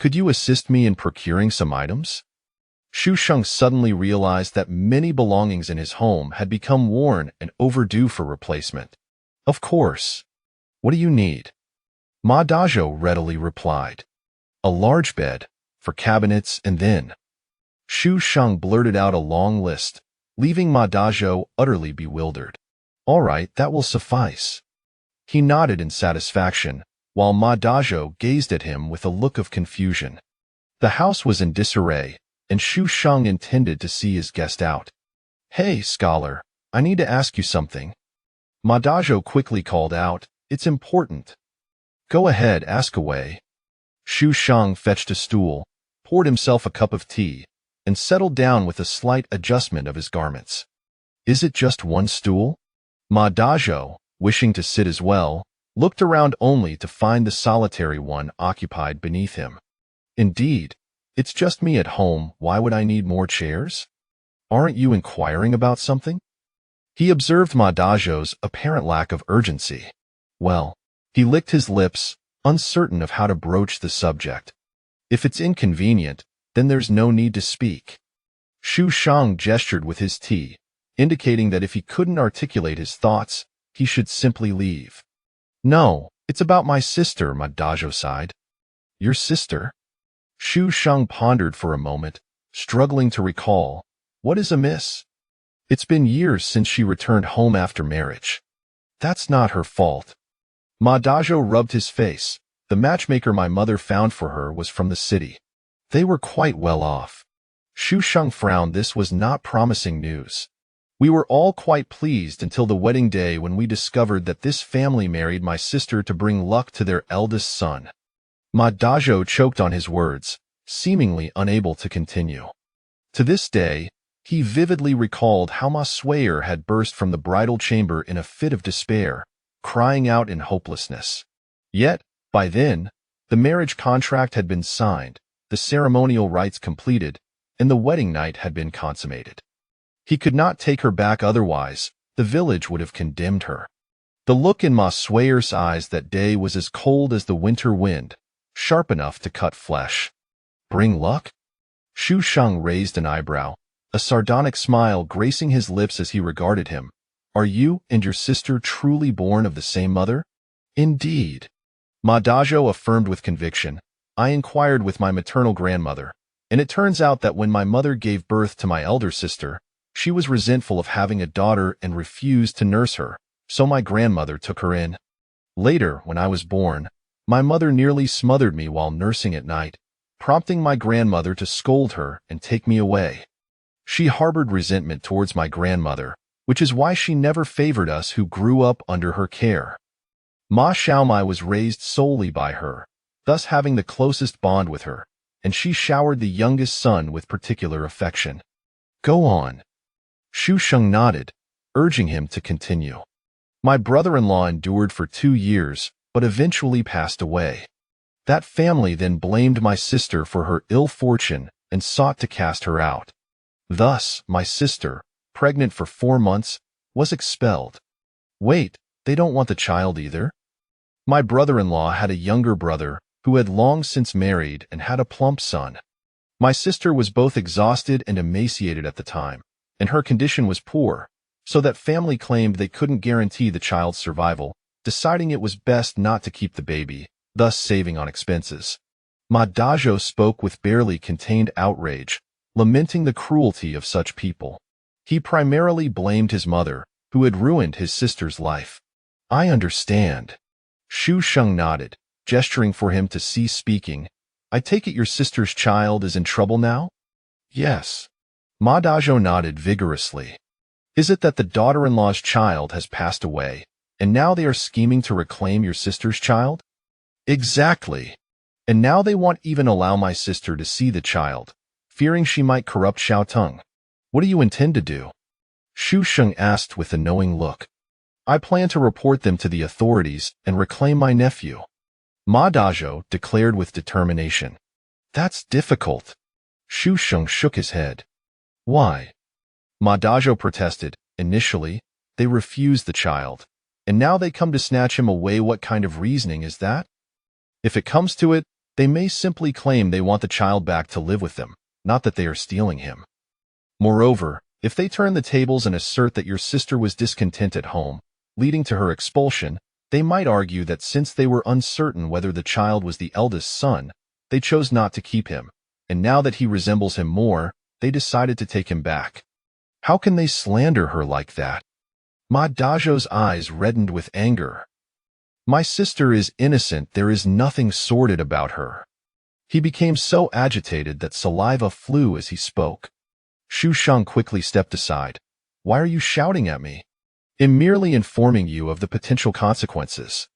Could you assist me in procuring some items? Shu Sheng suddenly realized that many belongings in his home had become worn and overdue for replacement. Of course. What do you need? Ma Dazhou readily replied. A large bed, for cabinets, and then. Shu Sheng blurted out a long list, leaving Ma Dazhou utterly bewildered. All right, that will suffice. He nodded in satisfaction, while Ma Dazhou gazed at him with a look of confusion. The house was in disarray, and Shu Sheng intended to see his guest out. Hey, scholar, I need to ask you something. Ma Dazhou quickly called out, It's important. Go ahead, ask away. Shu Sheng fetched a stool, poured himself a cup of tea, and settled down with a slight adjustment of his garments. Is it just one stool? Ma Dazhou, wishing to sit as well, looked around only to find the solitary one occupied beneath him. Indeed, it's just me at home, why would I need more chairs? Aren't you inquiring about something? He observed Ma Dazhou's apparent lack of urgency. Well, he licked his lips, uncertain of how to broach the subject. If it's inconvenient, then there's no need to speak. Shu Sheng gestured with his tea, indicating that if he couldn't articulate his thoughts, he should simply leave. No, it's about my sister, Ma Dazhou sighed. Your sister? Shu Sheng pondered for a moment, struggling to recall. What is amiss? It's been years since she returned home after marriage. That's not her fault. Ma Dazhou rubbed his face. The matchmaker my mother found for her was from the city. They were quite well off. Shu Sheng frowned. This was not promising news. We were all quite pleased until the wedding day when we discovered that this family married my sister to bring luck to their eldest son. Ma Dazhou choked on his words, seemingly unable to continue. To this day, he vividly recalled how Ma Suier had burst from the bridal chamber in a fit of despair, crying out in hopelessness. Yet, by then, the marriage contract had been signed, the ceremonial rites completed, and the wedding night had been consummated. He could not take her back otherwise, the village would have condemned her. The look in Ma Suier's eyes that day was as cold as the winter wind, sharp enough to cut flesh. Bring luck? Shu Sheng raised an eyebrow, a sardonic smile gracing his lips as he regarded him. Are you and your sister truly born of the same mother? Indeed. Ma Dazhou affirmed with conviction. I inquired with my maternal grandmother, and it turns out that when my mother gave birth to my elder sister, she was resentful of having a daughter and refused to nurse her, so my grandmother took her in. Later, when I was born, my mother nearly smothered me while nursing at night, prompting my grandmother to scold her and take me away. She harbored resentment towards my grandmother, which is why she never favored us who grew up under her care. Ma Xiaomai was raised solely by her, thus having the closest bond with her, and she showered the youngest son with particular affection. Go on. Shu Sheng nodded, urging him to continue. My brother-in-law endured for 2 years, but eventually passed away. That family then blamed my sister for her ill fortune and sought to cast her out. Thus, my sister, pregnant for 4 months, was expelled. Wait, they don't want the child either? My brother-in-law had a younger brother who had long since married and had a plump son. My sister was both exhausted and emaciated at the time, and her condition was poor, so that family claimed they couldn't guarantee the child's survival, deciding it was best not to keep the baby, thus saving on expenses. Ma Dazhou spoke with barely contained outrage, lamenting the cruelty of such people. He primarily blamed his mother, who had ruined his sister's life. I understand. Shu Sheng nodded, gesturing for him to cease speaking. I take it your sister's child is in trouble now? Yes. Ma Dazhou nodded vigorously. Is it that the daughter-in-law's child has passed away, and now they are scheming to reclaim your sister's child? Exactly. And now they won't even allow my sister to see the child, fearing she might corrupt Xiaoteng. What do you intend to do? Shu Sheng asked with a knowing look. I plan to report them to the authorities and reclaim my nephew. Ma Dazhou declared with determination. That's difficult. Shu Sheng shook his head. Why? Ma Dazhou protested. Initially, they refused the child, and now they come to snatch him away. What kind of reasoning is that? If it comes to it, They may simply claim they want the child back to live with them, not that they are stealing him. Moreover, if they turn the tables and assert that your sister was discontent at home, leading to her expulsion, they might argue that since they were uncertain whether the child was the eldest son, they chose not to keep him, and now that he resembles him more, they decided to take him back. How can they slander her like that? Ma Dajo's eyes reddened with anger. My sister is innocent, there is nothing sordid about her. He became so agitated that saliva flew as he spoke. Xu Sheng quickly stepped aside. Why are you shouting at me? I'm merely informing you of the potential consequences.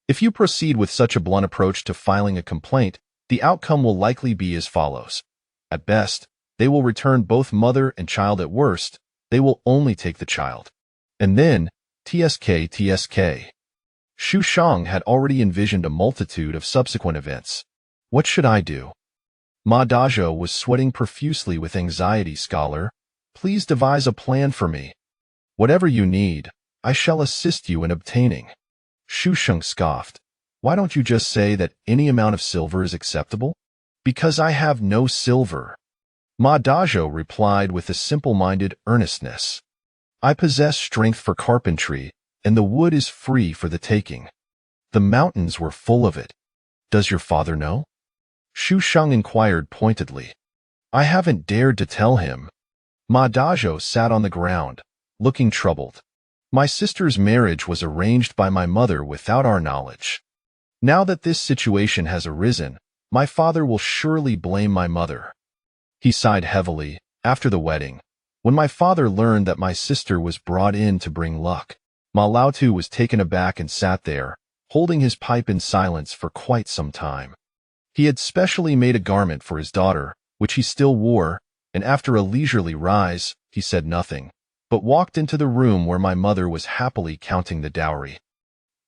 If you proceed with such a blunt approach to filing a complaint, the outcome will likely be as follows. At best, they will return both mother and child. At worst, they will only take the child. And then, TSK. Xu Sheng had already envisioned a multitude of subsequent events. What should I do? Ma Dajo was sweating profusely with anxiety. Scholar, please devise a plan for me. Whatever you need, I shall assist you in obtaining. Xu Sheng scoffed. Why don't you just say that any amount of silver is acceptable? Because I have no silver. Ma Dajo replied with a simple-minded earnestness. I possess strength for carpentry, and the wood is free for the taking. The mountains were full of it. Does your father know? Xu Sheng inquired pointedly. I haven't dared to tell him. Ma Dajo sat on the ground, looking troubled. My sister's marriage was arranged by my mother without our knowledge. Now that this situation has arisen, my father will surely blame my mother. He sighed heavily. After the wedding, when my father learned that my sister was brought in to bring luck, Ma Laotu was taken aback and sat there, holding his pipe in silence for quite some time. He had specially made a garment for his daughter, which he still wore, and after a leisurely rise, he said nothing, but walked into the room where my mother was happily counting the dowry.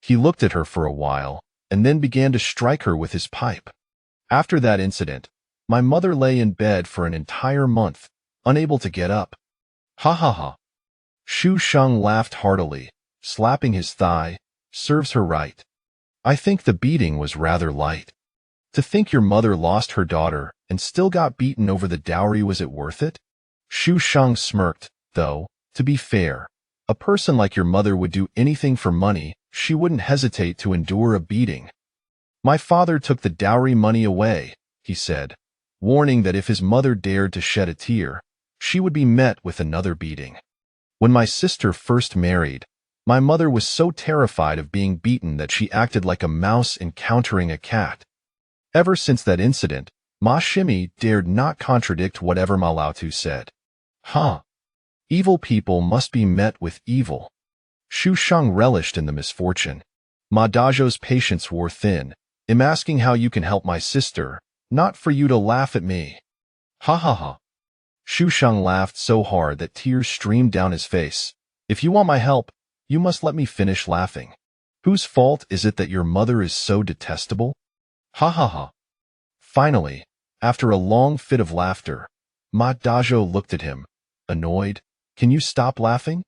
He looked at her for a while, and then began to strike her with his pipe. After that incident, my mother lay in bed for an entire month, unable to get up. Ha ha ha. Xu Sheng laughed heartily, slapping his thigh. Serves her right. I think the beating was rather light. To think your mother lost her daughter and still got beaten over the dowry, was it worth it? Xu Sheng smirked, though, to be fair, a person like your mother would do anything for money. She wouldn't hesitate to endure a beating. My father took the dowry money away, he said, warning that if his mother dared to shed a tear, she would be met with another beating. When my sister first married, my mother was so terrified of being beaten that she acted like a mouse encountering a cat. Ever since that incident, Ma Shimi dared not contradict whatever Ma Laotu said. Huh. Evil people must be met with evil. Xu Sheng relished in the misfortune. Ma Dajo's patience wore thin. I'm asking how you can help my sister, not for you to laugh at me. Ha ha ha. Xu Sheng laughed so hard that tears streamed down his face. If you want my help, you must let me finish laughing. Whose fault is it that your mother is so detestable? Ha ha ha. Finally, after a long fit of laughter, Ma Dajo looked at him, annoyed. Can you stop laughing?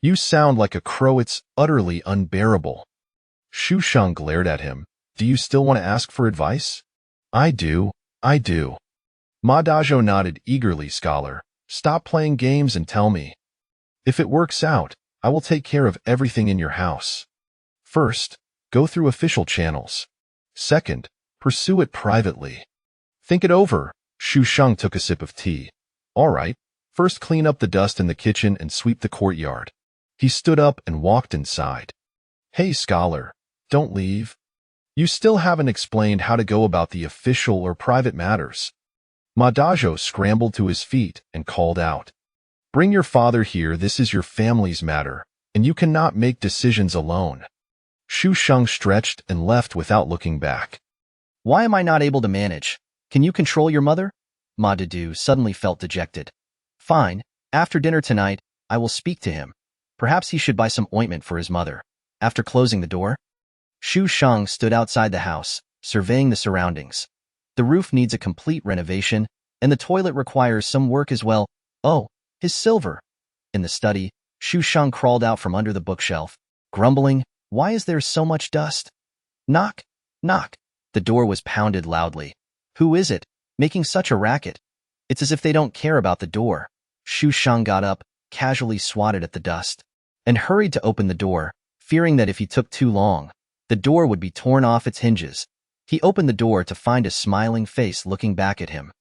You sound like a crow, it's utterly unbearable. Xu Sheng glared at him. Do you still want to ask for advice? I do. Ma Dajo nodded eagerly. Scholar, stop playing games and tell me. If it works out, I will take care of everything in your house. First, go through official channels. Second, pursue it privately. Think it over. Xu Sheng took a sip of tea. All right, first clean up the dust in the kitchen and sweep the courtyard. He stood up and walked inside. Hey, scholar, don't leave. You still haven't explained how to go about the official or private matters. Ma Dajo scrambled to his feet and called out. Bring your father here, this is your family's matter, and you cannot make decisions alone. Xu Sheng stretched and left without looking back. Why am I not able to manage? Can you control your mother? Ma Dadu suddenly felt dejected. Fine, after dinner tonight, I will speak to him. Perhaps he should buy some ointment for his mother. After closing the door, Xu Sheng stood outside the house, surveying the surroundings. The roof needs a complete renovation, and the toilet requires some work as well. Oh, his silver. In the study, Xu Sheng crawled out from under the bookshelf, grumbling, why is there so much dust? Knock, knock. The door was pounded loudly. Who is it, making such a racket? It's as if they don't care about the door. Xu Shang got up, casually swatted at the dust, and hurried to open the door, fearing that if he took too long, the door would be torn off its hinges. He opened the door to find a smiling face looking back at him.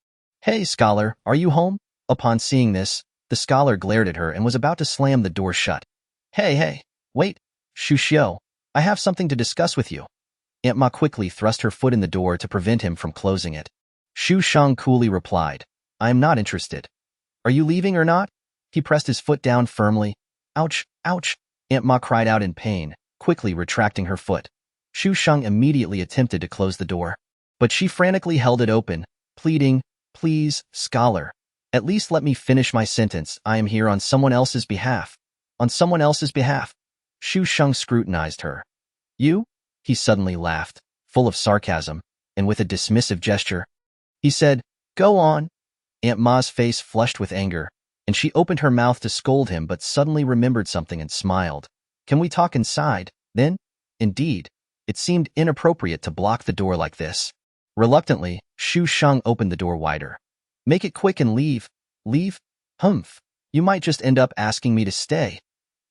Hey, scholar, are you home? Upon seeing this, the scholar glared at her and was about to slam the door shut. Hey, wait, Xu Xiu, I have something to discuss with you. Aunt Ma quickly thrust her foot in the door to prevent him from closing it. Xu Shang coolly replied, I am not interested. Are you leaving or not? He pressed his foot down firmly. Ouch, ouch, Aunt Ma cried out in pain, quickly retracting her foot. Xu Shang immediately attempted to close the door, but she frantically held it open, pleading, Please, scholar, at least let me finish my sentence. I am here on someone else's behalf. On someone else's behalf. Xu Shang scrutinized her. You? He suddenly laughed, full of sarcasm, and with a dismissive gesture. He said, Go on. Aunt Ma's face flushed with anger, and she opened her mouth to scold him but suddenly remembered something and smiled. Can we talk inside, then? Indeed, it seemed inappropriate to block the door like this. Reluctantly, Xu Shang opened the door wider. Make it quick and leave. Leave? Humph. You might just end up asking me to stay.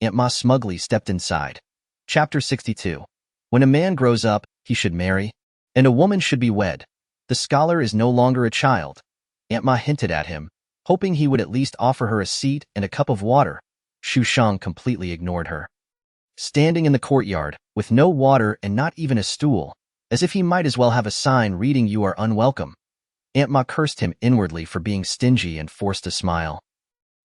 Aunt Ma smugly stepped inside. Chapter 62. When a man grows up, he should marry, and a woman should be wed. The scholar is no longer a child. Aunt Ma hinted at him, hoping he would at least offer her a seat and a cup of water. Xu Shang completely ignored her. Standing in the courtyard, with no water and not even a stool, as if he might as well have a sign reading You are unwelcome. Aunt Ma cursed him inwardly for being stingy and forced a smile,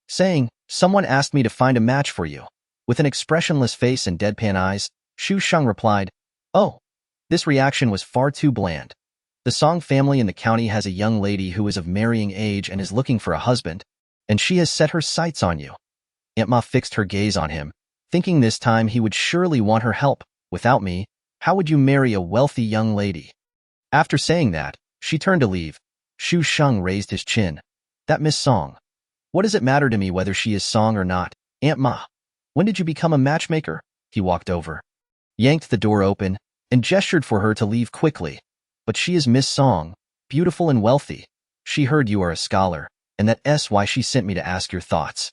saying, Someone asked me to find a match for you. With an expressionless face and deadpan eyes, Xu Shang replied, Oh, this reaction was far too bland. The Song family in the county has a young lady who is of marrying age and is looking for a husband, and she has set her sights on you. Aunt Ma fixed her gaze on him, thinking this time he would surely want her help. Without me, how would you marry a wealthy young lady? After saying that, she turned to leave. Xu Shang raised his chin. That Miss Song. What does it matter to me whether she is Song or not? Aunt Ma, when did you become a matchmaker? He walked over, yanked the door open, and gestured for her to leave quickly. But she is Miss Song, beautiful and wealthy. She heard you are a scholar, and that's why she sent me to ask your thoughts.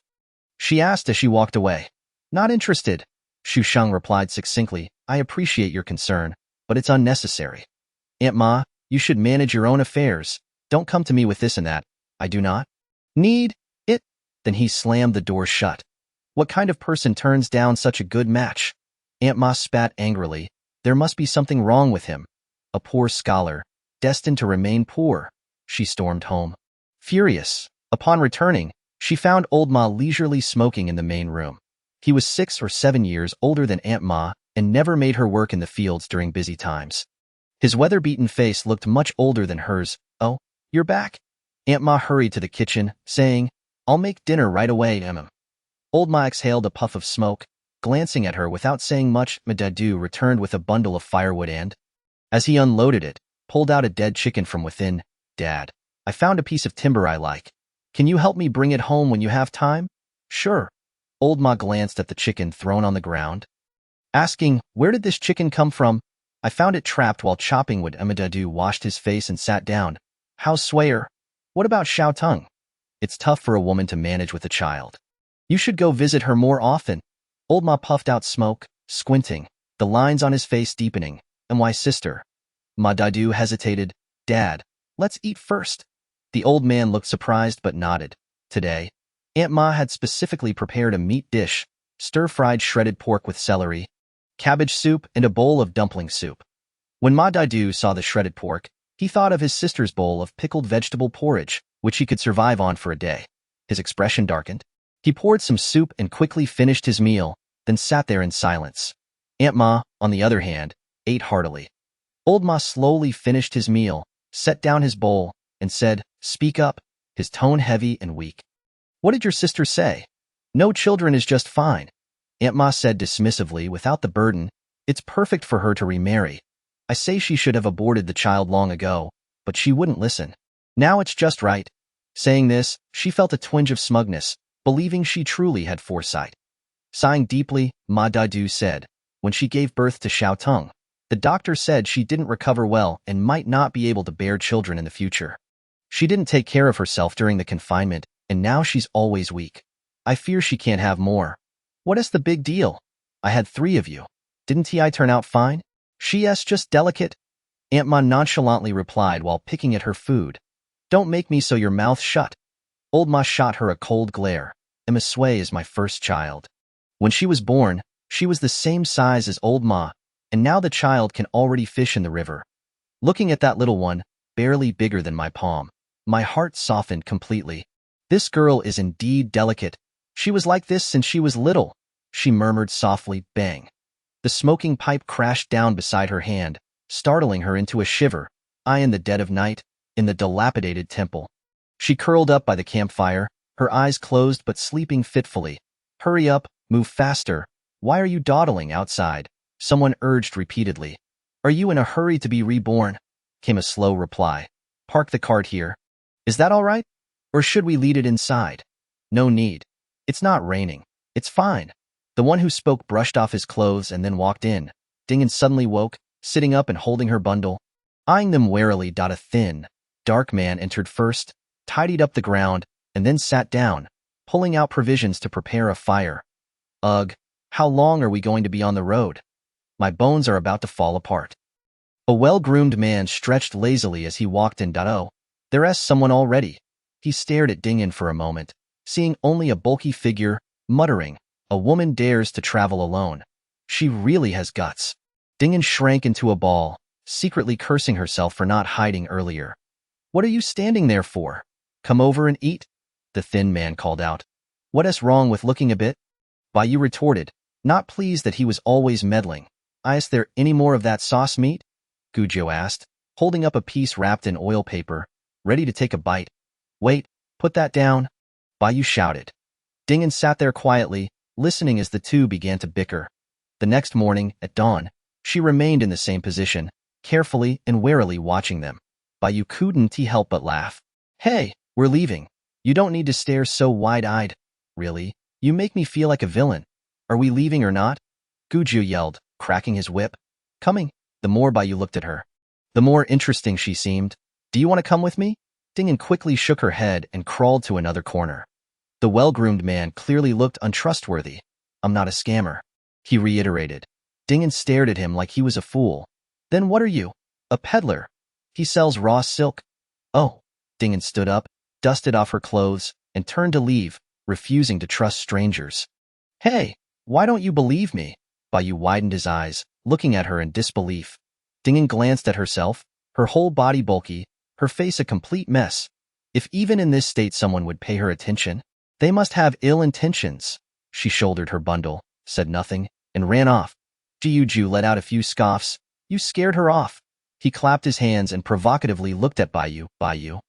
She asked as she walked away. Not interested, Xu Shang replied succinctly. I appreciate your concern, but it's unnecessary. Aunt Ma, you should manage your own affairs. Don't come to me with this and that. I do not need it. Then he slammed the door shut. What kind of person turns down such a good match? Aunt Ma spat angrily. There must be something wrong with him. A poor scholar, destined to remain poor. She stormed home. Furious, upon returning, she found old Ma leisurely smoking in the main room. He was 6 or 7 years older than Aunt Ma and never made her work in the fields during busy times. His weather-beaten face looked much older than hers. Oh, you're back? Aunt Ma hurried to the kitchen, saying, I'll make dinner right away, Emma. Old Ma exhaled a puff of smoke, glancing at her without saying much. Madadu returned with a bundle of firewood and, as he unloaded it, pulled out a dead chicken from within. Dad, I found a piece of timber I like. Can you help me bring it home when you have time? Sure. Old Ma glanced at the chicken thrown on the ground, asking, Where did this chicken come from? I found it trapped while chopping wood. Madadu washed his face and sat down. How's Swayer? What about Xiao Tung? It's tough for a woman to manage with a child. You should go visit her more often. Old Ma puffed out smoke, squinting, the lines on his face deepening. And why, sister? Madadu hesitated. Dad, let's eat first. The old man looked surprised but nodded. Today, Aunt Ma had specifically prepared a meat dish, stir-fried shredded pork with celery, cabbage soup, and a bowl of dumpling soup. When Madadu saw the shredded pork, he thought of his sister's bowl of pickled vegetable porridge, which he could survive on for a day. His expression darkened. He poured some soup and quickly finished his meal, then sat there in silence. Aunt Ma, on the other hand, ate heartily. Old Ma slowly finished his meal, set down his bowl, and said, Speak up, his tone heavy and weak. What did your sister say? No, children is just fine. Aunt Ma said dismissively without the burden. It's perfect for her to remarry. I say she should have aborted the child long ago, but she wouldn't listen. Now it's just right. Saying this, she felt a twinge of smugness, believing she truly had foresight. Sighing deeply, Madadu said, When she gave birth to Xiao Tung, The doctor said she didn't recover well and might not be able to bear children in the future. She didn't take care of herself during the confinement, and now she's always weak. I fear she can't have more. What is the big deal? I had 3 of you. Didn't I turn out fine? She's just delicate. Aunt Ma nonchalantly replied while picking at her food. Don't make me so your mouth shut. Old Ma shot her a cold glare. Emma Sway is my first child. When she was born, she was the same size as Old Ma, and now the child can already fish in the river. Looking at that little one, barely bigger than my palm, my heart softened completely. This girl is indeed delicate. She was like this since she was little, she murmured softly, bang. The smoking pipe crashed down beside her hand, startling her into a shiver. I in the dead of night, in the dilapidated temple. She curled up by the campfire, her eyes closed but sleeping fitfully. Hurry up, move faster. Why are you dawdling outside? Someone urged repeatedly. Are you in a hurry to be reborn? Came a slow reply. Park the cart here. Is that all right? Or should we lead it inside? No need. It's not raining. It's fine. The one who spoke brushed off his clothes and then walked in. Dingen suddenly woke, sitting up and holding her bundle. Eyeing them warily, a thin, dark man entered first, tidied up the ground, and then sat down, pulling out provisions to prepare a fire. Ugh, how long are we going to be on the road? My bones are about to fall apart. A well-groomed man stretched lazily as he walked in. Oh, there's someone already. He stared at Dingen for a moment, seeing only a bulky figure, muttering, a woman dares to travel alone. She really has guts. Dingen shrank into a ball, secretly cursing herself for not hiding earlier. What are you standing there for? Come over and eat? The thin man called out. What's wrong with looking a bit? Bayou retorted, not pleased that he was always meddling. Is there any more of that sauce meat? Gujo asked, holding up a piece wrapped in oil paper, ready to take a bite. Wait, put that down, Bayou shouted. Dingen sat there quietly, listening as the two began to bicker. The next morning, at dawn, she remained in the same position, carefully and warily watching them. Bayou couldn't help but laugh. Hey, we're leaving. You don't need to stare so wide-eyed. Really, you make me feel like a villain. Are we leaving or not? Gujo yelled, cracking his whip. Coming. The more Bayou looked at her, the more interesting she seemed. Do you want to come with me? Dingen quickly shook her head and crawled to another corner. The well-groomed man clearly looked untrustworthy. I'm not a scammer, he reiterated. Dingen stared at him like he was a fool. Then what are you? A peddler. He sells raw silk. Oh. Dingen stood up, dusted off her clothes, and turned to leave, refusing to trust strangers. Hey, why don't you believe me? Bayou widened his eyes, looking at her in disbelief. Dingen glanced at herself, her whole body bulky, her face a complete mess. If even in this state someone would pay her attention, they must have ill intentions. She shouldered her bundle, said nothing, and ran off. Jiuju let out a few scoffs. You scared her off. He clapped his hands and provocatively looked at Bayou. Bayou,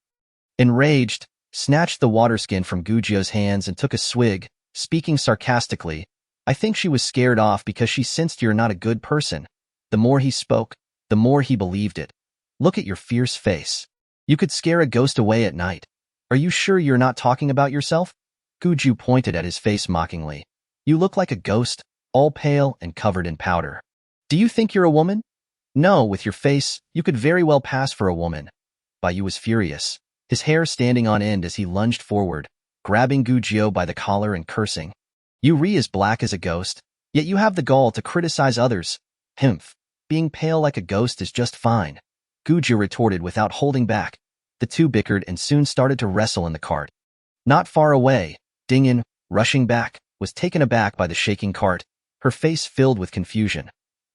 enraged, snatched the water skin from Gujo's hands and took a swig, speaking sarcastically. I think she was scared off because she sensed you're not a good person. The more he spoke, the more he believed it. Look at your fierce face. You could scare a ghost away at night. Are you sure you're not talking about yourself? Gujo pointed at his face mockingly. You look like a ghost, all pale and covered in powder. Do you think you're a woman? No, with your face, you could very well pass for a woman. Bayou was furious, his hair standing on end as he lunged forward, grabbing Gujo by the collar and cursing. You as black as a ghost, yet you have the gall to criticize others. Himph. Being pale like a ghost is just fine. Gujo retorted without holding back. The two bickered and soon started to wrestle in the cart. Not far away, Dingen, rushing back, was taken aback by the shaking cart, her face filled with confusion.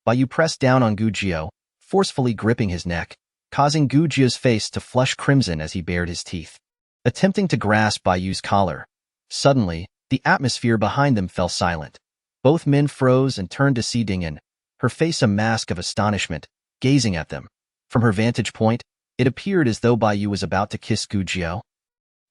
Bayou pressed down on Gujo, forcefully gripping his neck, causing Gujo's face to flush crimson as he bared his teeth, attempting to grasp Bayou's collar. Suddenly, the atmosphere behind them fell silent. Both men froze and turned to see Dingen, her face a mask of astonishment, gazing at them. From her vantage point, it appeared as though Bayou was about to kiss Gujo,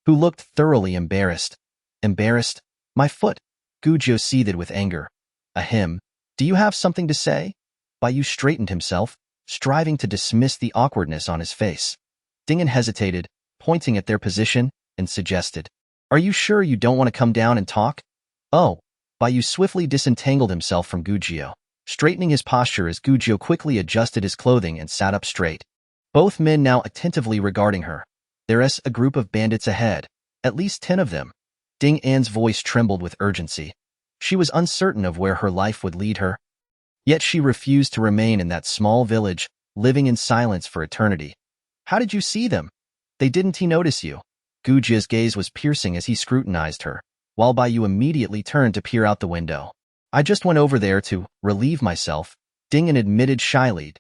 who looked thoroughly embarrassed. Embarrassed? My foot. Gujo seethed with anger. Ahem. Do you have something to say? Bayou straightened himself, striving to dismiss the awkwardness on his face. Dingen hesitated, pointing at their position, and suggested, Are you sure you don't want to come down and talk? Oh. Bayou swiftly disentangled himself from Gujo. straightening his posture as Gujio quickly adjusted his clothing and sat up straight. Both men now attentively regarding her. There's a group of bandits ahead, at least 10 of them. Ding An's voice trembled with urgency. She was uncertain of where her life would lead her. Yet she refused to remain in that small village, living in silence for eternity. How did you see them? They didn't notice you. Gujio's gaze was piercing as he scrutinized her, while Baiyu immediately turned to peer out the window. I just went over there to relieve myself, Ding An admitted shyly.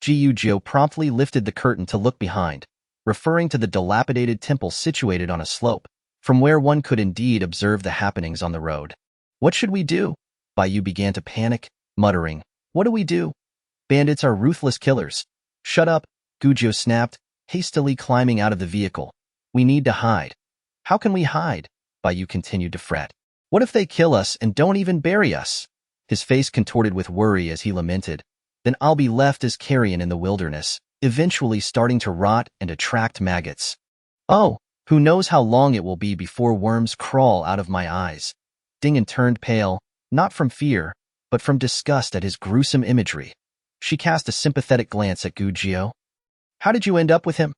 Gujio promptly lifted the curtain to look behind, referring to the dilapidated temple situated on a slope, from where one could indeed observe the happenings on the road. What should we do? Baiyu began to panic, muttering, What do we do? Bandits are ruthless killers. Shut up, Gujio snapped, hastily climbing out of the vehicle. We need to hide. How can we hide? Baiyu continued to fret. What if they kill us and don't even bury us? His face contorted with worry as he lamented. Then I'll be left as carrion in the wilderness, eventually starting to rot and attract maggots. Oh, who knows how long it will be before worms crawl out of my eyes. Ding An turned pale, not from fear, but from disgust at his gruesome imagery. She cast a sympathetic glance at Gujio. How did you end up with him?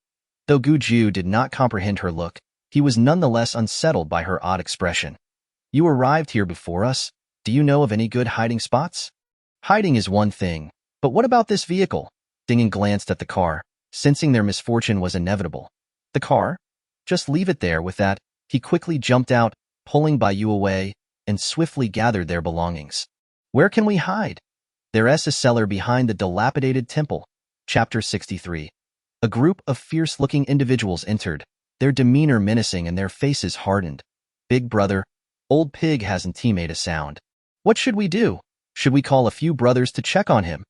Though Gujio did not comprehend her look, he was nonetheless unsettled by her odd expression. You arrived here before us. Do you know of any good hiding spots? Hiding is one thing, but what about this vehicle? Ding An glanced at the car, sensing their misfortune was inevitable. The car? Just leave it there with that. He quickly jumped out, pulling Baiyu away, and swiftly gathered their belongings. Where can we hide? There's a cellar behind the dilapidated temple. Chapter 63. A group of fierce-looking individuals entered, their demeanor menacing and their faces hardened. Big brother, old pig hasn't made a sound. What should we do? Should we call a few brothers to check on him?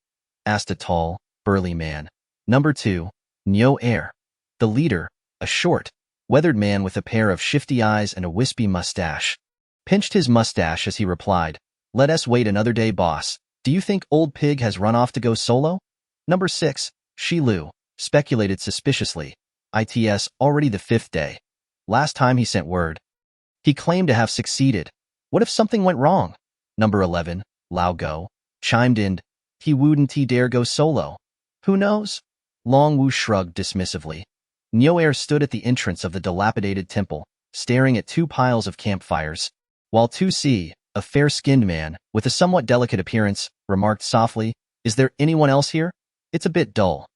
Asked a tall, burly man. Number 2, Nyo Air. The leader, a short, weathered man with a pair of shifty eyes and a wispy mustache, pinched his mustache as he replied, Let us wait another day, boss. Do you think old pig has run off to go solo? Number 6, Shi Lu, speculated suspiciously. It's already the 5th day. Last time he sent word. He claimed to have succeeded. What if something went wrong? Number 11, Lao Go, chimed in. He wouldn't dare go solo. Who knows? Long Wu shrugged dismissively. Nyo Air stood at the entrance of the dilapidated temple, staring at 2 piles of campfires, while Tu Si, a fair-skinned man, with a somewhat delicate appearance, remarked softly, Is there anyone else here? It's a bit dull.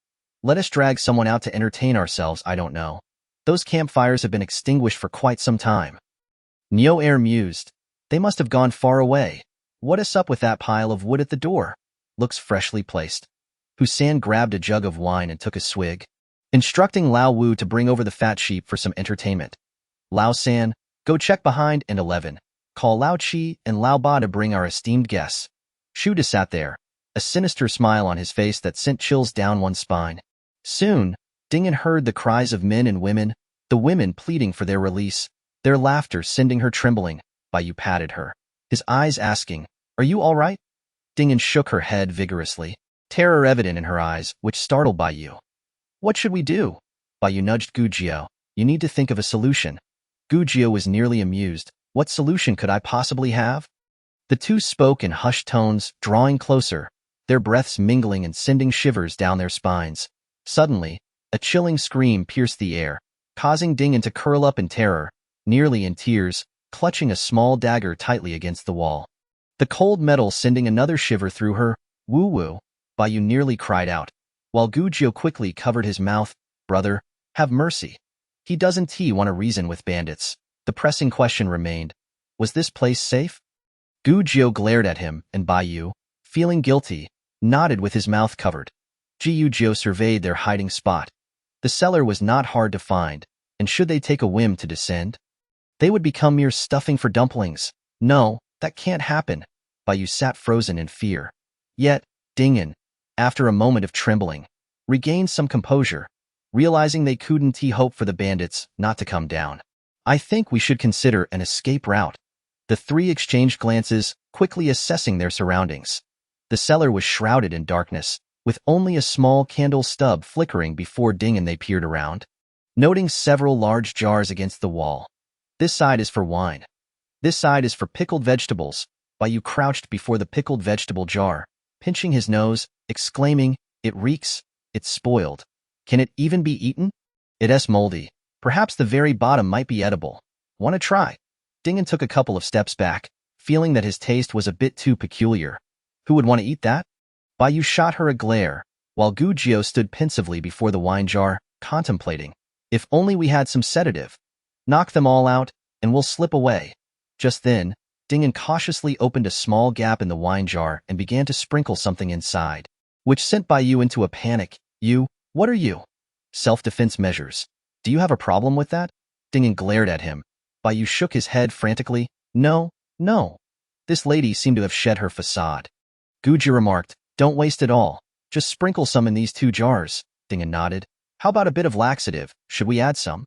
Let us drag someone out to entertain ourselves, I don't know. Those campfires have been extinguished for quite some time. Nyo Air mused. They must have gone far away. What is up with that pile of wood at the door? Looks freshly placed. Husan grabbed a jug of wine and took a swig, instructing Lao Wu to bring over the fat sheep for some entertainment. Lao San, go check behind, and 11. Call Lao Chi and Lao Ba to bring our esteemed guests. Shuda sat there, a sinister smile on his face that sent chills down one's spine. Soon, Ding An heard the cries of men and women, the women pleading for their release, their laughter sending her trembling. Baiyu patted her, his eyes asking, Are you all right? Ding An shook her head vigorously, terror evident in her eyes, which startled Baiyu. What should we do? Baiyu nudged Gujio. You need to think of a solution. Gujio was nearly amused. What solution could I possibly have? The two spoke in hushed tones, drawing closer, their breaths mingling and sending shivers down their spines. Suddenly, a chilling scream pierced the air, causing Ding An to curl up in terror, nearly in tears, clutching a small dagger tightly against the wall. The cold metal sending another shiver through her. Woo-woo, Baiyu nearly cried out, while Gujio quickly covered his mouth. Brother, have mercy. He doesn't want to reason with bandits. The pressing question remained. Was this place safe? Gujio glared at him, and Baiyu, feeling guilty, nodded with his mouth covered. Gujio surveyed their hiding spot. The cellar was not hard to find, and should they take a whim to descend, they would become mere stuffing for dumplings. No, that can't happen. Baiyu sat frozen in fear. Yet, Ding An, after a moment of trembling, regained some composure, realizing they couldn't hope for the bandits not to come down. I think we should consider an escape route. The 3 exchanged glances, quickly assessing their surroundings. The cellar was shrouded in darkness, with only a small candle stub flickering before Ding An they peered around, noting several large jars against the wall. This side is for wine. This side is for pickled vegetables. Baiyu crouched before the pickled vegetable jar, pinching his nose, exclaiming, "It reeks, it's spoiled. Can it even be eaten? It's moldy. Perhaps the very bottom might be edible. Want to try?" Dingen took a couple of steps back, feeling that his taste was a bit too peculiar. Who would want to eat that? Bai shot her a glare, while Gu Jio stood pensively before the wine jar, contemplating. If only we had some sedative. Knock them all out, and we'll slip away. Just then, Dingen cautiously opened a small gap in the wine jar and began to sprinkle something inside, which sent Bai into a panic. What are you? Self-defense measures. Do you have a problem with that? Dingen glared at him. Bai shook his head frantically. No. This lady seemed to have shed her facade. Guji remarked, "Don't waste it all. Just sprinkle some in these 2 jars. Dingen nodded. How about a bit of laxative? Should we add some?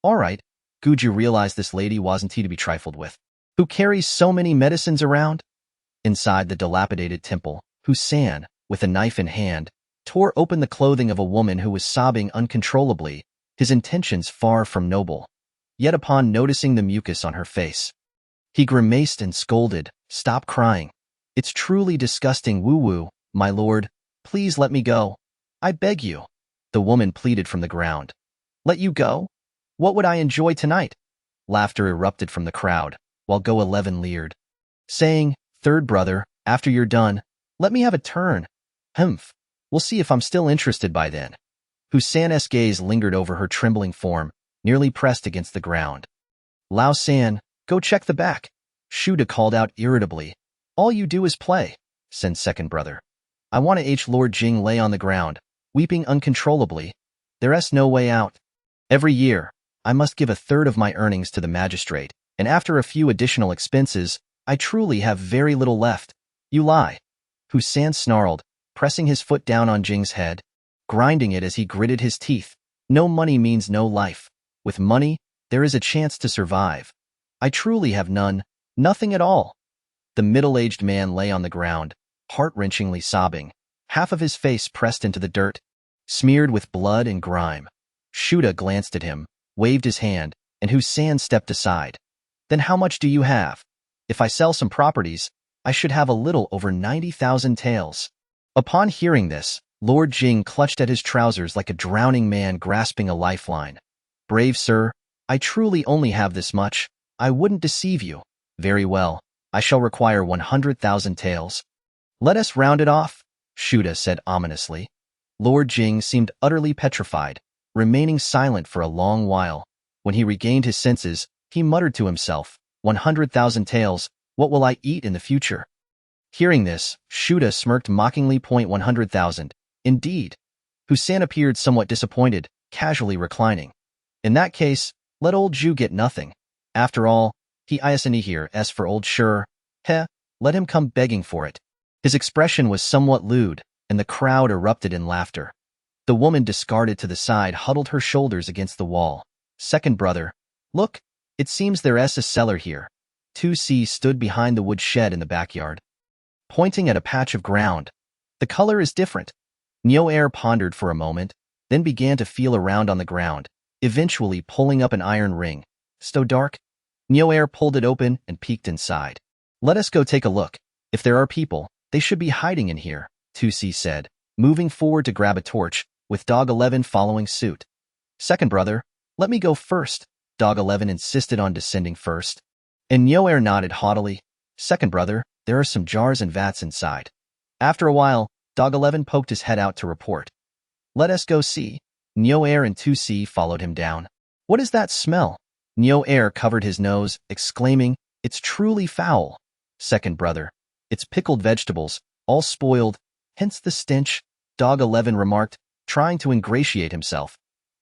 All right. Guji realized this lady wasn't he to be trifled with. Who carries so many medicines around? Inside the dilapidated temple, Husan, with a knife in hand, tore open the clothing of a woman who was sobbing uncontrollably, his intentions far from noble. Yet upon noticing the mucus on her face, he grimaced and scolded, "Stop crying. It's truly disgusting, woo-woo, my lord. Please let me go. I beg you." The woman pleaded from the ground. "Let you go? What would I enjoy tonight?" Laughter erupted from the crowd, while Go-11 leered, saying, "Third brother, after you're done, let me have a turn. Humph. We'll see if I'm still interested by then." Husan's gaze lingered over her trembling form, nearly pressed against the ground. "Lao San, go check the back," Shuda called out irritably. "All you do is play," said second brother. "I want to H. Lord Jing lay on the ground, weeping uncontrollably. There's no way out. Every year, I must give 1/3 of my earnings to the magistrate, and after a few additional expenses, I truly have very little left. You lie." Husan snarled, pressing his foot down on Jing's head, grinding it as he gritted his teeth. "No money means no life. With money, there is a chance to survive. I truly have none, nothing at all." The middle-aged man lay on the ground, heart-wrenchingly sobbing, half of his face pressed into the dirt, smeared with blood and grime. Shuda glanced at him, waved his hand, and Husan stepped aside. "Then how much do you have? If I sell some properties, I should have a little over 90,000 taels." Upon hearing this, Lord Jing clutched at his trousers like a drowning man grasping a lifeline. "Brave sir, I truly only have this much. I wouldn't deceive you." "Very well, I shall require 100,000 taels." "Let us round it off," Shuda said ominously. Lord Jing seemed utterly petrified, remaining silent for a long while. When he regained his senses, he muttered to himself, 100,000 taels, what will I eat in the future?" Hearing this, Shuda smirked mockingly. "100,000, indeed." Husan appeared somewhat disappointed, casually reclining. "In that case, let old Ju get nothing. After all, he isn't here as for old sure. Let him come begging for it." His expression was somewhat lewd, and the crowd erupted in laughter. The woman, discarded to the side, huddled her shoulders against the wall. "Second brother, look, it seems there's a cellar here." 2C stood behind the wood shed in the backyard, pointing at a patch of ground. "The color is different." Nyo-air pondered for a moment, then began to feel around on the ground, eventually pulling up an iron ring. "So dark?" Nyo-air pulled it open and peeked inside. "Let us go take a look. If there are people, they should be hiding in here," 2C said, moving forward to grab a torch, with Dog 11 following suit. "Second brother, let me go first." Dog 11 insisted on descending first, and Nyo-air nodded haughtily. "Second brother, there are some jars and vats inside." After a while, Dog 11 poked his head out to report. "Let us go see." Nyo-air and 2C followed him down. "What is that smell?" Nyo-air covered his nose, exclaiming, "It's truly foul." "Second brother, it's pickled vegetables, all spoiled, hence the stench," Dog 11 remarked, trying to ingratiate himself.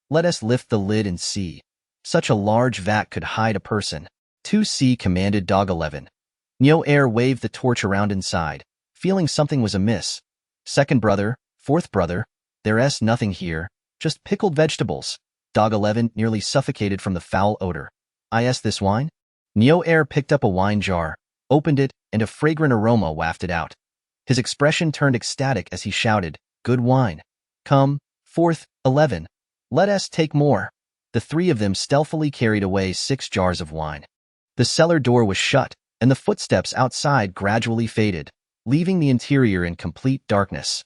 "Let us lift the lid and see. Such a large vat could hide a person." 2C commanded Dog 11. Nyo-air waved the torch around inside, feeling something was amiss. "Second brother, fourth brother, there's nothing here, just pickled vegetables." Dog 11 nearly suffocated from the foul odor. "Is this wine?" Nyo-air picked up a wine jar, opened it, and a fragrant aroma wafted out. His expression turned ecstatic as he shouted, "Good wine. Come, fourth, 11. Let us take more." The 3 of them stealthily carried away 6 jars of wine. The cellar door was shut, and the footsteps outside gradually faded. leaving the interior in complete darkness.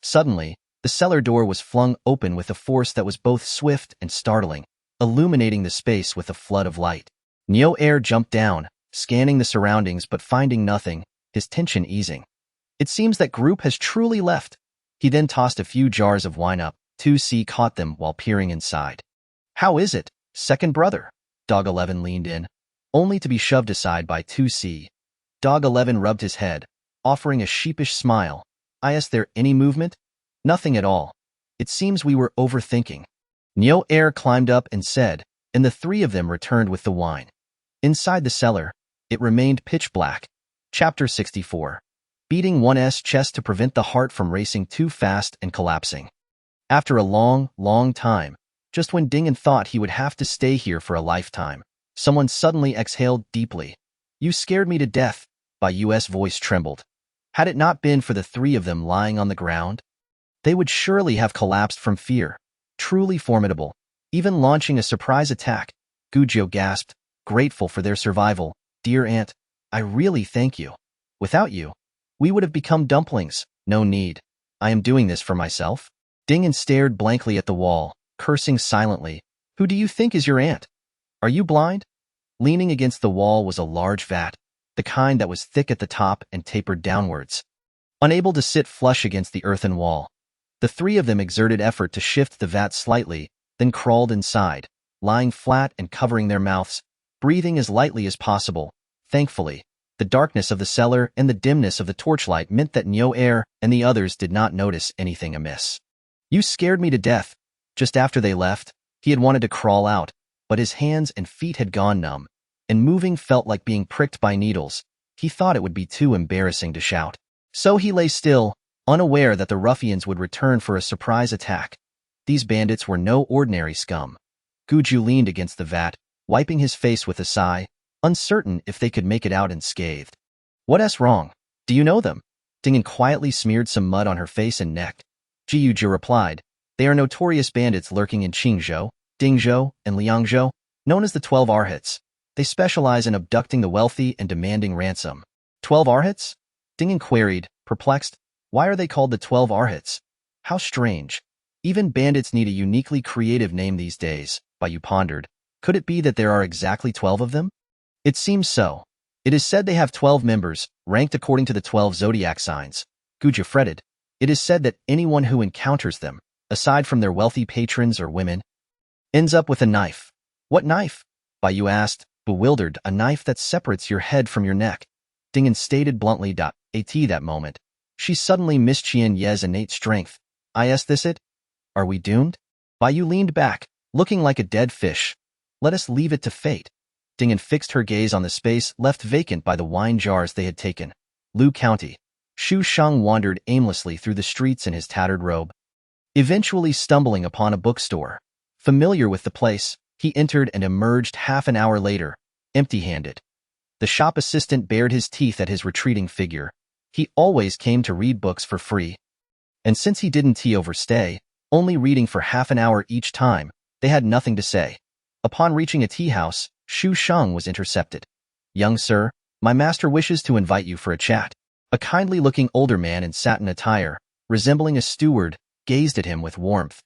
Suddenly, the cellar door was flung open with a force that was both swift and startling, illuminating the space with a flood of light. Neo Air jumped down, scanning the surroundings but finding nothing, his tension easing. It seems that group has truly left. He then tossed a few jars of wine up. 2C caught them while peering inside. How is it, second brother? Dog 11 leaned in, only to be shoved aside by 2C. Dog 11 rubbed his head, offering a sheepish smile. Is there any movement? Nothing at all. It seems we were overthinking. Neo Air climbed up and said, and the three of them returned with the wine. Inside the cellar, it remained pitch black. Chapter 64. Beating one's chest to prevent the heart from racing too fast and collapsing. After a long time, just when Dingen thought he would have to stay here for a lifetime, someone suddenly exhaled deeply. You scared me to death, Bayu's voice trembled. Had it not been for the three of them lying on the ground, they would surely have collapsed from fear. Truly formidable. Even launching a surprise attack, Gujo gasped, grateful for their survival. Dear aunt, I really thank you. Without you, we would have become dumplings. No need. I am doing this for myself. Dingen stared blankly at the wall, cursing silently. Who do you think is your aunt? Are you blind? Leaning against the wall was a large vat, the kind that was thick at the top and tapered downwards. Unable to sit flush against the earthen wall, the three of them exerted effort to shift the vat slightly, then crawled inside, lying flat and covering their mouths, breathing as lightly as possible. Thankfully, the darkness of the cellar and the dimness of the torchlight meant that Neo Air and the others did not notice anything amiss. You scared me to death. Just after they left, he had wanted to crawl out, but his hands and feet had gone numb, and moving felt like being pricked by needles. He thought it would be too embarrassing to shout. So he lay still, unaware that the ruffians would return for a surprise attack. These bandits were no ordinary scum. Guju leaned against the vat, wiping his face with a sigh, uncertain if they could make it out unscathed. What's wrong? Do you know them? Dingen quietly smeared some mud on her face and neck. Jiuju replied, they are notorious bandits lurking in Qingzhou, Dingzhou, and Liangzhou, known as the 12 Arhats. They specialize in abducting the wealthy and demanding ransom. 12 Arhats? Dingen queried, perplexed. Why are they called the 12 Arhats? How strange. Even bandits need a uniquely creative name these days, Bayu pondered. Could it be that there are exactly 12 of them? It seems so. It is said they have 12 members, ranked according to the 12 zodiac signs. Guja fretted. It is said that anyone who encounters them, aside from their wealthy patrons or women, ends up with a knife. What knife? Bayu asked, bewildered. A knife that separates your head from your neck. Dingen stated bluntly. At that moment, she suddenly missed Qian innate strength. Is this it? Are we doomed? Bayu leaned back, looking like a dead fish. Let us leave it to fate. Dingen fixed her gaze on the space left vacant by the wine jars they had taken. Lu County. Xu Sheng wandered aimlessly through the streets in his tattered robe. Eventually stumbling upon a bookstore. Familiar with the place, he entered and emerged half an hour later, empty-handed. The shop assistant bared his teeth at his retreating figure. He always came to read books for free. And since he didn't overstay, only reading for half an hour each time, they had nothing to say. Upon reaching a tea house, Xu Sheng was intercepted. Young sir, my master wishes to invite you for a chat. A kindly-looking older man in satin attire, resembling a steward, gazed at him with warmth.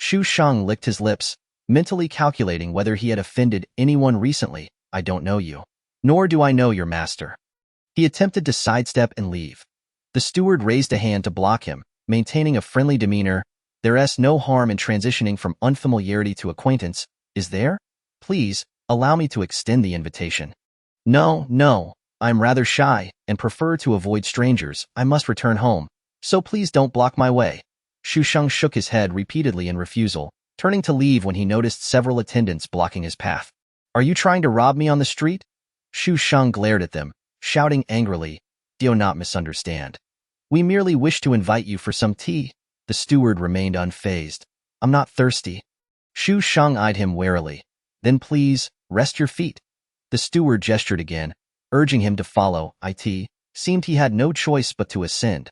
Xu Sheng licked his lips, mentally calculating whether he had offended anyone recently. I don't know you. Nor do I know your master. He attempted to sidestep and leave. The steward raised a hand to block him, maintaining a friendly demeanor. There's no harm in transitioning from unfamiliarity to acquaintance, is there? Please, allow me to extend the invitation. No, I'm rather shy and prefer to avoid strangers. I must return home, so please don't block my way. Xu Sheng shook his head repeatedly in refusal, turning to leave when he noticed several attendants blocking his path. Are you trying to rob me on the street? Xu Sheng glared at them, shouting angrily, do not misunderstand. We merely wish to invite you for some tea. The steward remained unfazed. I'm not thirsty. Xu Sheng eyed him warily. Then please, rest your feet. The steward gestured again, urging him to follow. It seemed he had no choice but to ascend.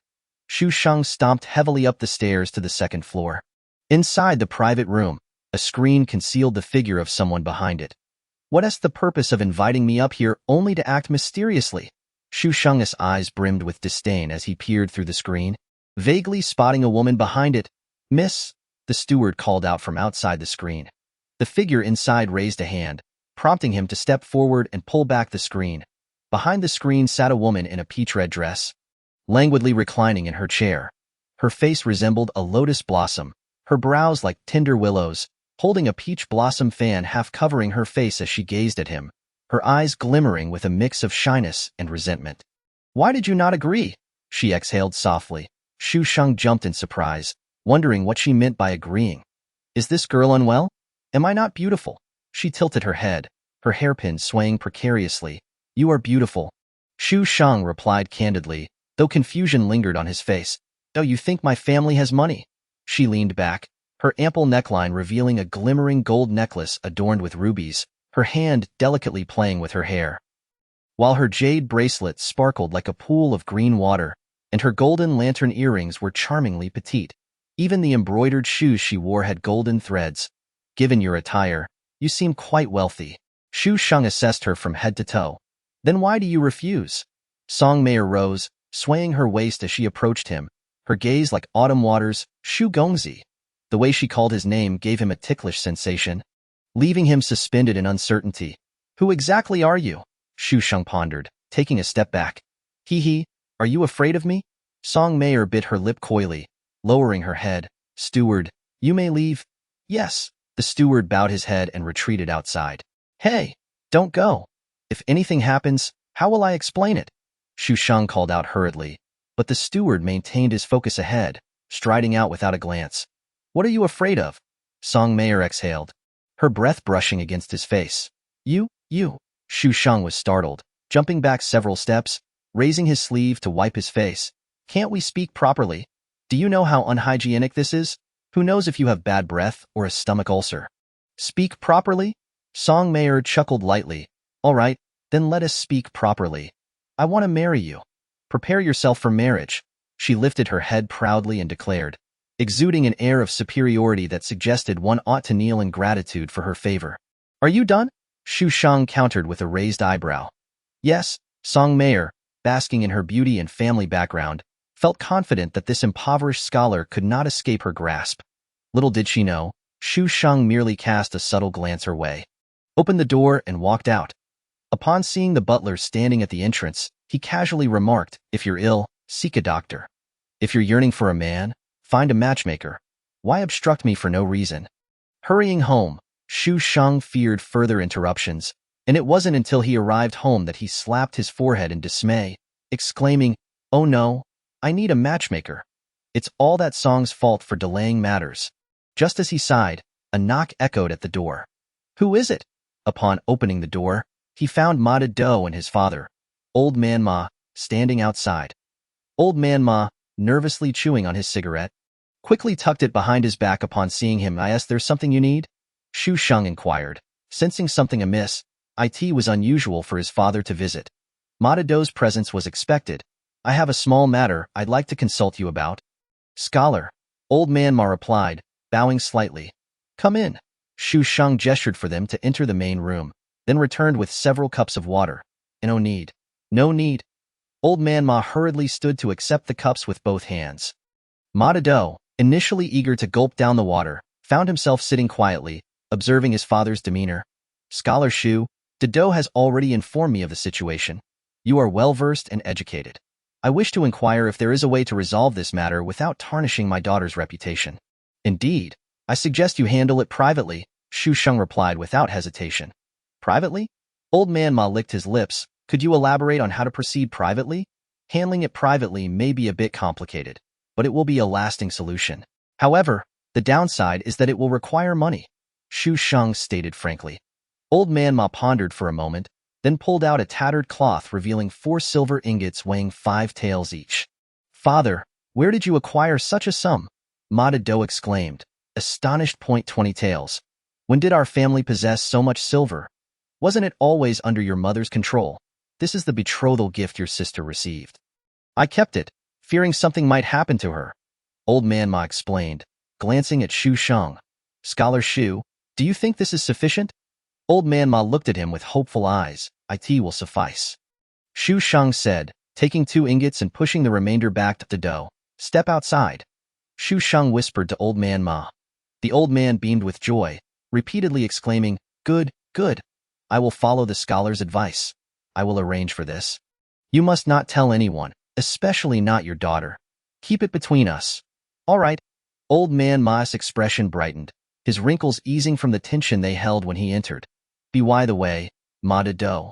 Xu Sheng stomped heavily up the stairs to the second floor. Inside the private room, a screen concealed the figure of someone behind it. What's the purpose of inviting me up here only to act mysteriously? Shu Sheng's eyes brimmed with disdain as he peered through the screen, vaguely spotting a woman behind it. "Miss," the steward called out from outside the screen. The figure inside raised a hand, prompting him to step forward and pull back the screen. Behind the screen sat a woman in a peach-red dress, languidly reclining in her chair. Her face resembled a lotus blossom, her brows like tender willows, holding a peach blossom fan half covering her face as she gazed at him, her eyes glimmering with a mix of shyness and resentment. "Why did you not agree?" she exhaled softly. Shu Sheng jumped in surprise, wondering what she meant by agreeing. "Is this girl unwell? Am I not beautiful?" She tilted her head, her hairpin swaying precariously. "You are beautiful," Shu Sheng replied candidly, though confusion lingered on his face. "Oh, you think my family has money?" She leaned back, her ample neckline revealing a glimmering gold necklace adorned with rubies, her hand delicately playing with her hair, while her jade bracelet sparkled like a pool of green water, and her golden lantern earrings were charmingly petite. Even the embroidered shoes she wore had golden threads. "Given your attire, you seem quite wealthy." Shu Sheng assessed her from head to toe. "Then why do you refuse?" Song Meier rose, swaying her waist as she approached him, her gaze like autumn waters. "Shu Gongzi." The way she called his name gave him a ticklish sensation, leaving him suspended in uncertainty. "Who exactly are you?" Shu Sheng pondered, taking a step back. "Hee, are you afraid of me?" Song Meier bit her lip coyly, lowering her head. "Steward, you may leave." "Yes." The steward bowed his head and retreated outside. "Hey, don't go. If anything happens, how will I explain it?" Shu Sheng called out hurriedly, but the steward maintained his focus ahead, striding out without a glance. "What are you afraid of?" Song Meier exhaled, her breath brushing against his face. You. Shu Sheng was startled, jumping back several steps, raising his sleeve to wipe his face. "Can't we speak properly? Do you know how unhygienic this is? Who knows if you have bad breath or a stomach ulcer?" "Speak properly?" Song Meier chuckled lightly. "All right, then let us speak properly. I want to marry you. Prepare yourself for marriage." She lifted her head proudly and declared, exuding an air of superiority that suggested one ought to kneel in gratitude for her favor. "Are you done?" Shu Sheng countered with a raised eyebrow. "Yes." Song Meier, basking in her beauty and family background, felt confident that this impoverished scholar could not escape her grasp. Little did she know, Shu Sheng merely cast a subtle glance her way, opened the door, and walked out. Upon seeing the butler standing at the entrance, he casually remarked, "If you're ill, seek a doctor. If you're yearning for a man, find a matchmaker. Why obstruct me for no reason?" Hurrying home, Shu Sheng feared further interruptions, and it wasn't until he arrived home that he slapped his forehead in dismay, exclaiming, "Oh no, I need a matchmaker. It's all that song's fault for delaying matters." Just as he sighed, a knock echoed at the door. "Who is it?" Upon opening the door, he found Ma Do and his father, Old Man Ma, standing outside. Old Man Ma, nervously chewing on his cigarette, quickly tucked it behind his back upon seeing him. "There's something you need?" Shu Sheng inquired, sensing something amiss. It was unusual for his father to visit. Ma Do's presence was expected. "I have a small matter I'd like to consult you about." "Scholar," Old Man Ma replied, bowing slightly. "Come in." Shu Sheng gestured for them to enter the main room, then returned with several cups of water. "No need." "No need." Old Man Ma hurriedly stood to accept the cups with both hands. Ma Do, initially eager to gulp down the water, found himself sitting quietly, observing his father's demeanor. "Scholar Shu, Do has already informed me of the situation. You are well-versed and educated. I wish to inquire if there is a way to resolve this matter without tarnishing my daughter's reputation." "Indeed, I suggest you handle it privately," Shu Sheng replied without hesitation. "Privately?" Old Man Ma licked his lips. "Could you elaborate on how to proceed privately?" "Handling it privately may be a bit complicated, but it will be a lasting solution. However, the downside is that it will require money," Shu Sheng stated frankly. Old Man Ma pondered for a moment, then pulled out a tattered cloth revealing 4 silver ingots weighing 5 taels each. "Father, where did you acquire such a sum?" Ma Do exclaimed, astonished. "20 taels. When did our family possess so much silver? Wasn't it always under your mother's control? This is the betrothal gift your sister received. I kept it, fearing something might happen to her," Old Man Ma explained, glancing at Shu Sheng. "Scholar Shu, do you think this is sufficient?" Old Man Ma looked at him with hopeful eyes. "It will suffice." Shu Shang said, taking 2 ingots and pushing the remainder back to the dough. Step outside. Shu Shang whispered to Old Man Ma. The old man beamed with joy, repeatedly exclaiming, Good, good. I will follow the scholar's advice. I will arrange for this. You must not tell anyone, especially not your daughter. Keep it between us. All right. Old Man Ma's expression brightened, his wrinkles easing from the tension they held when he entered. By the way, Ma de Do.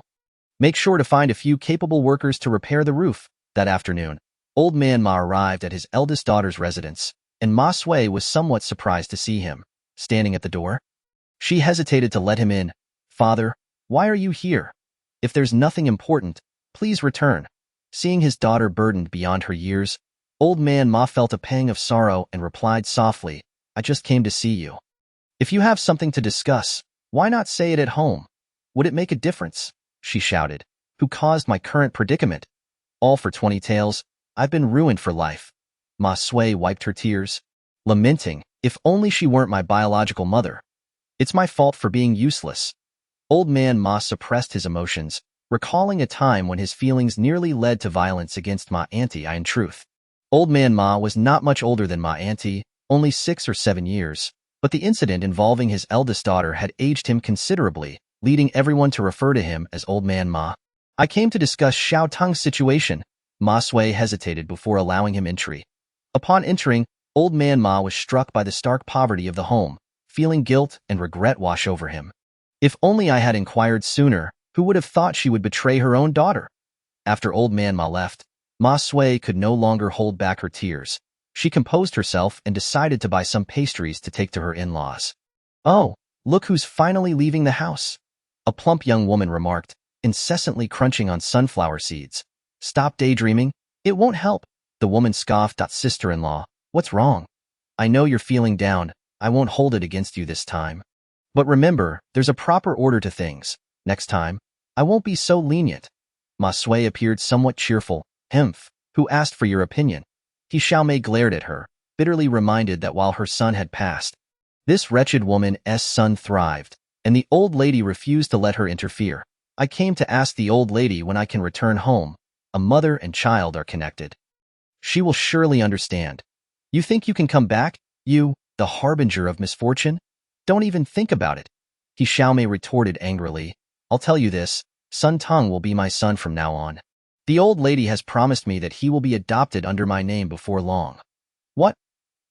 Make sure to find a few capable workers to repair the roof. That afternoon, Old Man Ma arrived at his eldest daughter's residence, and Ma Sui was somewhat surprised to see him, standing at the door. She hesitated to let him in. Father, why are you here? If there's nothing important, please return. Seeing his daughter burdened beyond her years, Old Man Ma felt a pang of sorrow and replied softly, I just came to see you. If you have something to discuss, why not say it at home? Would it make a difference? She shouted. Who caused my current predicament? All for 20 taels. I've been ruined for life. Ma Sui wiped her tears, lamenting, if only she weren't my biological mother. It's my fault for being useless. Old Man Ma suppressed his emotions, recalling a time when his feelings nearly led to violence against Ma Auntie. In truth, Old Man Ma was not much older than Ma Auntie, only 6 or 7 years, but the incident involving his eldest daughter had aged him considerably, leading everyone to refer to him as Old Man Ma. I came to discuss Xiao Tung's situation. Ma Sui hesitated before allowing him entry. Upon entering, Old Man Ma was struck by the stark poverty of the home, feeling guilt and regret wash over him. If only I had inquired sooner, who would have thought she would betray her own daughter? After Old Man Ma left, Ma Sui could no longer hold back her tears. She composed herself and decided to buy some pastries to take to her in-laws. Oh, look who's finally leaving the house. A plump young woman remarked, incessantly crunching on sunflower seeds. Stop daydreaming. It won't help. The woman scoffed. Sister-in-law, what's wrong? I know you're feeling down. I won't hold it against you this time. But remember, there's a proper order to things. Next time, I won't be so lenient. Ma Sui appeared somewhat cheerful. Who asked for your opinion? He Xiaomei glared at her, bitterly reminded that while her son had passed, this wretched woman's son thrived, and the old lady refused to let her interfere. I came to ask the old lady when I can return home. A mother and child are connected. She will surely understand. You think you can come back, you, the harbinger of misfortune? Don't even think about it. He Xiaomei retorted angrily. I'll tell you this, Sun Tung will be my son from now on. The old lady has promised me that he will be adopted under my name before long. What?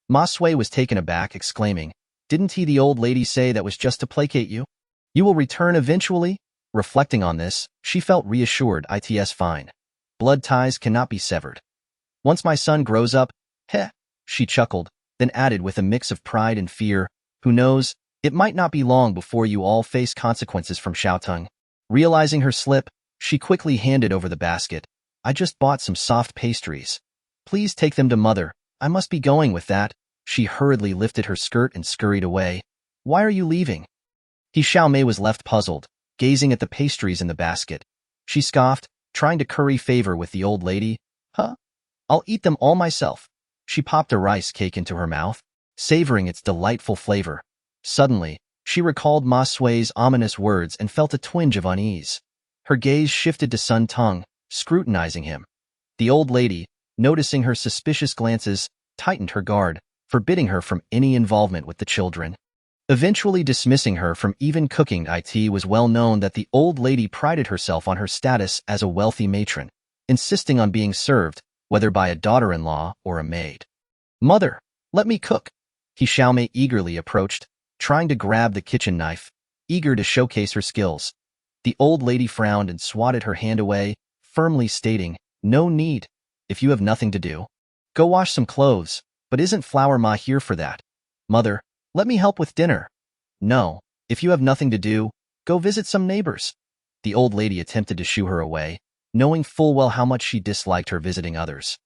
Ma Sui was taken aback, exclaiming, Didn't he the old lady say that was just to placate you? You will return eventually? Reflecting on this, she felt reassured. It's fine. Blood ties cannot be severed. Once my son grows up, she chuckled, then added with a mix of pride and fear, who knows, it might not be long before you all face consequences from Xiaotung. Realizing her slip, she quickly handed over the basket. I just bought some soft pastries. Please take them to mother. I must be going with that. She hurriedly lifted her skirt and scurried away. Why are you leaving? He Xiaomei was left puzzled, gazing at the pastries in the basket. She scoffed, trying to curry favor with the old lady. I'll eat them all myself. She popped a rice cake into her mouth, savoring its delightful flavor. Suddenly, she recalled Ma Sui's ominous words and felt a twinge of unease. Her gaze shifted to Sun Tung, scrutinizing him. The old lady, noticing her suspicious glances, tightened her guard, forbidding her from any involvement with the children. Eventually dismissing her from even cooking. It was well known that the old lady prided herself on her status as a wealthy matron, insisting on being served, whether by a daughter-in-law or a maid. Mother, let me cook. He Xiaomei eagerly approached, trying to grab the kitchen knife, eager to showcase her skills. The old lady frowned and swatted her hand away, firmly stating, No need. If you have nothing to do, go wash some clothes, but isn't Flower Ma here for that? Mother, let me help with dinner. No, if you have nothing to do, go visit some neighbors. The old lady attempted to shoo her away, knowing full well how much she disliked her visiting others.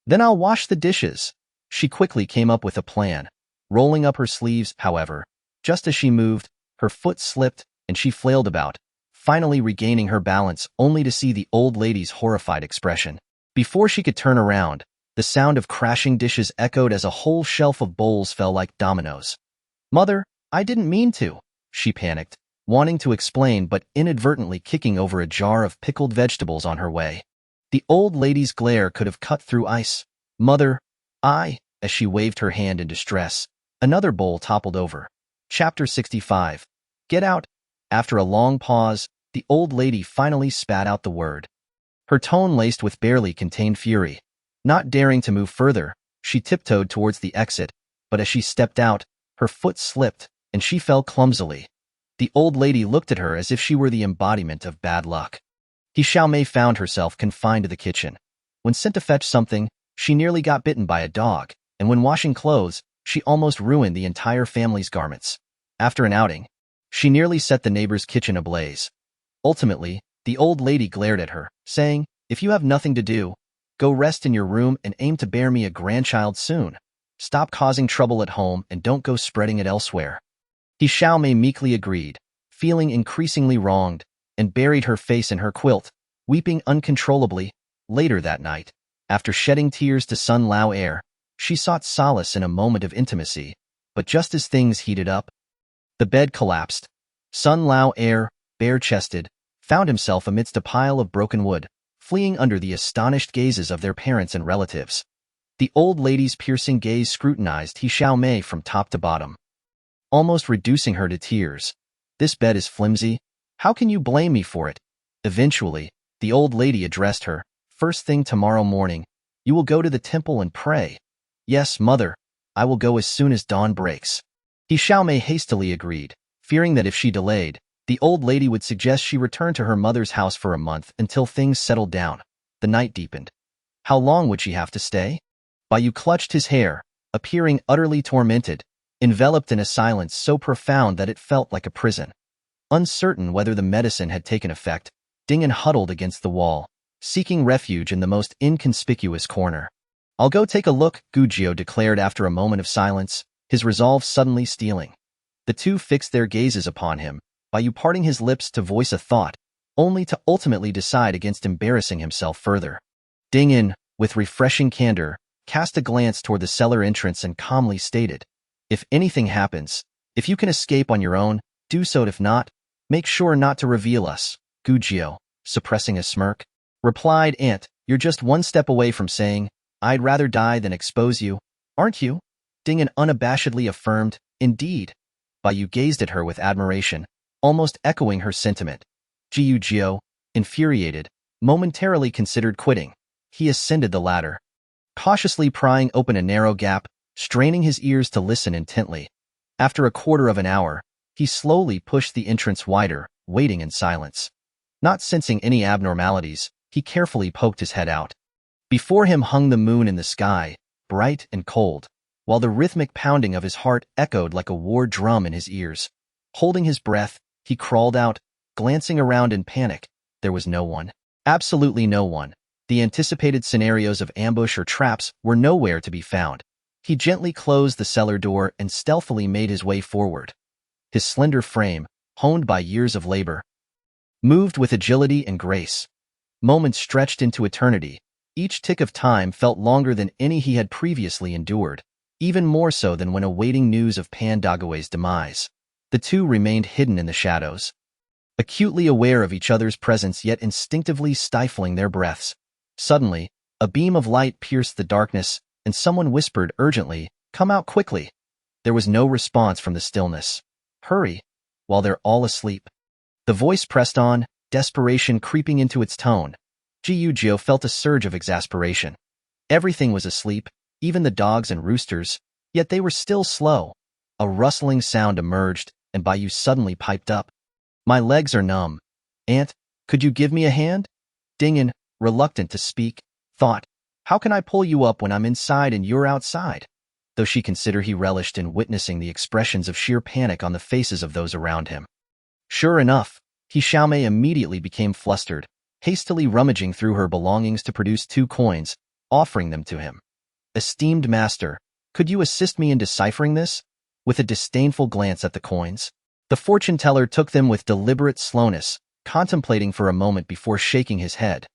Then I'll wash the dishes. She quickly came up with a plan. Rolling up her sleeves, however, just as she moved, her foot slipped and she flailed about, finally regaining her balance only to see the old lady's horrified expression. Before she could turn around, the sound of crashing dishes echoed as a whole shelf of bowls fell like dominoes. Mother, I didn't mean to, she panicked, wanting to explain but inadvertently kicking over a jar of pickled vegetables on her way. The old lady's glare could have cut through ice. "Mother, as she waved her hand in distress, another bowl toppled over. Chapter 65. Get out. After a long pause, the old lady finally spat out the word. Her tone laced with barely contained fury. Not daring to move further, she tiptoed towards the exit, but as she stepped out, her foot slipped, and she fell clumsily. The old lady looked at her as if she were the embodiment of bad luck. Xiaomei found herself confined to the kitchen. When sent to fetch something, she nearly got bitten by a dog, and when washing clothes, she almost ruined the entire family's garments. After an outing, she nearly set the neighbor's kitchen ablaze. Ultimately, the old lady glared at her, saying, "If you have nothing to do, go rest in your room and aim to bear me a grandchild soon. Stop causing trouble at home and don't go spreading it elsewhere." Xiaomei meekly agreed, feeling increasingly wronged, and buried her face in her quilt, weeping uncontrollably. Later that night, after shedding tears to Sun Lao Air, she sought solace in a moment of intimacy, but just as things heated up, the bed collapsed. Sun Lao Air, bare-chested, found himself amidst a pile of broken wood, fleeing under the astonished gazes of their parents and relatives. The old lady's piercing gaze scrutinized Xiaomei from top to bottom, almost reducing her to tears. "This bed is flimsy. How can you blame me for it?" Eventually, the old lady addressed her. "First thing tomorrow morning, you will go to the temple and pray." "Yes, mother, I will go as soon as dawn breaks." Xiaomei hastily agreed, fearing that if she delayed, the old lady would suggest she return to her mother's house for a month until things settled down. The night deepened. How long would she have to stay? Baiyu clutched his hair, appearing utterly tormented, enveloped in a silence so profound that it felt like a prison. Uncertain whether the medicine had taken effect, Dingen huddled against the wall, seeking refuge in the most inconspicuous corner. "I'll go take a look," Gujio declared after a moment of silence, his resolve suddenly steeling. The two fixed their gazes upon him, Baiyu parting his lips to voice a thought, only to ultimately decide against embarrassing himself further. Dingen, with refreshing candor, cast a glance toward the cellar entrance and calmly stated, "If anything happens, if you can escape on your own, do so. If not, make sure not to reveal us." Gujio, suppressing a smirk, replied, "Aunt, you're just one step away from saying, 'I'd rather die than expose you,' aren't you?" Dingen unabashedly affirmed, "Indeed." Baiyu gazed at her with admiration, almost echoing her sentiment. Gujio, infuriated, momentarily considered quitting. He ascended the ladder, cautiously prying open a narrow gap, straining his ears to listen intently. After a quarter of an hour, he slowly pushed the entrance wider, waiting in silence. Not sensing any abnormalities, he carefully poked his head out. Before him hung the moon in the sky, bright and cold, while the rhythmic pounding of his heart echoed like a war drum in his ears. Holding his breath, he crawled out, glancing around in panic. There was no one. Absolutely no one. The anticipated scenarios of ambush or traps were nowhere to be found. He gently closed the cellar door and stealthily made his way forward. His slender frame, honed by years of labor, moved with agility and grace. Moments stretched into eternity. Each tick of time felt longer than any he had previously endured, even more so than when awaiting news of Pan Dagawe's demise. The two remained hidden in the shadows, acutely aware of each other's presence yet instinctively stifling their breaths. Suddenly, a beam of light pierced the darkness, and someone whispered urgently, "Come out quickly." There was no response from the stillness. "Hurry, while they're all asleep." The voice pressed on, desperation creeping into its tone. Gujio felt a surge of exasperation. Everything was asleep, even the dogs and roosters, yet they were still slow. A rustling sound emerged, and Baiyu suddenly piped up. "My legs are numb. Aunt, could you give me a hand?" Dingen, reluctant to speak, thought, "How can I pull you up when I'm inside and you're outside?" Though she considered he relished in witnessing the expressions of sheer panic on the faces of those around him. Sure enough, Xiaomei immediately became flustered, hastily rummaging through her belongings to produce 2 coins, offering them to him. "Esteemed master, could you assist me in deciphering this?" With a disdainful glance at the coins, the fortune-teller took them with deliberate slowness, contemplating for a moment before shaking his head.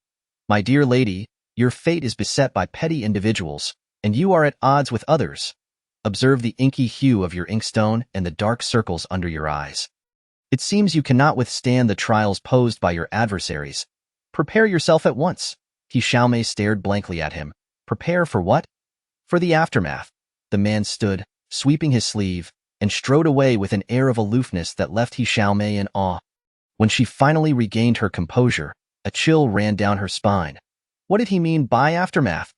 "My dear lady, your fate is beset by petty individuals, and you are at odds with others. Observe the inky hue of your inkstone and the dark circles under your eyes. It seems you cannot withstand the trials posed by your adversaries. Prepare yourself at once. He Xiaomei stared blankly at him. Prepare for what? For the aftermath. The man stood, sweeping his sleeve, and strode away with an air of aloofness that left He Xiaomei in awe. When she finally regained her composure, a chill ran down her spine. What did he mean by aftermath?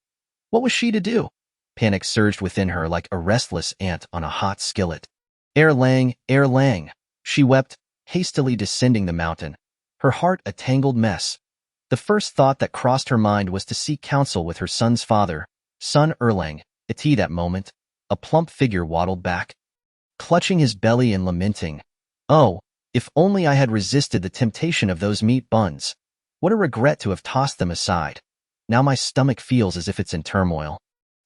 What was she to do? Panic surged within her like a restless ant on a hot skillet. Erlang, Erlang, she wept, hastily descending the mountain, her heart a tangled mess. The first thought that crossed her mind was to seek counsel with her son's father, son Erlang. At that moment, a plump figure waddled back, clutching his belly and lamenting, "Oh, if only I had resisted the temptation of those meat buns. What a regret to have tossed them aside. Now my stomach feels as if it's in turmoil."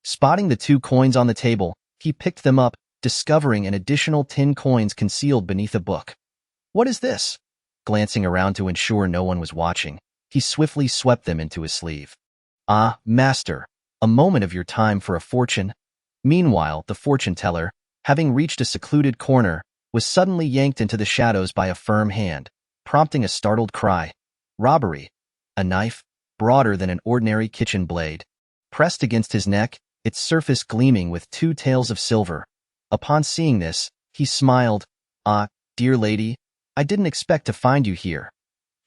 Spotting the 2 coins on the table, he picked them up, discovering an additional 10 coins concealed beneath a book. What is this? Glancing around to ensure no one was watching, he swiftly swept them into his sleeve. Ah, master, a moment of your time for a fortune. Meanwhile, the fortune teller, having reached a secluded corner, was suddenly yanked into the shadows by a firm hand, prompting a startled cry. Robbery. A knife, broader than an ordinary kitchen blade, pressed against his neck, its surface gleaming with 2 tails of silver. Upon seeing this, he smiled. Ah, dear lady, I didn't expect to find you here.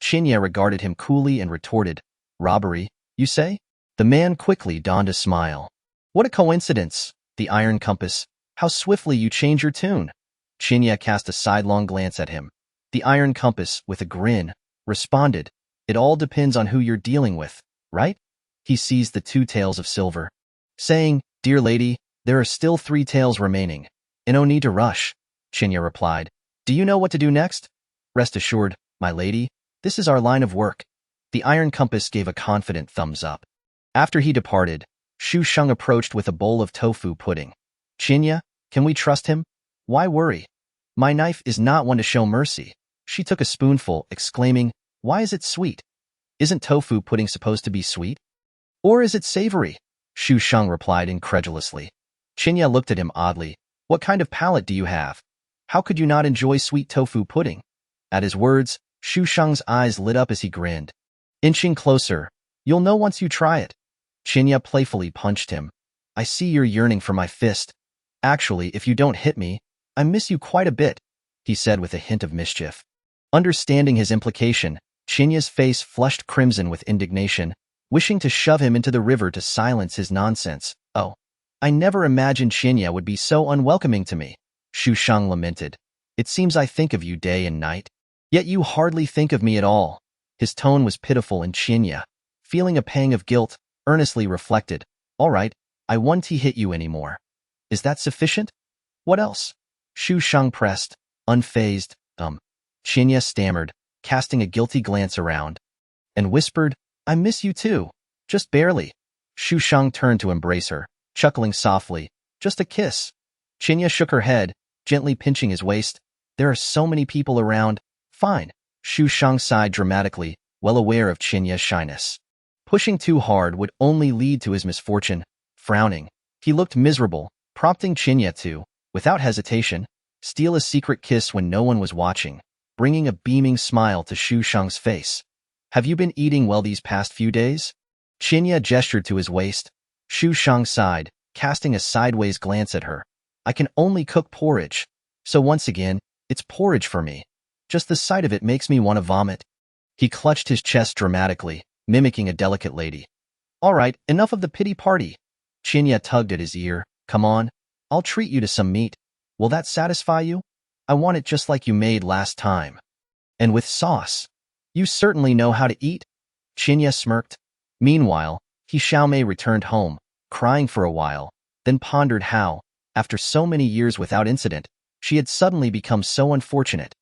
Qinya regarded him coolly and retorted, Robbery, you say? The man quickly donned a smile. What a coincidence, the iron compass. How swiftly you change your tune. Qinya cast a sidelong glance at him. The iron compass, with a grin, responded, It all depends on who you're dealing with, right? He seized the 2 tails of silver, saying, Dear lady, there are still 3 tails remaining. And no need to rush, Qinya replied. Do you know what to do next? Rest assured, my lady, this is our line of work. The iron compass gave a confident thumbs up. After he departed, Xu Sheng approached with a bowl of tofu pudding. Qinya, can we trust him? Why worry? My knife is not one to show mercy. She took a spoonful, exclaiming, Why is it sweet? Isn't tofu pudding supposed to be sweet? Or is it savory? Xu Sheng replied incredulously. Qinya looked at him oddly. What kind of palate do you have? How could you not enjoy sweet tofu pudding? At his words, Xu Sheng's eyes lit up as he grinned. Inching closer, you'll know once you try it. Qinya playfully punched him. I see you're yearning for my fist. Actually, if you don't hit me, I miss you quite a bit, he said with a hint of mischief. Understanding his implication, Qinya's face flushed crimson with indignation, wishing to shove him into the river to silence his nonsense. Oh, I never imagined Qinya would be so unwelcoming to me, Xu Sheng lamented. It seems I think of you day and night, yet you hardly think of me at all. His tone was pitiful, and Qinya, feeling a pang of guilt, earnestly reflected, All right, I won't hit you anymore. Is that sufficient? What else? Xu Sheng pressed, unfazed. Qinya stammered, casting a guilty glance around, and whispered, I miss you too. Just barely. Xu Sheng turned to embrace her, chuckling softly. Just a kiss. Qinya shook her head, gently pinching his waist. There are so many people around. Fine. Xu Sheng sighed dramatically, well aware of Qinya's shyness. Pushing too hard would only lead to his misfortune. Frowning, he looked miserable, prompting Qinya to, without hesitation, steal a secret kiss when no one was watching, bringing a beaming smile to Xu Sheng's face. Have you been eating well these past few days? Qinya gestured to his waist. Xu Sheng sighed, casting a sideways glance at her. I can only cook porridge. So once again, it's porridge for me. Just the sight of it makes me want to vomit. He clutched his chest dramatically, mimicking a delicate lady. All right, enough of the pity party. Qinya tugged at his ear. Come on, I'll treat you to some meat. Will that satisfy you? I want it just like you made last time. And with sauce. You certainly know how to eat. Qinya smirked. Meanwhile, He Xiaomei returned home, crying for a while, then pondered how, after so many years without incident, she had suddenly become so unfortunate.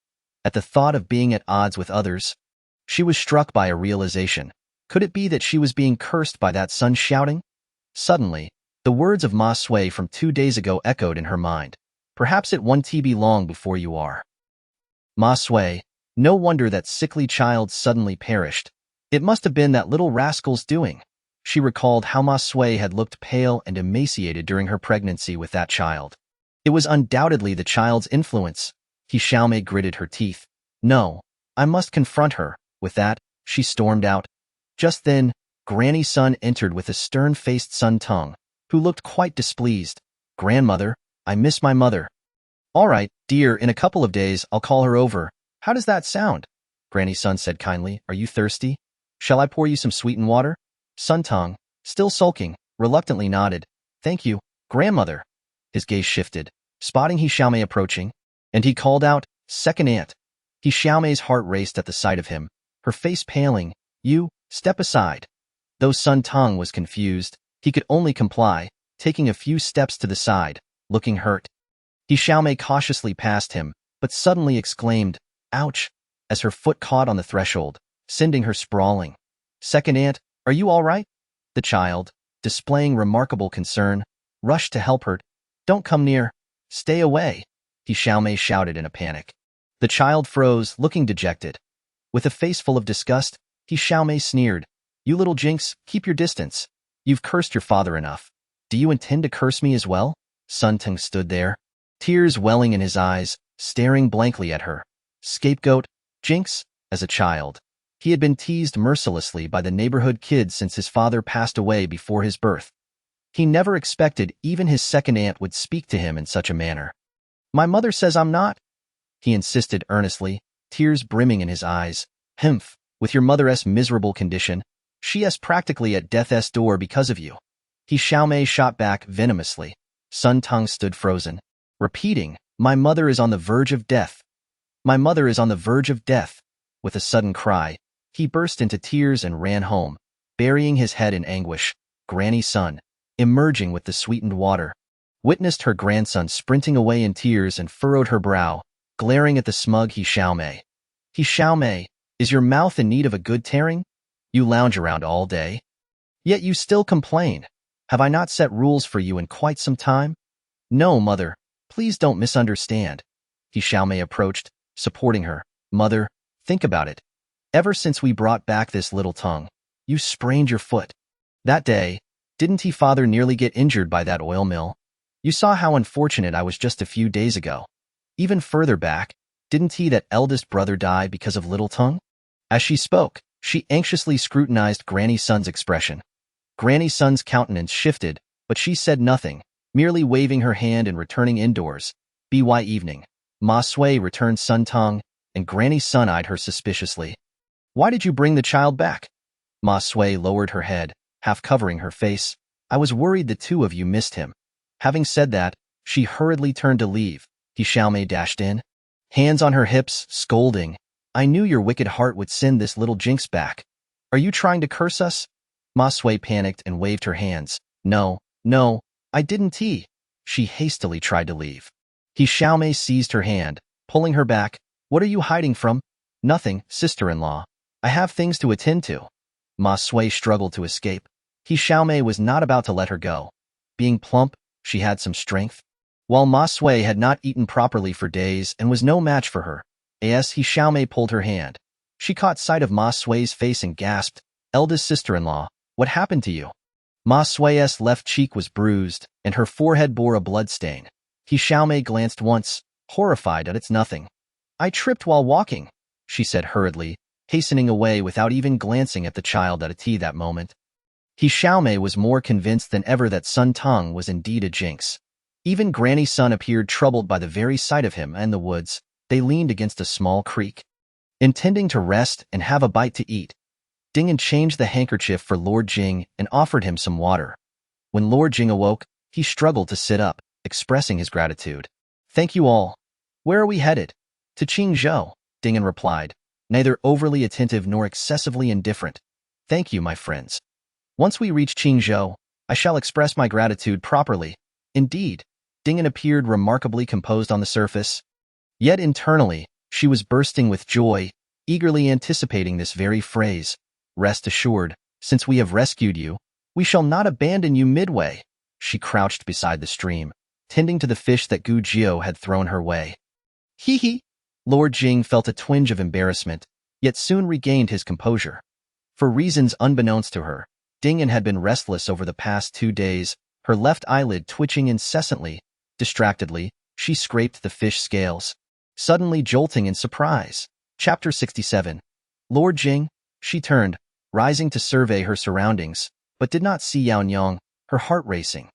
At the thought of being at odds with others, she was struck by a realization. Could it be that she was being cursed by that son shouting? Suddenly, the words of Ma Sui from 2 days ago echoed in her mind. Perhaps it won't be long before you are. Ma Sui, no wonder that sickly child suddenly perished. It must have been that little rascal's doing. She recalled how Ma Sui had looked pale and emaciated during her pregnancy with that child. It was undoubtedly the child's influence. He Xiaomei gritted her teeth. No, I must confront her. With that, she stormed out. Just then, Granny Sun entered with a stern-faced Sun Tongue, who looked quite displeased. Grandmother, I miss my mother. All right, dear, in a couple of days I'll call her over. How does that sound? Granny Sun said kindly. Are you thirsty? Shall I pour you some sweetened water? Sun Tongue, still sulking, reluctantly nodded. Thank you, grandmother. His gaze shifted, spotting He Xiaomei approaching, and he called out, Second aunt. He Xiaomei's heart raced at the sight of him, her face paling. You, step aside. Though Sun Tongue was confused, he could only comply, taking a few steps to the side, looking hurt. He Xiaomei cautiously passed him, but suddenly exclaimed, Ouch, as her foot caught on the threshold, sending her sprawling. Second aunt, are you all right? The child, displaying remarkable concern, rushed to help her. Don't come near. Stay away, He Xiaomei shouted in a panic. The child froze, looking dejected. With a face full of disgust, He Xiaomei sneered. You little jinx, keep your distance. You've cursed your father enough. Do you intend to curse me as well? Sun Tongue stood there, tears welling in his eyes, staring blankly at her. Scapegoat, jinx, as a child. He had been teased mercilessly by the neighborhood kids since his father passed away before his birth. He never expected even his second aunt would speak to him in such a manner. My mother says I'm not, he insisted earnestly, tears brimming in his eyes. Humph, with your mother's miserable condition, she is practically at death's door because of you. He Xiaomei shot back venomously. Sun Tongue stood frozen, repeating, My mother is on the verge of death. My mother is on the verge of death. With a sudden cry, he burst into tears and ran home, burying his head in anguish. Granny Sun, emerging with the sweetened water, witnessed her grandson sprinting away in tears and furrowed her brow, glaring at the smug He Xiaomei. He Xiaomei, is your mouth in need of a good tearing? You lounge around all day, yet you still complain. Have I not set rules for you in quite some time? No, mother, please don't misunderstand. He Xiaomei approached, supporting her. Mother, think about it. Ever since we brought back this little tongue, you sprained your foot. That day, didn't he father nearly get injured by that oil mill? You saw how unfortunate I was just a few days ago. Even further back, didn't he that eldest brother die because of little tongue? As she spoke, she anxiously scrutinized Granny Sun's expression. Granny Sun's countenance shifted, but she said nothing, merely waving her hand and returning indoors. By evening, Ma Sui returned Sun Tongue, and Granny Sun eyed her suspiciously. Why did you bring the child back? Ma Sui lowered her head, half covering her face. I was worried the two of you missed him. Having said that, she hurriedly turned to leave. He Xiaomei dashed in, hands on her hips, scolding. I knew your wicked heart would send this little jinx back. Are you trying to curse us? Ma Sui panicked and waved her hands. No, I didn't. She hastily tried to leave. He Xiaomei seized her hand, pulling her back. What are you hiding from? Nothing, sister-in-law. I have things to attend to. Ma Sui struggled to escape. He Xiaomei was not about to let her go. Being plump, she had some strength. While Ma Sui had not eaten properly for days and was no match for her, He Xiaomei pulled her hand. She caught sight of Ma Sui's face and gasped, Eldest sister-in-law, what happened to you? Ma Sui's left cheek was bruised, and her forehead bore a blood stain. He Xiaomei glanced once, horrified at its nothing. I tripped while walking, she said hurriedly, hastening away without even glancing at the child at a tea that moment. He Xiaomei was more convinced than ever that Sun Tongue was indeed a jinx. Even Granny Sun appeared troubled by the very sight of him in the woods. They leaned against a small creek, intending to rest and have a bite to eat. Dingen changed the handkerchief for Lord Jing and offered him some water. When Lord Jing awoke, he struggled to sit up, expressing his gratitude. Thank you all. Where are we headed? To Qingzhou, Dingen replied, neither overly attentive nor excessively indifferent. Thank you, my friends. Once we reach Qingzhou, I shall express my gratitude properly. Indeed, Dingen appeared remarkably composed on the surface. Yet internally, she was bursting with joy, eagerly anticipating this very phrase. Rest assured, since we have rescued you, we shall not abandon you midway. She crouched beside the stream, tending to the fish that Gu Jiao had thrown her way. Hee. Lord Jing felt a twinge of embarrassment, yet soon regained his composure. For reasons unbeknownst to her, Dingen had been restless over the past 2 days, her left eyelid twitching incessantly. Distractedly, she scraped the fish scales, suddenly jolting in surprise. Chapter 67. Lord Jing. She turned, rising to survey her surroundings, but did not see Yao Nyang, her heart racing.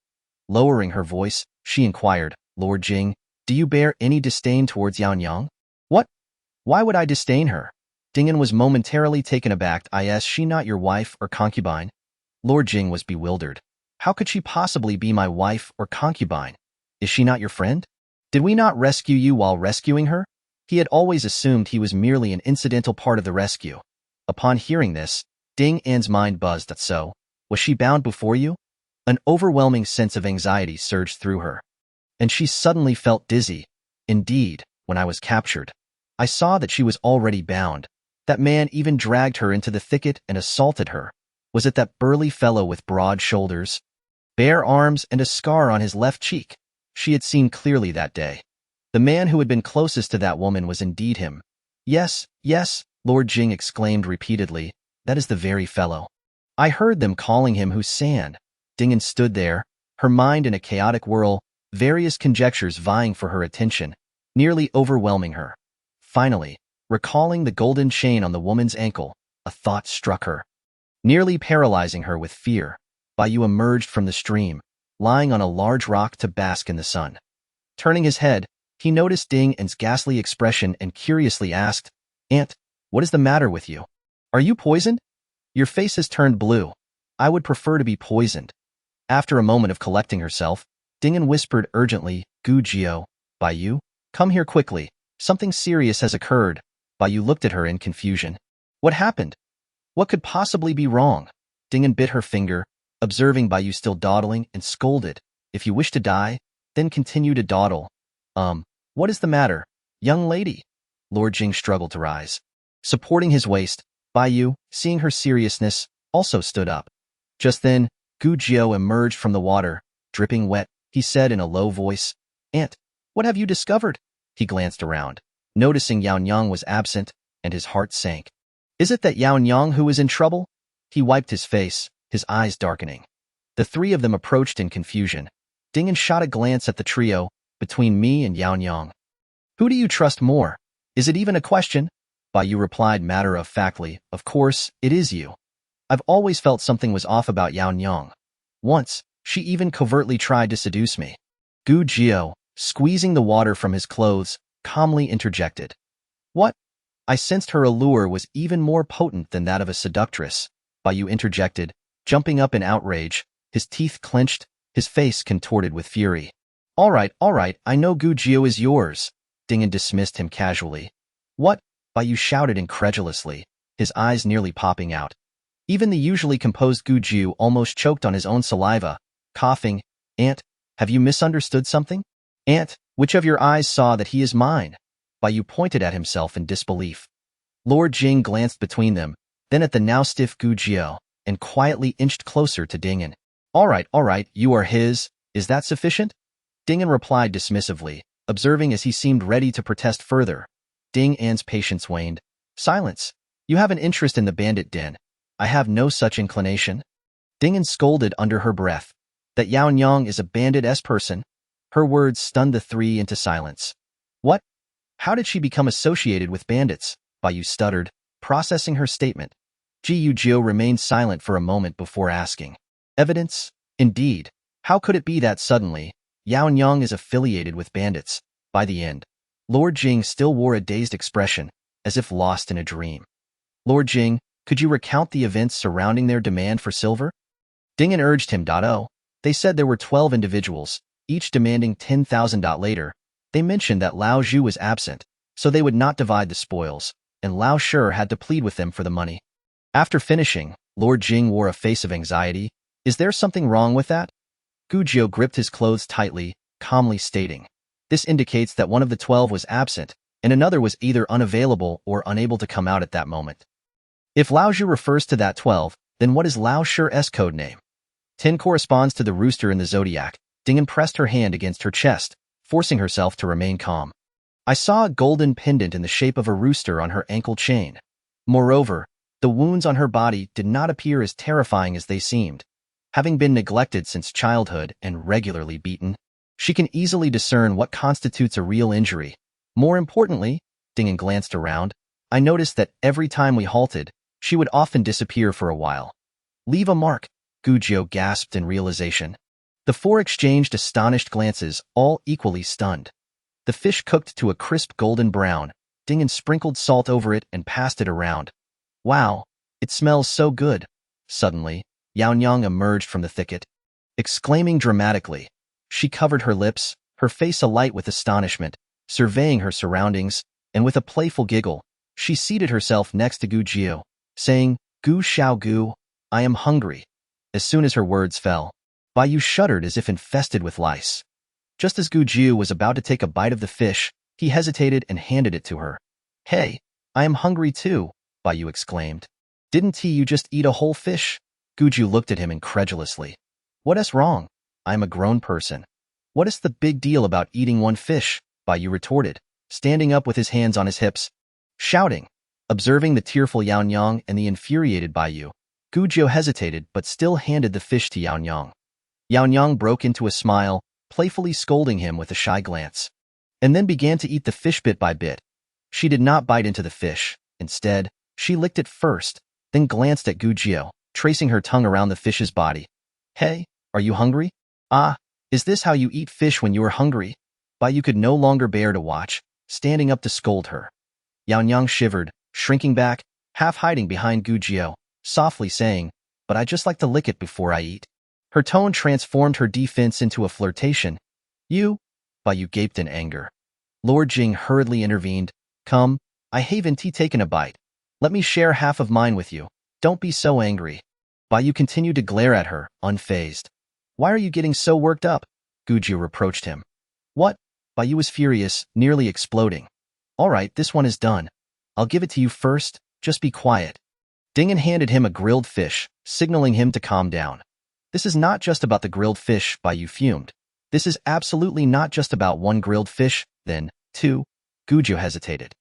Lowering her voice, she inquired, Lord Jing, do you bear any disdain towards Yao Nyang? What? Why would I disdain her? Dingan was momentarily taken aback. Is she not your wife or concubine? Lord Jing was bewildered. How could she possibly be my wife or concubine? Is she not your friend? Did we not rescue you while rescuing her? He had always assumed he was merely an incidental part of the rescue. Upon hearing this, Ding An's mind buzzed. So, was she bound before you? An overwhelming sense of anxiety surged through her. And she suddenly felt dizzy. Indeed, when I was captured, I saw that she was already bound. That man even dragged her into the thicket and assaulted her. Was it that burly fellow with broad shoulders, bare arms, and a scar on his left cheek? She had seen clearly that day. The man who had been closest to that woman was indeed him. Yes, yes, Lord Jing exclaimed repeatedly. That is the very fellow. I heard them calling him Husan. Dingan stood there, her mind in a chaotic whirl, various conjectures vying for her attention, nearly overwhelming her. Finally, recalling the golden chain on the woman's ankle, a thought struck her. Nearly paralyzing her with fear, Bayu emerged from the stream, lying on a large rock to bask in the sun. Turning his head, he noticed Ding An's ghastly expression and curiously asked, Aunt, what is the matter with you? Are you poisoned? Your face has turned blue. I would prefer to be poisoned. After a moment of collecting herself, Ding An whispered urgently, Gu Jiao, Bayu, come here quickly. Something serious has occurred. Bayu looked at her in confusion. What happened? What could possibly be wrong? Ding An bit her finger, observing Bayu still dawdling, and scolded. If you wish to die, then continue to dawdle. What is the matter, young lady? Lord Jing struggled to rise. Supporting his waist, Bayu, seeing her seriousness, also stood up. Just then, Gu Jiao emerged from the water, dripping wet. He said in a low voice, Aunt, what have you discovered? He glanced around, noticing Yao Nyang was absent, and his heart sank. Is it that Yao Nyang who is in trouble? He wiped his face, his eyes darkening. The three of them approached in confusion. Ding An shot a glance at the trio, between me and Yao Nyang. Who do you trust more? Is it even a question? Bayu replied matter-of-factly, of course, it is you. I've always felt something was off about Yao Nyang. Once, she even covertly tried to seduce me. Gu Jiao, squeezing the water from his clothes, calmly interjected. What? I sensed her allure was even more potent than that of a seductress, Bayu interjected, jumping up in outrage, his teeth clenched, his face contorted with fury. All right, I know Gu Jiao is yours. Ding An dismissed him casually. What? Bayu shouted incredulously, his eyes nearly popping out. Even the usually composed Gu Jiao almost choked on his own saliva, coughing. Aunt, have you misunderstood something? Aunt, which of your eyes saw that he is mine? Bayu pointed at himself in disbelief. Lord Jing glanced between them, then at the now stiff Gu Jiao, and quietly inched closer to Ding An. All right, you are his. Is that sufficient? Ding An replied dismissively, observing as he seemed ready to protest further. Ding An's patience waned. Silence. You have an interest in the bandit den. I have no such inclination. Ding An scolded under her breath. That Yao Nyang is a bandit-esque person. Her words stunned the three into silence. What? How did she become associated with bandits? Bayu stuttered, processing her statement. Ji Jiao remained silent for a moment before asking. Evidence? Indeed. How could it be that suddenly, Yao Nyang is affiliated with bandits? By the end, Lord Jing still wore a dazed expression, as if lost in a dream. Lord Jing, could you recount the events surrounding their demand for silver? Ding An urged him. They said there were 12 individuals, each demanding 10,000. Later, they mentioned that Lao Zhu was absent, so they would not divide the spoils, and Lao Shi had to plead with them for the money. After finishing, Lord Jing wore a face of anxiety. Is there something wrong with that? Gu Jiao gripped his clothes tightly, calmly stating. This indicates that one of the 12 was absent, and another was either unavailable or unable to come out at that moment. If Lao Zhu refers to that 12, then what is Lao Shi's code name? 10 corresponds to the rooster in the zodiac. Ding An pressed her hand against her chest, forcing herself to remain calm. I saw a golden pendant in the shape of a rooster on her ankle chain. Moreover, the wounds on her body did not appear as terrifying as they seemed. Having been neglected since childhood and regularly beaten, she can easily discern what constitutes a real injury. More importantly, Ding An glanced around, I noticed that every time we halted, she would often disappear for a while. Leave a mark, Gujio gasped in realization. The four exchanged astonished glances, all equally stunned. The fish cooked to a crisp golden brown. Dingen sprinkled salt over it and passed it around. Wow, it smells so good. Suddenly, Yaonyang emerged from the thicket, exclaiming dramatically. She covered her lips, her face alight with astonishment, surveying her surroundings, and with a playful giggle, she seated herself next to Gujio, saying, Gu Xiao Gu, I am hungry. As soon as her words fell, Baiyu shuddered as if infested with lice. Just as Gujio was about to take a bite of the fish, he hesitated and handed it to her. Hey, I am hungry too, Baiyu exclaimed. Didn't you just eat a whole fish? Gujio looked at him incredulously. What is wrong? I am a grown person. What is the big deal about eating one fish? Baiyu retorted, standing up with his hands on his hips, shouting. Observing the tearful Yaonyang and the infuriated Baiyu, Gujio hesitated but still handed the fish to Yaonyang. Yaonyang broke into a smile, playfully scolding him with a shy glance, and then began to eat the fish bit by bit. She did not bite into the fish. Instead, she licked it first, then glanced at Gujio, tracing her tongue around the fish's body. Hey, are you hungry? Ah, is this how you eat fish when you are hungry? Baiyu could no longer bear to watch, standing up to scold her. Yaonyang shivered, shrinking back, half hiding behind Gujio, softly saying, but I just like to lick it before I eat. Her tone transformed her defense into a flirtation. You? Baiyu gaped in anger. Lord Jing hurriedly intervened. Come, I haven't taken a bite. Let me share half of mine with you. Don't be so angry. Baiyu continued to glare at her, unfazed. Why are you getting so worked up? Gujio reproached him. What? Baiyu was furious, nearly exploding. All right, this one is done. I'll give it to you first, just be quiet. Dingen handed him a grilled fish, signaling him to calm down. This is not just about the grilled fish, Baiyu fumed. This is absolutely not just about one grilled fish, then, two. Gujio hesitated.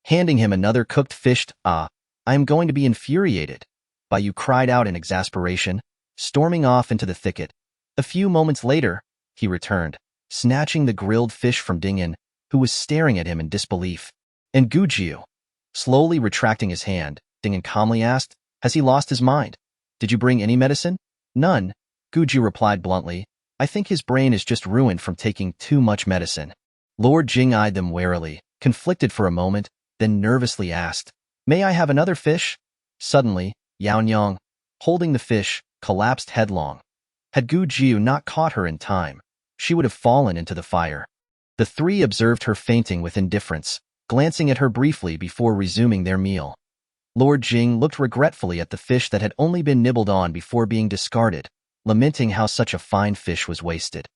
Handing him another cooked fish, I am going to be infuriated. Baiyu cried out in exasperation, storming off into the thicket. A few moments later, he returned, snatching the grilled fish from Dingen, who was staring at him in disbelief. And Gujio, slowly retracting his hand, Dingen calmly asked, has he lost his mind? Did you bring any medicine? None, Gujio replied bluntly. I think his brain is just ruined from taking too much medicine. Lord Jing eyed them warily, conflicted for a moment, then nervously asked, may I have another fish? Suddenly, Yaonyang, holding the fish, collapsed headlong. Had Gujio not caught her in time, she would have fallen into the fire. The three observed her fainting with indifference, glancing at her briefly before resuming their meal. Lord Jing looked regretfully at the fish that had only been nibbled on before being discarded, lamenting how such a fine fish was wasted.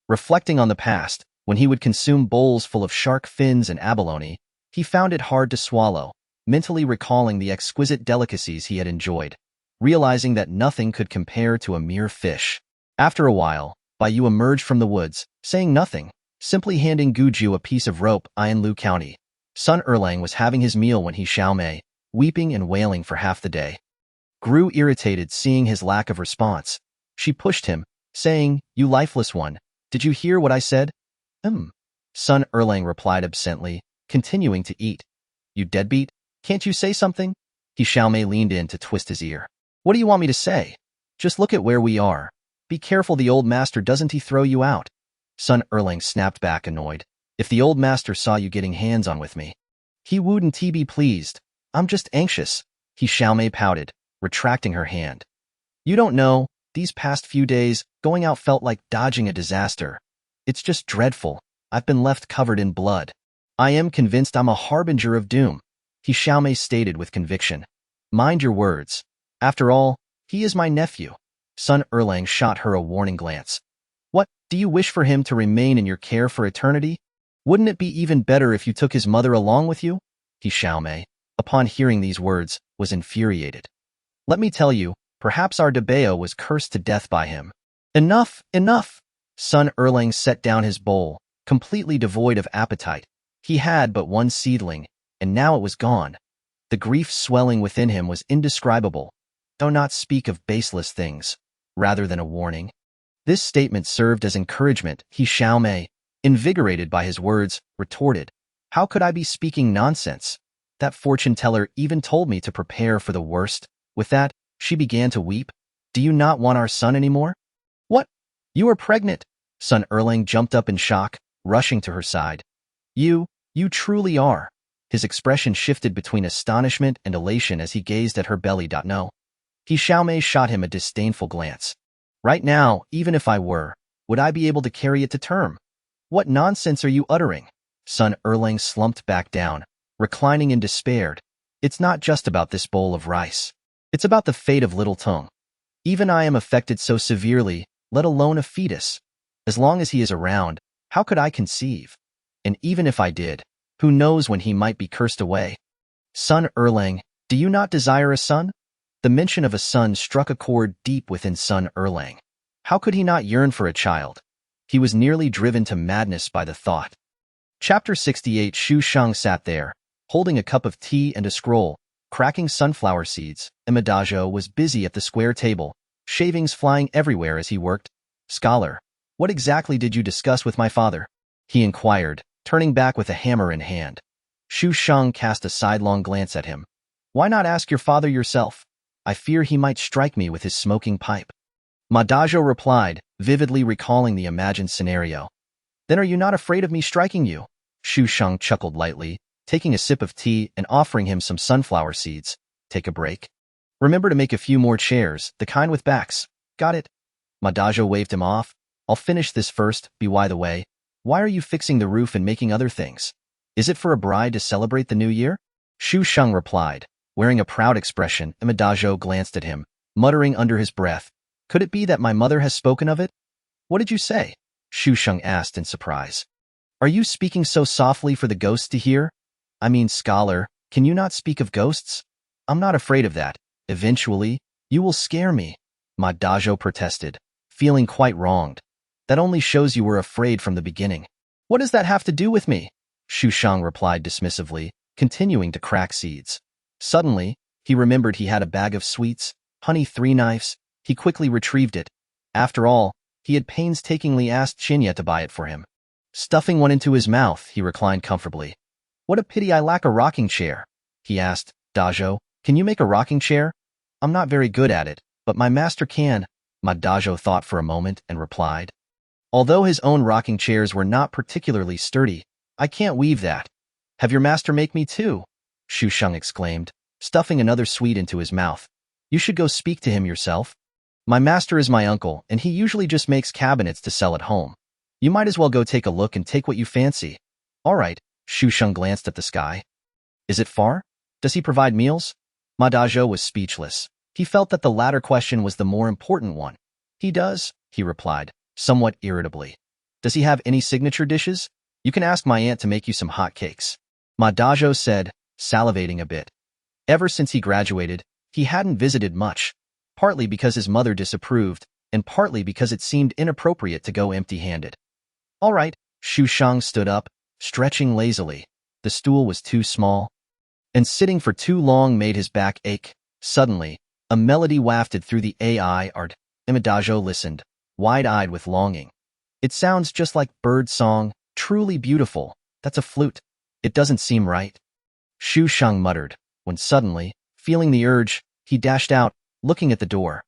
Reflecting on the past, when he would consume bowls full of shark fins and abalone, he found it hard to swallow, mentally recalling the exquisite delicacies he had enjoyed, realizing that nothing could compare to a mere fish. After a while, Baiyu emerged from the woods, saying nothing, simply handing Gujio a piece of rope. In Lu County, Sun Erlang was having his meal when he Xiaomei, weeping and wailing for half the day. Grew irritated seeing his lack of response. She pushed him, saying, you lifeless one, did you hear what I said? Sun Erlang replied absently, continuing to eat. You deadbeat, can't you say something? He Xiaomei leaned in to twist his ear. What do you want me to say? Just look at where we are. Be careful the old master doesn't he throw you out. Sun Erlang snapped back annoyed. If the old master saw you getting hands on with me, he wouldn't be pleased. I'm just anxious. He Xiaomei pouted, retracting her hand. You don't know, these past few days, going out felt like dodging a disaster. It's just dreadful. I've been left covered in blood. I am convinced I'm a harbinger of doom. He Xiaomei stated with conviction. Mind your words. After all, he is my nephew. Sun Erlang shot her a warning glance. What, do you wish for him to remain in your care for eternity? Wouldn't it be even better if you took his mother along with you? He Xiaomei, upon hearing these words, was infuriated. Let me tell you, perhaps our Debao was cursed to death by him. Enough, enough! Sun Erlang set down his bowl, completely devoid of appetite. He had but one seedling, and now it was gone. The grief swelling within him was indescribable. Do not speak of baseless things, rather than a warning. This statement served as encouragement. He Xiaomei, invigorated by his words, retorted. How could I be speaking nonsense? That fortune teller even told me to prepare for the worst. With that, she began to weep. Do you not want our son anymore? What? You are pregnant? Son Erlang jumped up in shock, rushing to her side. You truly are. His expression shifted between astonishment and elation as he gazed at her belly. No. Xiaomei shot him a disdainful glance. Right now, even if I were, would I be able to carry it to term? What nonsense are you uttering? Son Erlang slumped back down, reclining in despair. It's not just about this bowl of rice. It's about the fate of little Tung. Even I am affected so severely, let alone a fetus. As long as he is around, how could I conceive? And even if I did, who knows when he might be cursed away? Son Erlang, do you not desire a son? The mention of a son struck a chord deep within Son Erlang. How could he not yearn for a child? He was nearly driven to madness by the thought. Chapter 68. Xu Shang sat there, holding a cup of tea and a scroll, cracking sunflower seeds. Imadajo was busy at the square table, shavings flying everywhere as he worked. Scholar, what exactly did you discuss with my father? He inquired, turning back with a hammer in hand. Xu Shang cast a sidelong glance at him. Why not ask your father yourself? I fear he might strike me with his smoking pipe. Madajo replied, vividly recalling the imagined scenario. Then are you not afraid of me striking you? Xu Shang chuckled lightly, taking a sip of tea and offering him some sunflower seeds. Take a break. Remember to make a few more chairs, the kind with backs. Got it? Madajo waved him off. I'll finish this first. By the way, why are you fixing the roof and making other things? Is it for a bride to celebrate the new year? Xu Shang replied, wearing a proud expression. Imadajo glanced at him, muttering under his breath. Could it be that my mother has spoken of it? What did you say? Xu Shang asked in surprise. Are you speaking so softly for the ghosts to hear? I mean, scholar, can you not speak of ghosts? I'm not afraid of that. Eventually, you will scare me. Madajo protested, feeling quite wronged. That only shows you were afraid from the beginning. What does that have to do with me? Xu Shang replied dismissively, continuing to crack seeds. Suddenly, he remembered he had a bag of sweets, honey 3 knives. He quickly retrieved it. After all, he had painstakingly asked Xinya to buy it for him. Stuffing one into his mouth, he reclined comfortably. What a pity I lack a rocking chair, he asked. Dajo, can you make a rocking chair? I'm not very good at it, but my master can. Madajo thought for a moment and replied. Although his own rocking chairs were not particularly sturdy, I can't weave that. Have your master make me too? Xu Shang exclaimed, stuffing another sweet into his mouth. You should go speak to him yourself. My master is my uncle, and he usually just makes cabinets to sell at home. You might as well go take a look and take what you fancy. All right, Xu Shang glanced at the sky. Is it far? Does he provide meals? Madajo was speechless. He felt that the latter question was the more important one. He does, he replied, somewhat irritably. Does he have any signature dishes? You can ask my aunt to make you some hot cakes. Madajo said, salivating a bit. Ever since he graduated, he hadn't visited much, partly because his mother disapproved, and partly because it seemed inappropriate to go empty-handed. All right, Xu Shang stood up, stretching lazily. The stool was too small, and sitting for too long made his back ache. Suddenly, a melody wafted through the AI art. Imadajo listened, wide-eyed with longing. It sounds just like bird song, truly beautiful. That's a flute. It doesn't seem right. Xu Shang muttered, when suddenly, feeling the urge, he dashed out, looking at the door.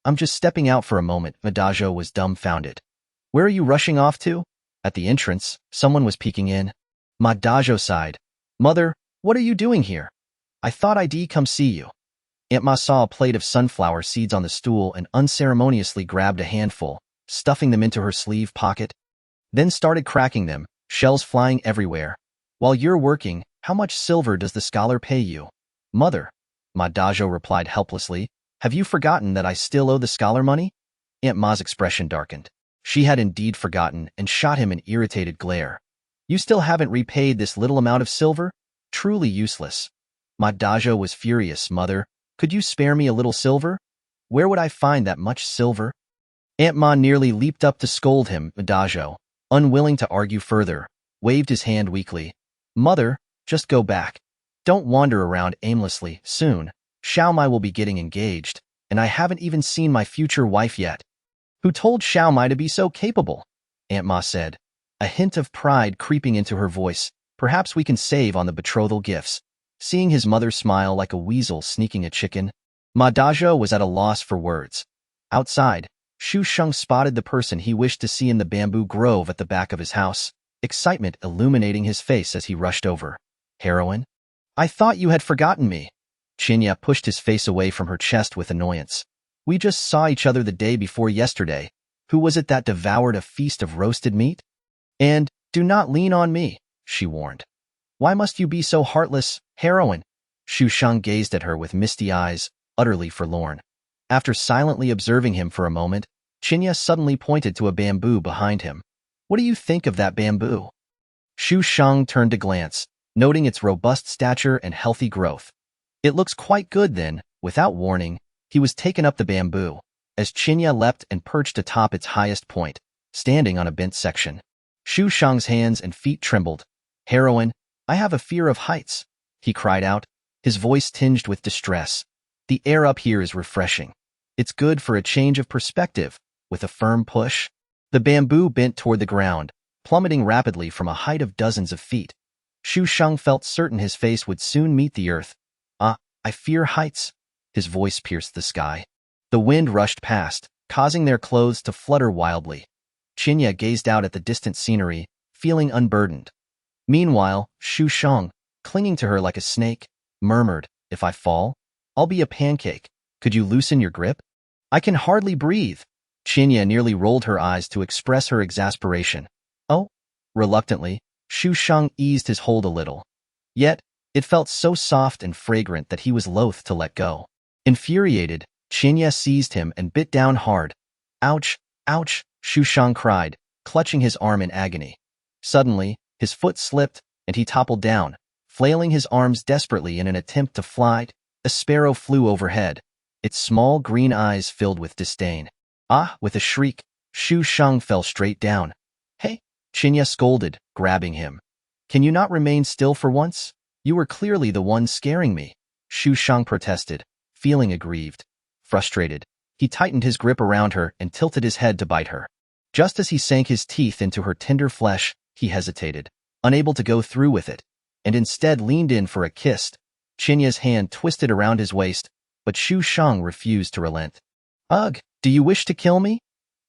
I'm just stepping out for a moment. Imadajo was dumbfounded. Where are you rushing off to? At the entrance, someone was peeking in. Madajo sighed. Mother, what are you doing here? I thought I'd come see you. Aunt Ma saw a plate of sunflower seeds on the stool and unceremoniously grabbed a handful, stuffing them into her sleeve pocket. Then started cracking them, shells flying everywhere. While you're working, how much silver does the scholar pay you? Mother, Madajo replied helplessly, have you forgotten that I still owe the scholar money? Aunt Ma's expression darkened. She had indeed forgotten and shot him an irritated glare. You still haven't repaid this little amount of silver? Truly useless. Madajo was furious. Mother, could you spare me a little silver? Where would I find that much silver? Aunt Ma nearly leaped up to scold him. Madajo, unwilling to argue further, waved his hand weakly. Mother, just go back. Don't wander around aimlessly. Soon, Xiaomai will be getting engaged, and I haven't even seen my future wife yet. Who told Xiaomai to be so capable? Aunt Ma said, a hint of pride creeping into her voice. Perhaps we can save on the betrothal gifts. Seeing his mother smile like a weasel sneaking a chicken, Ma Dazhou was at a loss for words. Outside, Xu Sheng spotted the person he wished to see in the bamboo grove at the back of his house, excitement illuminating his face as he rushed over. Heroine? I thought you had forgotten me. Qinya pushed his face away from her chest with annoyance. We just saw each other the day before yesterday. Who was it that devoured a feast of roasted meat? And, do not lean on me, she warned. Why must you be so heartless, heroine? Xu Sheng gazed at her with misty eyes, utterly forlorn. After silently observing him for a moment, Qinya suddenly pointed to a bamboo behind him. What do you think of that bamboo? Xu Sheng turned to glance, noting its robust stature and healthy growth. It looks quite good then. Without warning, he was taken up the bamboo, as Qinya leapt and perched atop its highest point, standing on a bent section. Xu Sheng's hands and feet trembled. Heroine, I have a fear of heights, he cried out, his voice tinged with distress. The air up here is refreshing. It's good for a change of perspective. With a firm push, the bamboo bent toward the ground, plummeting rapidly from a height of dozens of feet. Xu Sheng felt certain his face would soon meet the earth. I fear heights. His voice pierced the sky. The wind rushed past, causing their clothes to flutter wildly. Qinya gazed out at the distant scenery, feeling unburdened. Meanwhile, Xu Sheng, clinging to her like a snake, murmured, If I fall, I'll be a pancake. Could you loosen your grip? I can hardly breathe. Qinya nearly rolled her eyes to express her exasperation. Oh? Reluctantly, Xu Sheng eased his hold a little. Yet, it felt so soft and fragrant that he was loath to let go. Infuriated, Qinya seized him and bit down hard. Ouch, ouch, Xu Sheng cried, clutching his arm in agony. Suddenly, his foot slipped, and he toppled down, flailing his arms desperately in an attempt to fly. A sparrow flew overhead, its small green eyes filled with disdain. With a shriek, Xu Sheng fell straight down. Hey, Qinya scolded, grabbing him. Can you not remain still for once? You were clearly the one scaring me. Xu Sheng protested, feeling aggrieved. Frustrated, he tightened his grip around her and tilted his head to bite her. Just as he sank his teeth into her tender flesh, he hesitated, unable to go through with it, and instead leaned in for a kiss. Qinya's hand twisted around his waist, but Xu Sheng refused to relent. Ugh, do you wish to kill me?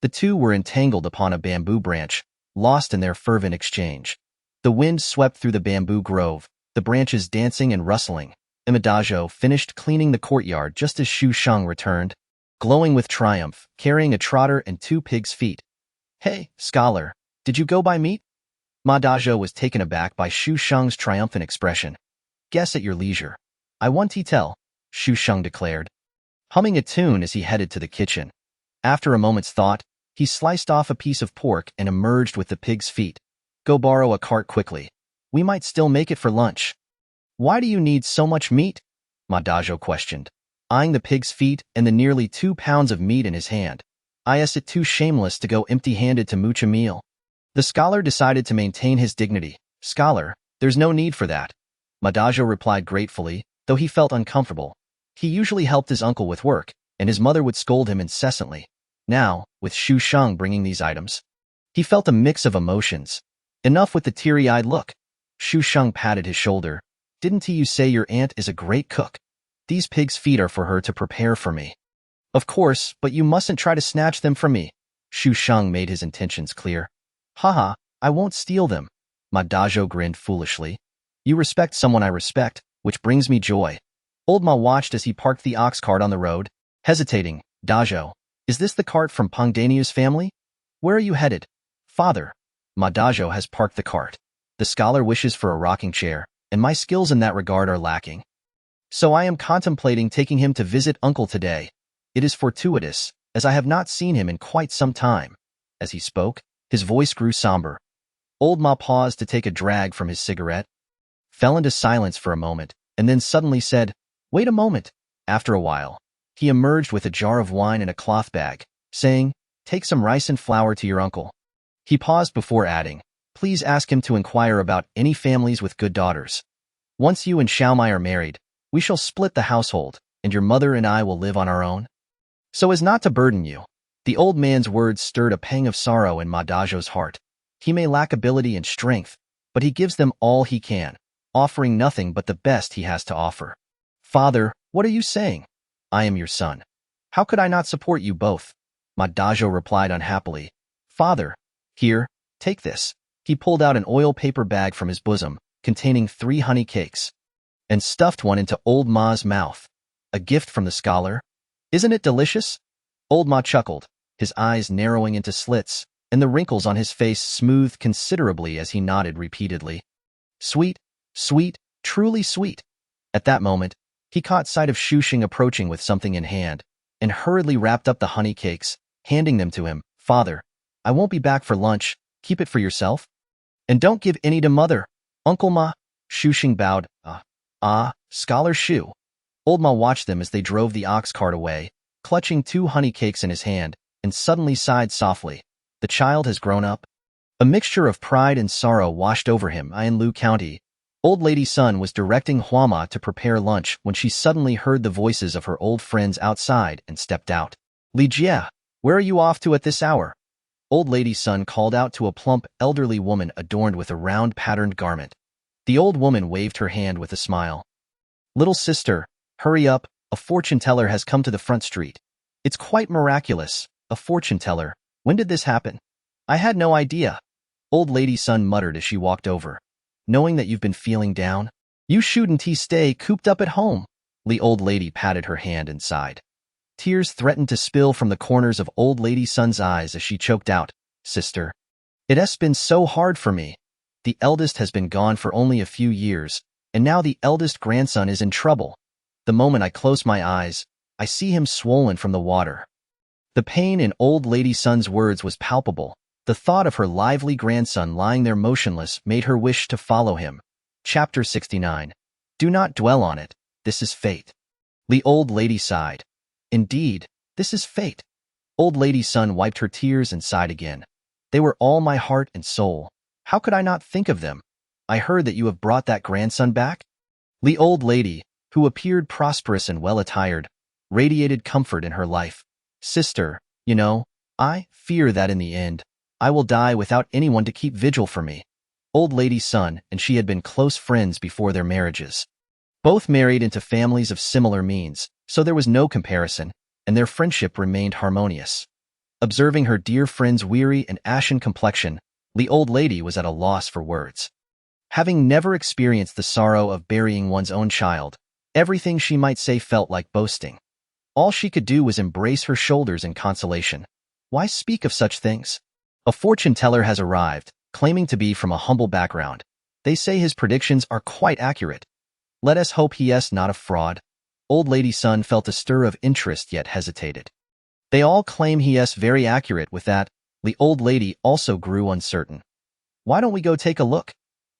The two were entangled upon a bamboo branch, lost in their fervent exchange. The wind swept through the bamboo grove, the branches dancing and rustling. Ma Dazhou finished cleaning the courtyard just as Xu Sheng returned, glowing with triumph, carrying a trotter and 2 pigs' feet. Hey, scholar, did you go buy meat? Ma Dazhou was taken aback by Xu Sheng's triumphant expression. Guess at your leisure. I want to tell, Xu Sheng declared, humming a tune as he headed to the kitchen. After a moment's thought, he sliced off a piece of pork and emerged with the pig's feet. Go borrow a cart quickly. We might still make it for lunch. Why do you need so much meat? Ma Dazhou questioned, eyeing the pig's feet and the nearly 2 pounds of meat in his hand. Is it too shameless to go empty-handed to mooch a meal? The scholar decided to maintain his dignity. Scholar, there's no need for that. Ma Dazhou replied gratefully, though he felt uncomfortable. He usually helped his uncle with work, and his mother would scold him incessantly. Now, with Xu Sheng bringing these items, he felt a mix of emotions. Enough with the teary-eyed look. Xu Sheng patted his shoulder. Didn't you say your aunt is a great cook? These pig's feet are for her to prepare for me. Of course, but you mustn't try to snatch them from me. Xu Sheng made his intentions clear. Haha, I won't steal them. Ma Dazhou grinned foolishly. You respect someone I respect, which brings me joy. Old Ma watched as he parked the ox cart on the road, hesitating. Dazhou, is this the cart from Peng Daniu's family? Where are you headed? Father. Ma Dazhou has parked the cart. The scholar wishes for a rocking chair, and my skills in that regard are lacking. So I am contemplating taking him to visit uncle today. It is fortuitous, as I have not seen him in quite some time. As he spoke, his voice grew somber. Old Ma paused to take a drag from his cigarette, fell into silence for a moment, and then suddenly said, Wait a moment. After a while, he emerged with a jar of wine and a cloth bag, saying, Take some rice and flour to your uncle. He paused before adding, Please ask him to inquire about any families with good daughters. Once you and Xiaomai are married, we shall split the household, and your mother and I will live on our own. So as not to burden you. The old man's words stirred a pang of sorrow in Ma Dazhou's heart. He may lack ability and strength, but he gives them all he can. offering nothing but the best he has to offer. Father, what are you saying? I am your son. How could I not support you both? Madajo replied unhappily. Father, here, take this. He pulled out an oil paper bag from his bosom, containing 3 honey cakes, and stuffed one into old Ma's mouth. A gift from the scholar? Isn't it delicious? Old Ma chuckled, his eyes narrowing into slits, and the wrinkles on his face smoothed considerably as he nodded repeatedly. Sweet, sweet, truly sweet. At that moment, he caught sight of Shushing approaching with something in hand, and hurriedly wrapped up the honey cakes, handing them to him. Father, I won't be back for lunch. Keep it for yourself. And don't give any to Mother. Uncle Ma. Shushing bowed. Scholar Shu. Old Ma watched them as they drove the ox cart away, clutching 2 honey cakes in his hand, and suddenly sighed softly. The child has grown up. A mixture of pride and sorrow washed over him. In Lu County, Old Lady Sun was directing Huama to prepare lunch when she suddenly heard the voices of her old friends outside and stepped out. Li Jie, where are you off to at this hour? Old Lady Sun called out to a plump, elderly woman adorned with a round patterned garment. The old woman waved her hand with a smile. Little sister, hurry up, a fortune teller has come to the front street. It's quite miraculous, a fortune teller. When did this happen? I had no idea. Old Lady Sun muttered as she walked over. Knowing that you've been feeling down? You shouldn't stay cooped up at home. The old lady patted her hand and sighed. Tears threatened to spill from the corners of Old Lady Sun's eyes as she choked out, Sister, it has been so hard for me. The eldest has been gone for only a few years, and now the eldest grandson is in trouble. The moment I close my eyes, I see him swollen from the water. The pain in Old Lady Sun's words was palpable. The thought of her lively grandson lying there motionless made her wish to follow him. Chapter 69. Do not dwell on it. This is fate. The old lady sighed. Indeed, this is fate. Old Lady Sun wiped her tears and sighed again. They were all my heart and soul. How could I not think of them? I heard that you have brought that grandson back? The old lady, who appeared prosperous and well-attired, radiated comfort in her life. Sister, you know, I fear that in the end, I will die without anyone to keep vigil for me. Old Lady Sun and she had been close friends before their marriages. Both married into families of similar means, so there was no comparison, and their friendship remained harmonious. Observing her dear friend's weary and ashen complexion, the old lady was at a loss for words. Having never experienced the sorrow of burying one's own child, everything she might say felt like boasting. All she could do was embrace her shoulders in consolation. Why speak of such things? A fortune teller has arrived, claiming to be from a humble background. They say his predictions are quite accurate. Let us hope he is not a fraud. Old Lady Sun felt a stir of interest yet hesitated. They all claim he is very accurate with that. The old lady also grew uncertain. Why don't we go take a look?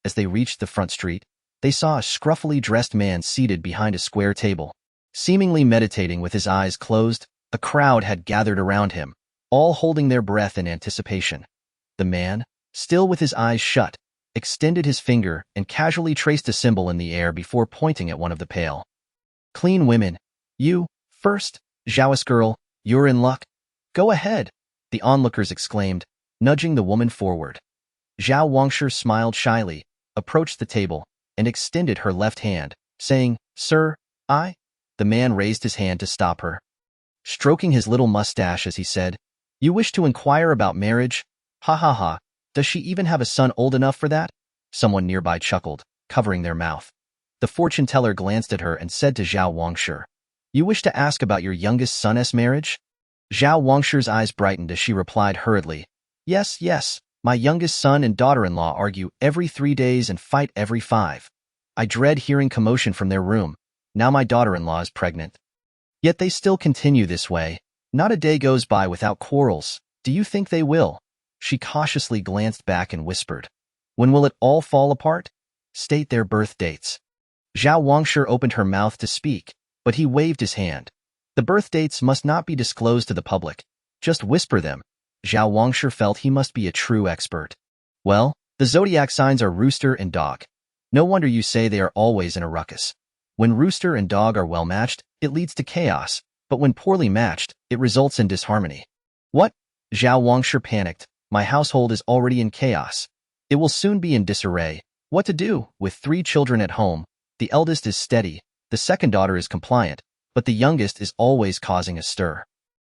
As they reached the front street, they saw a scruffily dressed man seated behind a square table. Seemingly meditating with his eyes closed, a crowd had gathered around him, all holding their breath in anticipation. The man, still with his eyes shut, extended his finger and casually traced a symbol in the air before pointing at one of the pale. Clean women. You, first, Zhaoist girl, you're in luck. Go ahead, the onlookers exclaimed, nudging the woman forward. Zhao Wangshi smiled shyly, approached the table, and extended her left hand, saying, Sir, I... The man raised his hand to stop her. Stroking his little mustache as he said, You wish to inquire about marriage? Ha ha ha, does she even have a son old enough for that? Someone nearby chuckled, covering their mouth. The fortune teller glanced at her and said to Zhao Wangshi, You wish to ask about your youngest son's marriage? Zhao Wangshi's eyes brightened as she replied hurriedly, Yes, yes, my youngest son and daughter-in-law argue every 3 days and fight every 5. I dread hearing commotion from their room. Now my daughter-in-law is pregnant. Yet they still continue this way. Not a day goes by without quarrels. Do you think they will? She cautiously glanced back and whispered, When will it all fall apart? State their birth dates. Zhao Wangshi opened her mouth to speak, but he waved his hand. The birth dates must not be disclosed to the public. Just whisper them. Zhao Wangshi felt he must be a true expert. Well, the zodiac signs are rooster and dog. No wonder you say they are always in a ruckus. When rooster and dog are well matched, it leads to chaos, but when poorly matched, it results in disharmony. What? Zhao Wangshi panicked. My household is already in chaos. It will soon be in disarray. What to do? With 3 children at home, the eldest is steady, the second daughter is compliant, but the youngest is always causing a stir,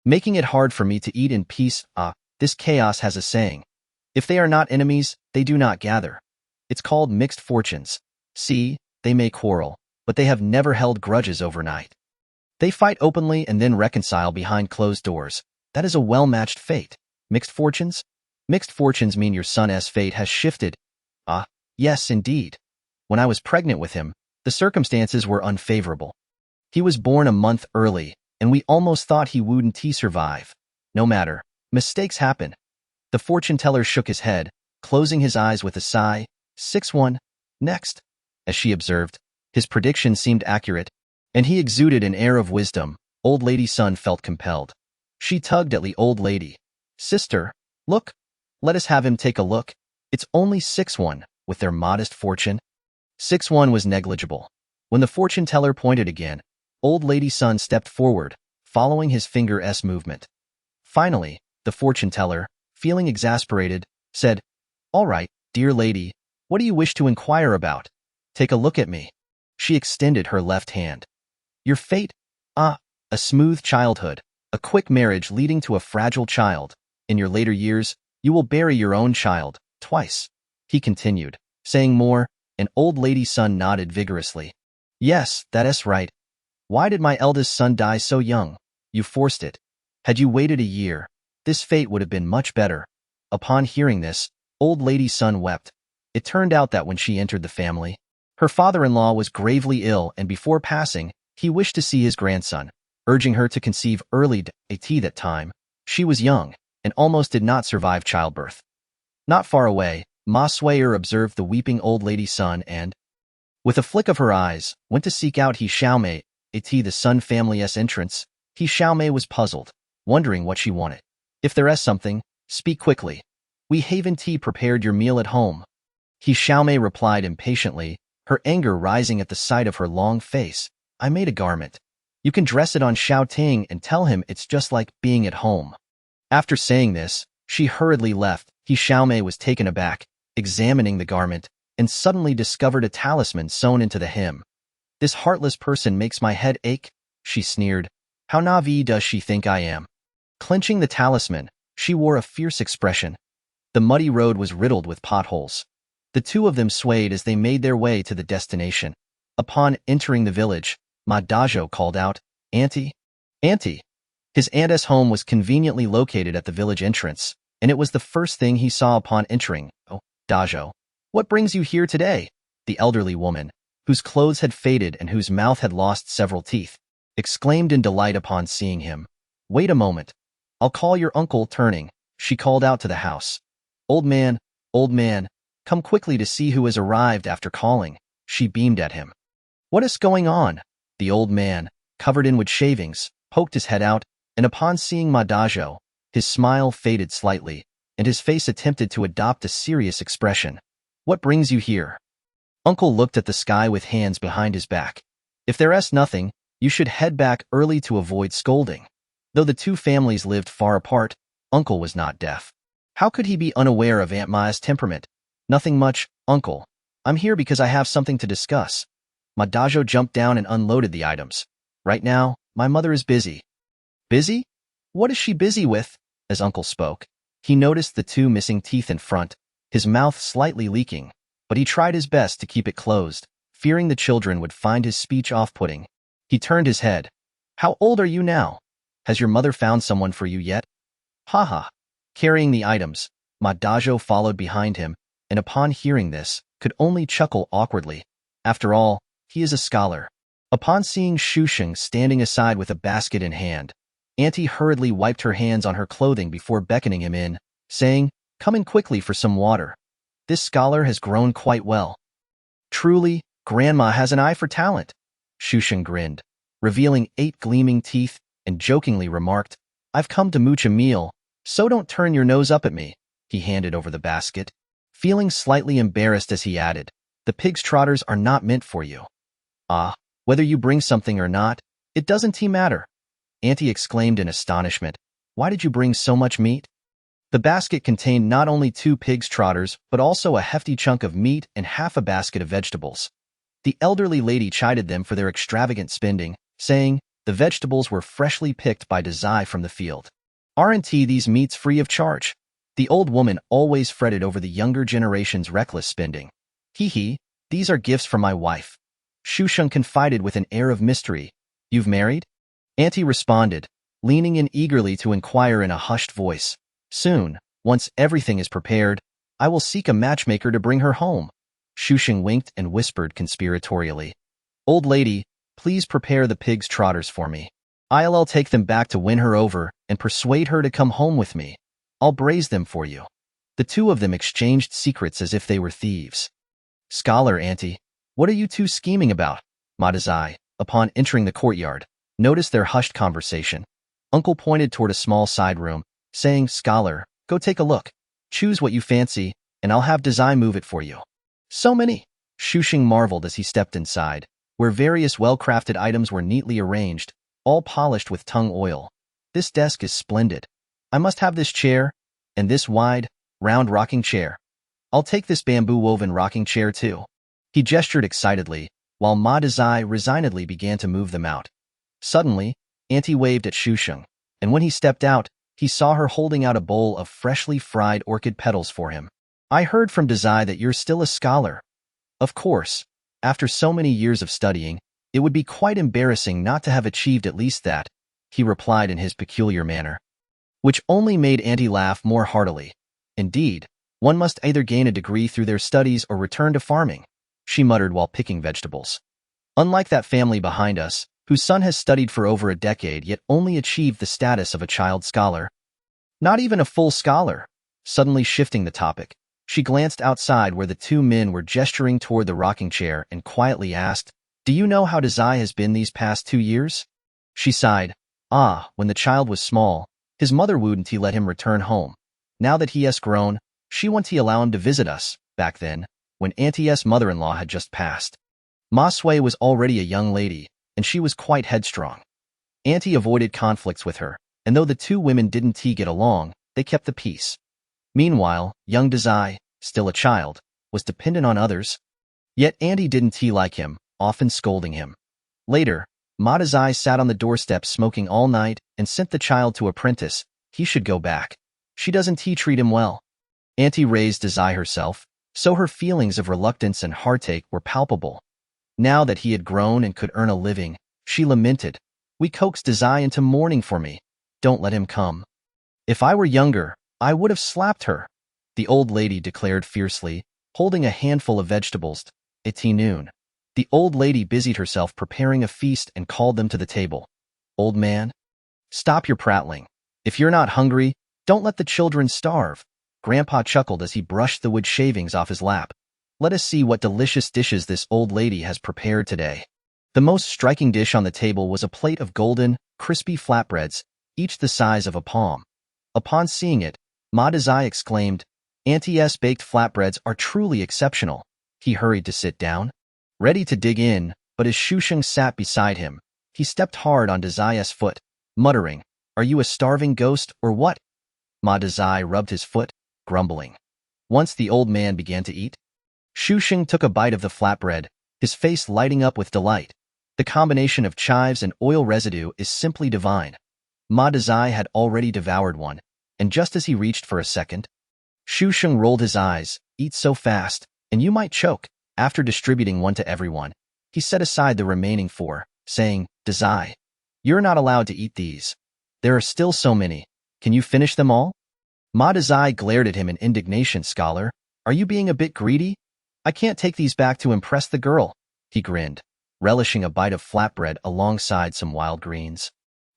making it hard for me to eat in peace. This chaos has a saying. If they are not enemies, they do not gather. It's called mixed fortunes. See, they may quarrel, but they have never held grudges overnight. They fight openly and then reconcile behind closed doors. That is a well-matched fate. Mixed fortunes? Mixed fortunes mean your son's fate has shifted. Yes, indeed. When I was pregnant with him, the circumstances were unfavorable. He was born a month early, and we almost thought he wouldn't survive. No matter, mistakes happen. The fortune teller shook his head, closing his eyes with a sigh. 6-1. Next. As she observed, his prediction seemed accurate, and he exuded an air of wisdom. Old lady Sun felt compelled. She tugged at the old lady. Sister, look. Let us have him take a look. It's only 6-1, with their modest fortune. 6-1 was negligible. When the fortune teller pointed again, old lady Sun stepped forward, following his finger's movement. Finally, the fortune teller, feeling exasperated, said, All right, dear lady, what do you wish to inquire about? Take a look at me. She extended her left hand. Your fate? A smooth childhood, a quick marriage leading to a fragile child. In your later years, you will bury your own child, twice. He continued, saying more, and old lady Sun nodded vigorously. Yes, that's right. Why did my eldest son die so young? You forced it. Had you waited a year, this fate would have been much better. Upon hearing this, old lady Sun wept. It turned out that when she entered the family, her father-in-law was gravely ill, and before passing, he wished to see his grandson, urging her to conceive early. At that time, she was young, and almost did not survive childbirth. Not far away, Ma Swayer observed the weeping old lady Sun and, with a flick of her eyes, went to seek out He Xiaomei. At the Sun family's entrance, He Xiaomei was puzzled, wondering what she wanted. If there is something, speak quickly. We haven't prepared your meal at home. He Xiaomei replied impatiently, her anger rising at the sight of her long face. I made a garment. You can dress it on Xiao Ting and tell him it's just like being at home. After saying this, she hurriedly left. He Xiaomei was taken aback, examining the garment, and suddenly discovered a talisman sewn into the hem. This heartless person makes my head ache, she sneered. How naive does she think I am? Clenching the talisman, she wore a fierce expression. The muddy road was riddled with potholes. The two of them swayed as they made their way to the destination. Upon entering the village, Ma Dajo called out, Auntie, Auntie. His aunt's home was conveniently located at the village entrance, and it was the first thing he saw upon entering. Oh, Dajo, what brings you here today? The elderly woman, whose clothes had faded and whose mouth had lost several teeth, exclaimed in delight upon seeing him. Wait a moment. I'll call your uncle. Turning, she called out to the house. Old man, come quickly to see who has arrived. After calling, she beamed at him. What is going on? The old man, covered in wood shavings, poked his head out, and upon seeing Ma Dajo, his smile faded slightly, and his face attempted to adopt a serious expression. What brings you here? Uncle looked at the sky with hands behind his back. If there is nothing, you should head back early to avoid scolding. Though the two families lived far apart, Uncle was not deaf. How could he be unaware of Aunt Ma's temperament? Nothing much, Uncle. I'm here because I have something to discuss. Ma Dajo jumped down and unloaded the items. Right now, my mother is busy. Busy? What is she busy with? As Uncle spoke, he noticed the 2 missing teeth in front, his mouth slightly leaking, but he tried his best to keep it closed, fearing the children would find his speech off-putting. He turned his head. How old are you now? Has your mother found someone for you yet? Ha. Carrying the items, Ma Dajo followed behind him, and upon hearing this, could only chuckle awkwardly. After all, he is a scholar. Upon seeing Shusheng standing aside with a basket in hand, Auntie hurriedly wiped her hands on her clothing before beckoning him in, saying, Come in quickly for some water. This scholar has grown quite well. Truly, Grandma has an eye for talent. Shusheng grinned, revealing 8 gleaming teeth, and jokingly remarked, I've come to mooch a meal, so don't turn your nose up at me. He handed over the basket, feeling slightly embarrassed as he added, The pig's trotters are not meant for you. Whether you bring something or not, it doesn't matter. Auntie exclaimed in astonishment. Why did you bring so much meat? The basket contained not only 2 pig's trotters, but also a hefty chunk of meat and half a basket of vegetables. The elderly lady chided them for their extravagant spending, saying the vegetables were freshly picked by Desai from the field. Aren't these meats free of charge? The old woman always fretted over the younger generation's reckless spending. Hee, these are gifts from my wife. Shusheng confided with an air of mystery. You've married? Auntie responded, leaning in eagerly to inquire in a hushed voice. Soon, once everything is prepared, I will seek a matchmaker to bring her home. Shusheng winked and whispered conspiratorially. Old lady, please prepare the pig's trotters for me. I'll take them back to win her over and persuade her to come home with me. I'll braise them for you. The two of them exchanged secrets as if they were thieves. Scholar auntie, what are you two scheming about? Madazai, upon entering the courtyard, noticed their hushed conversation. Uncle pointed toward a small side room, saying, Scholar, go take a look. Choose what you fancy, and I'll have Desai move it for you. So many! Shusheng marveled as he stepped inside, where various well-crafted items were neatly arranged, all polished with tung oil. This desk is splendid. I must have this chair, and this wide, round rocking chair. I'll take this bamboo-woven rocking chair too. He gestured excitedly, while Madazai resignedly began to move them out. Suddenly, Auntie waved at Shusheng, and when he stepped out, he saw her holding out a bowl of freshly fried orchid petals for him. I heard from Desai that you're still a scholar. Of course, after so many years of studying, it would be quite embarrassing not to have achieved at least that, he replied in his peculiar manner, which only made Auntie laugh more heartily. Indeed, one must either gain a degree through their studies or return to farming, she muttered while picking vegetables. Unlike that family behind us, whose son has studied for over a decade yet only achieved the status of a child scholar. Not even a full scholar. Suddenly shifting the topic, she glanced outside where the two men were gesturing toward the rocking chair and quietly asked, Do you know how Desai has been these past 2 years? She sighed. When the child was small, his mother wouldn't he let him return home. Now that he has grown, she won't he allow him to visit us, back then, when Auntie's mother-in-law had just passed. Ma Sui was already a young lady, and she was quite headstrong. Auntie avoided conflicts with her, and though the two women didn't get along, they kept the peace. Meanwhile, young Desai, still a child, was dependent on others. Yet Auntie didn't like him, often scolding him. Later, Madazai sat on the doorstep smoking all night and sent the child to apprentice. He should go back. She doesn't treat him well. Auntie raised Desai herself, so her feelings of reluctance and heartache were palpable. Now that he had grown and could earn a living, she lamented, We coaxed Desai into mourning for me. Don't let him come. If I were younger, I would have slapped her, the old lady declared fiercely, holding a handful of vegetables. It's noon. The old lady busied herself preparing a feast and called them to the table. Old man, stop your prattling. If you're not hungry, don't let the children starve. Grandpa chuckled as he brushed the wood shavings off his lap. Let us see what delicious dishes this old lady has prepared today. The most striking dish on the table was a plate of golden, crispy flatbreads, each the size of a palm. Upon seeing it, Madazai exclaimed, Auntie's baked flatbreads are truly exceptional. He hurried to sit down, ready to dig in, but as Shusheng sat beside him, he stepped hard on Desai's foot, muttering, Are you a starving ghost or what? Madazai rubbed his foot, grumbling. Once the old man began to eat, Shusheng took a bite of the flatbread, his face lighting up with delight. The combination of chives and oil residue is simply divine. Madazai had already devoured one, and just as he reached for a second, Shusheng rolled his eyes. Eat so fast, and you might choke. After distributing one to everyone, he set aside the remaining 4, saying, Desai, you're not allowed to eat these. There are still so many. Can you finish them all? Madazai glared at him in indignation. Scholar, are you being a bit greedy? I can't take these back to impress the girl. He grinned, relishing a bite of flatbread alongside some wild greens.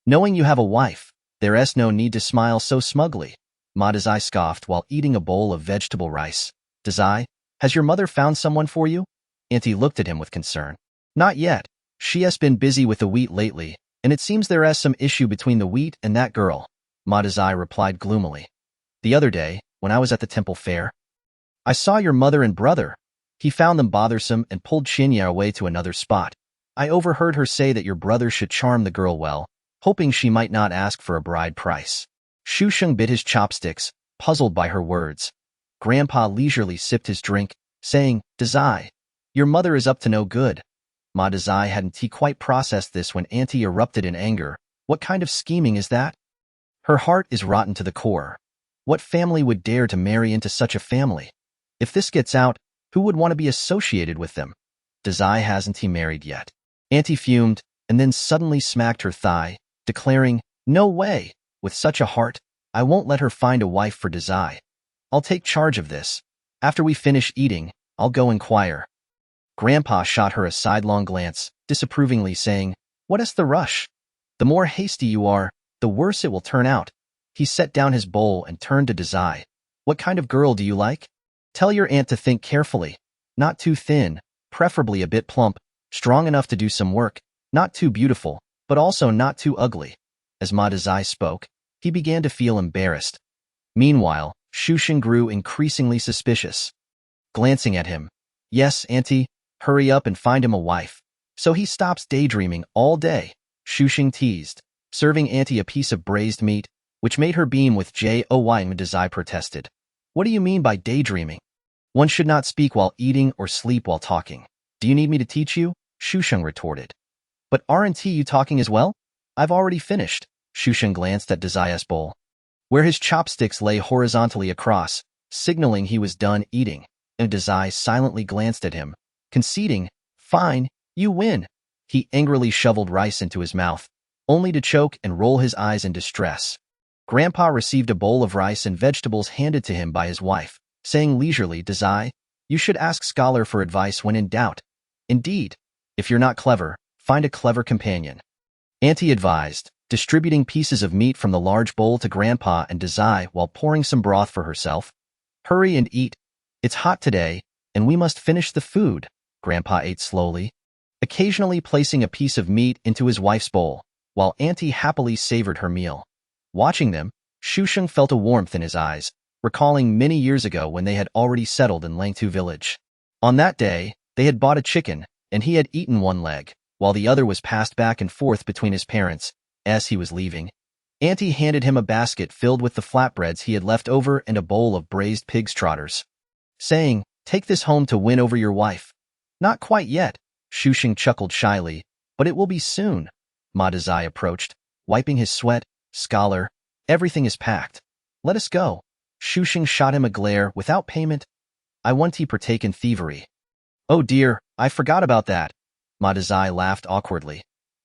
Knowing you have a wife, there's no need to smile so smugly. Madazai scoffed while eating a bowl of vegetable rice. Desai, has your mother found someone for you? Auntie looked at him with concern. Not yet. She has been busy with the wheat lately, and it seems there is some issue between the wheat and that girl. Madazai replied gloomily. The other day, when I was at the temple fair, I saw your mother and brother. He found them bothersome and pulled Shinya away to another spot. I overheard her say that your brother should charm the girl well, hoping she might not ask for a bride price. Shusheng bit his chopsticks, puzzled by her words. Grandpa leisurely sipped his drink, saying, Dazai, your mother is up to no good. Ma Dazai hadn't quite processed this when Auntie erupted in anger. What kind of scheming is that? Her heart is rotten to the core. What family would dare to marry into such a family? If this gets out, who would want to be associated with them? Dazai hasn't he married yet? Auntie fumed, and then suddenly smacked her thigh, declaring, No way! With such a heart, I won't let her find a wife for Dazai. I'll take charge of this. After we finish eating, I'll go inquire. Grandpa shot her a sidelong glance, disapprovingly saying, What is the rush? The more hasty you are, the worse it will turn out. He set down his bowl and turned to Dazai. What kind of girl do you like? Tell your aunt to think carefully. Not too thin, preferably a bit plump, strong enough to do some work, not too beautiful, but also not too ugly. As Ma Dazai spoke, he began to feel embarrassed. Meanwhile, Shusheng grew increasingly suspicious. Glancing at him, Yes, Auntie, hurry up and find him a wife. So he stops daydreaming all day, Shusheng teased, serving Auntie a piece of braised meat, which made her beam with joy. Ma Dazai protested. What do you mean by daydreaming? One should not speak while eating or sleep while talking. Do you need me to teach you? Shusheng retorted. But aren't you talking as well? I've already finished. Shusheng glanced at Dazai's bowl, where his chopsticks lay horizontally across, signaling he was done eating, and Dazai silently glanced at him, conceding, Fine, you win. He angrily shoveled rice into his mouth, only to choke and roll his eyes in distress. Grandpa received a bowl of rice and vegetables handed to him by his wife, saying leisurely, Dazai, you should ask Scholar for advice when in doubt. Indeed, if you're not clever, find a clever companion. Auntie advised, distributing pieces of meat from the large bowl to Grandpa and Dazai while pouring some broth for herself. Hurry and eat. It's hot today, and we must finish the food. Grandpa ate slowly, occasionally placing a piece of meat into his wife's bowl, while Auntie happily savored her meal. Watching them, Shusheng felt a warmth in his eyes, recalling many years ago when they had already settled in Langtu village. On that day, they had bought a chicken, and he had eaten one leg, while the other was passed back and forth between his parents. As he was leaving, Auntie handed him a basket filled with the flatbreads he had left over and a bowl of braised pig's trotters, saying, Take this home to win over your wife. Not quite yet, Shusheng chuckled shyly, but it will be soon. Ma Dazai approached, wiping his sweat. Scholar, everything is packed. Let us go. Shusheng shot him a glare without payment. I want to partake in thievery. Oh dear, I forgot about that. Ma Dazai laughed awkwardly.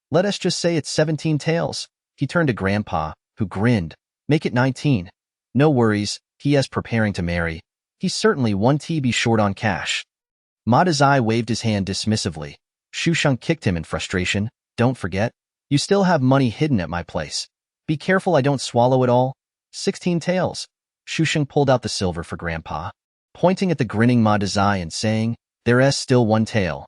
Let us just say it's 17 taels. He turned to Grandpa, who grinned. Make it 19. No worries, he is preparing to marry. He's certainly 1 TB short on cash. Ma Dazai waved his hand dismissively. Shusheng kicked him in frustration. Don't forget, you still have money hidden at my place. Be careful I don't swallow it all. 16 taels. Shusheng pulled out the silver for Grandpa, pointing at the grinning Ma Dazai and saying, There is still 1 tael.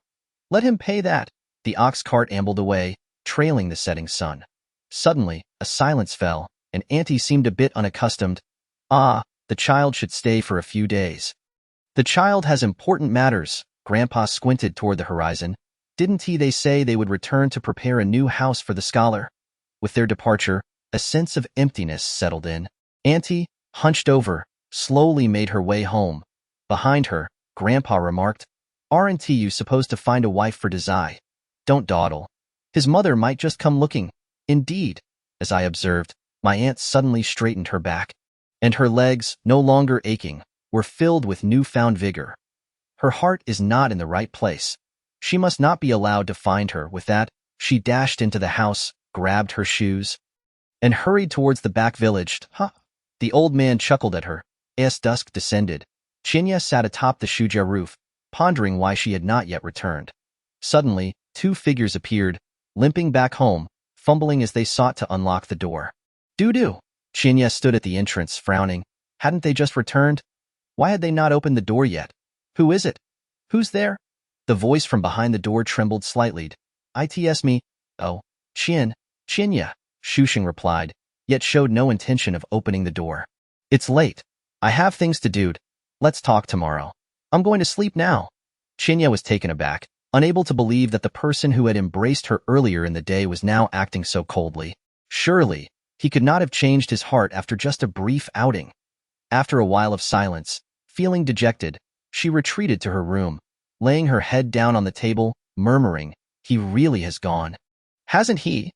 Let him pay that. The ox cart ambled away, trailing the setting sun. Suddenly, a silence fell, and Auntie seemed a bit unaccustomed. Ah, the child should stay for a few days. The child has important matters. Grandpa squinted toward the horizon. Didn't they say they would return to prepare a new house for the scholar? With their departure, a sense of emptiness settled in. Auntie, hunched over, slowly made her way home. Behind her, Grandpa remarked, Aren't you supposed to find a wife for Dazai? Don't dawdle. His mother might just come looking. Indeed, as I observed, my aunt suddenly straightened her back, and her legs, no longer aching, were filled with newfound vigor. Her heart is not in the right place. She must not be allowed to find her. With that, she dashed into the house, grabbed her shoes, and hurried towards the back village. The old man chuckled at her. As dusk descended, Chinya sat atop the shuja roof, pondering why she had not yet returned. Suddenly, 2 figures appeared, limping back home, fumbling as they sought to unlock the door. Doo-doo! Chinya stood at the entrance, frowning. Hadn't they just returned? Why had they not opened the door yet? Who is it? Who's there? The voice from behind the door trembled slightly. It's me. Oh, Chinya, Shusheng replied, yet showed no intention of opening the door. It's late. I have things to do. Let's talk tomorrow. I'm going to sleep now. Chinya was taken aback, unable to believe that the person who had embraced her earlier in the day was now acting so coldly. Surely, he could not have changed his heart after just a brief outing. After a while of silence, feeling dejected, she retreated to her room, laying her head down on the table, murmuring, "He really has gone. Hasn't he?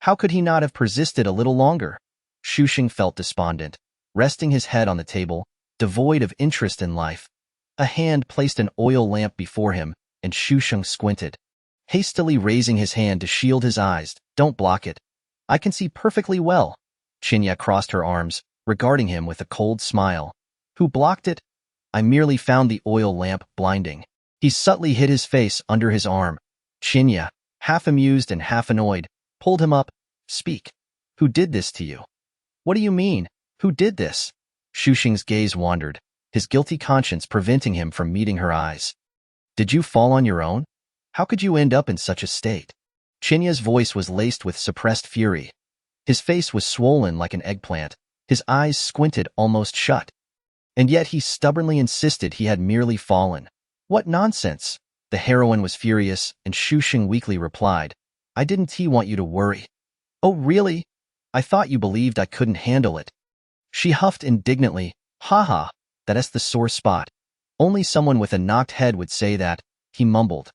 How could he not have persisted a little longer?" Shushing felt despondent, resting his head on the table, devoid of interest in life. A hand placed an oil lamp before him, and Shusheng squinted, hastily raising his hand to shield his eyes. "Don't block it. I can see perfectly well." Chinya crossed her arms, regarding him with a cold smile. "Who blocked it? I merely found the oil lamp blinding." He subtly hid his face under his arm. Chinya, half amused and half annoyed, pulled him up. "Speak. Who did this to you?" "What do you mean? Who did this?" Shushing's gaze wandered, his guilty conscience preventing him from meeting her eyes. "Did you fall on your own? How could you end up in such a state?" Chinya's voice was laced with suppressed fury. His face was swollen like an eggplant, his eyes squinted almost shut. And yet he stubbornly insisted he had merely fallen. "What nonsense!" The heroine was furious, and Shushing weakly replied, "I didn't want you to worry." "Oh, really? I thought you believed I couldn't handle it." She huffed indignantly, "Haha, that's the sore spot. Only someone with a knocked head would say that." He mumbled,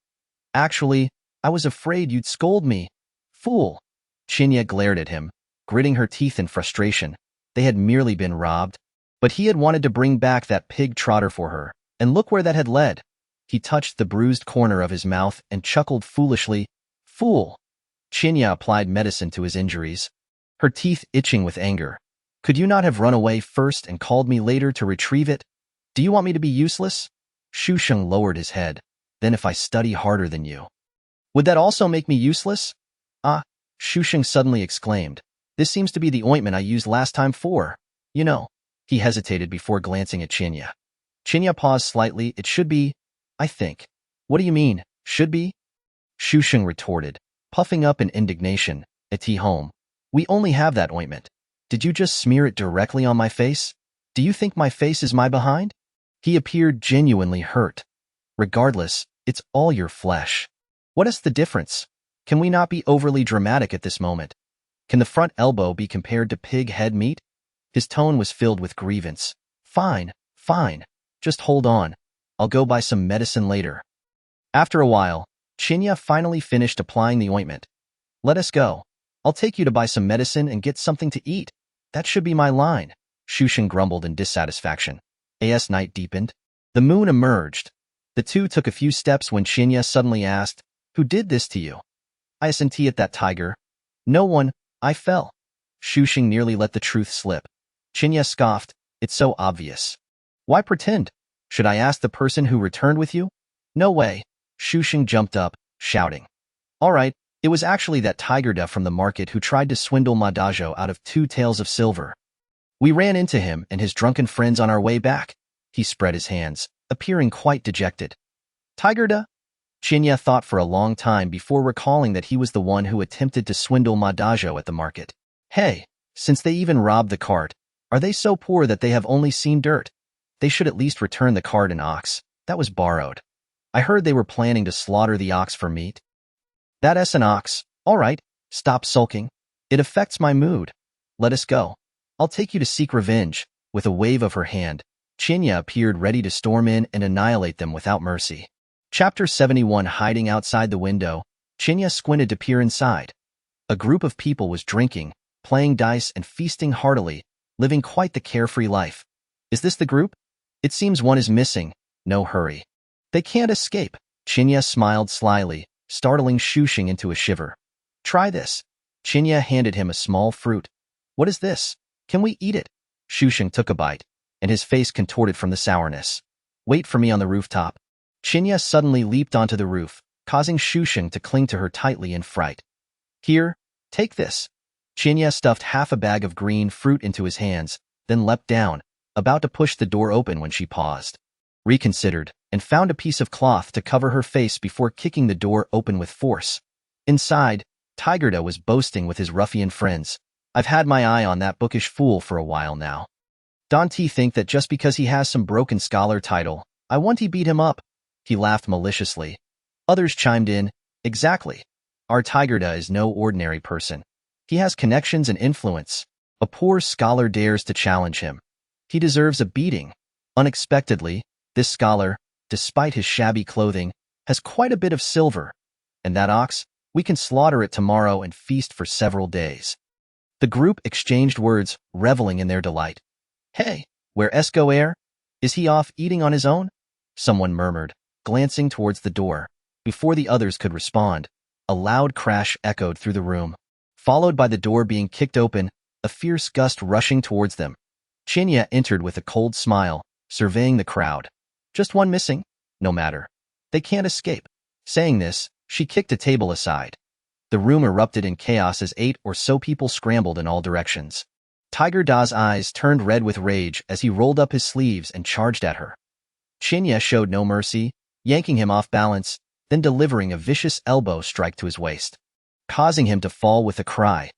"Actually, I was afraid you'd scold me. Fool." Chinya glared at him, gritting her teeth in frustration. They had merely been robbed. But he had wanted to bring back that pig trotter for her, and look where that had led. He touched the bruised corner of his mouth and chuckled foolishly. "Fool." Chinya applied medicine to his injuries, her teeth itching with anger. "Could you not have run away first and called me later to retrieve it? Do you want me to be useless?" Shusheng lowered his head. "Then if I study harder than you, would that also make me useless?" "Ah," Shusheng suddenly exclaimed. "This seems to be the ointment I used last time for. You know." He hesitated before glancing at Chinya. Chinya paused slightly. "It should be, I think." "What do you mean, should be?" Shusheng retorted, puffing up in indignation. "At home, we only have that ointment. Did you just smear it directly on my face? Do you think my face is my behind?" He appeared genuinely hurt. "Regardless, it's all your flesh. What is the difference? Can we not be overly dramatic at this moment? Can the front elbow be compared to pig head meat?" His tone was filled with grievance. Fine. Just hold on. I'll go buy some medicine later." After a while, Chinya finally finished applying the ointment. "Let us go. I'll take you to buy some medicine and get something to eat. That should be my line." Shusheng grumbled in dissatisfaction. As night deepened, the moon emerged. The two took a few steps when Chinya suddenly asked, "Who did this to you?" "I isn't at that tiger." "No one. I fell." Shusheng nearly let the truth slip. Chinya scoffed, "It's so obvious. Why pretend? Should I ask the person who returned with you?" "No way." Shusheng jumped up, shouting. "All right, it was actually that tiger from the market who tried to swindle Madajo out of 2 taels of silver. We ran into him and his drunken friends on our way back." He spread his hands, appearing quite dejected. "Tiger? Chinya thought for a long time before recalling that he was the one who attempted to swindle Madajo at the market. "Hey, since they even robbed the cart, are they so poor that they have only seen dirt? They should at least return the cart and ox. That was borrowed. I heard they were planning to slaughter the ox for meat." "That's an ox. All right, stop sulking. It affects my mood. Let us go. I'll take you to seek revenge." With a wave of her hand, Chinya appeared ready to storm in and annihilate them without mercy. Chapter 71. Hiding outside the window, Chinya squinted to peer inside. A group of people was drinking, playing dice and feasting heartily, living quite the carefree life. "Is this the group? It seems one is missing." "No hurry. They can't escape." Chinya smiled slyly, startling Shushing into a shiver. "Try this." Chinya handed him a small fruit. "What is this? Can we eat it?" Shushing took a bite, and his face contorted from the sourness. "Wait for me on the rooftop." Chinya suddenly leaped onto the roof, causing Shushing to cling to her tightly in fright. "Here, take this." Chinya stuffed half a bag of green fruit into his hands, then leapt down, about to push the door open when she paused, reconsidered, and found a piece of cloth to cover her face before kicking the door open with force. Inside, Tigerda was boasting with his ruffian friends. "I've had my eye on that bookish fool for a while now. Don't he think that just because he has some broken scholar title, I want to beat him up?" He laughed maliciously. Others chimed in, "Exactly. Our Tigerda is no ordinary person. He has connections and influence. A poor scholar dares to challenge him. He deserves a beating. Unexpectedly, this scholar, despite his shabby clothing, has quite a bit of silver. And that ox, we can slaughter it tomorrow and feast for several days. The group exchanged words, reveling in their delight. Hey, where Escoer? Is he off eating on his own? Someone murmured, glancing towards the door. Before the others could respond, a loud crash echoed through the room, followed by the door being kicked open, a fierce gust rushing towards them. Chinya entered with a cold smile, surveying the crowd. Just one missing? No matter. They can't escape. Saying this, she kicked a table aside. The room erupted in chaos as 8 or so people scrambled in all directions. Tiger Da's eyes turned red with rage as he rolled up his sleeves and charged at her. Chinya showed no mercy, yanking him off balance, then delivering a vicious elbow strike to his waist, causing him to fall with a cry.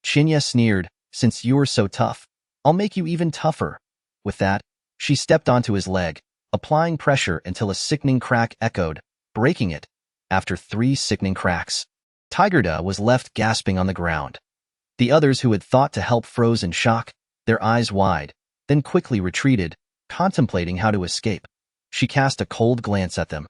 Chinya sneered, since you're so tough, I'll make you even tougher. With that, she stepped onto his leg, applying pressure until a sickening crack echoed, breaking it. After 3 sickening cracks, Tiger Da was left gasping on the ground. The others who had thought to help froze in shock, their eyes wide, then quickly retreated, contemplating how to escape. She cast a cold glance at them,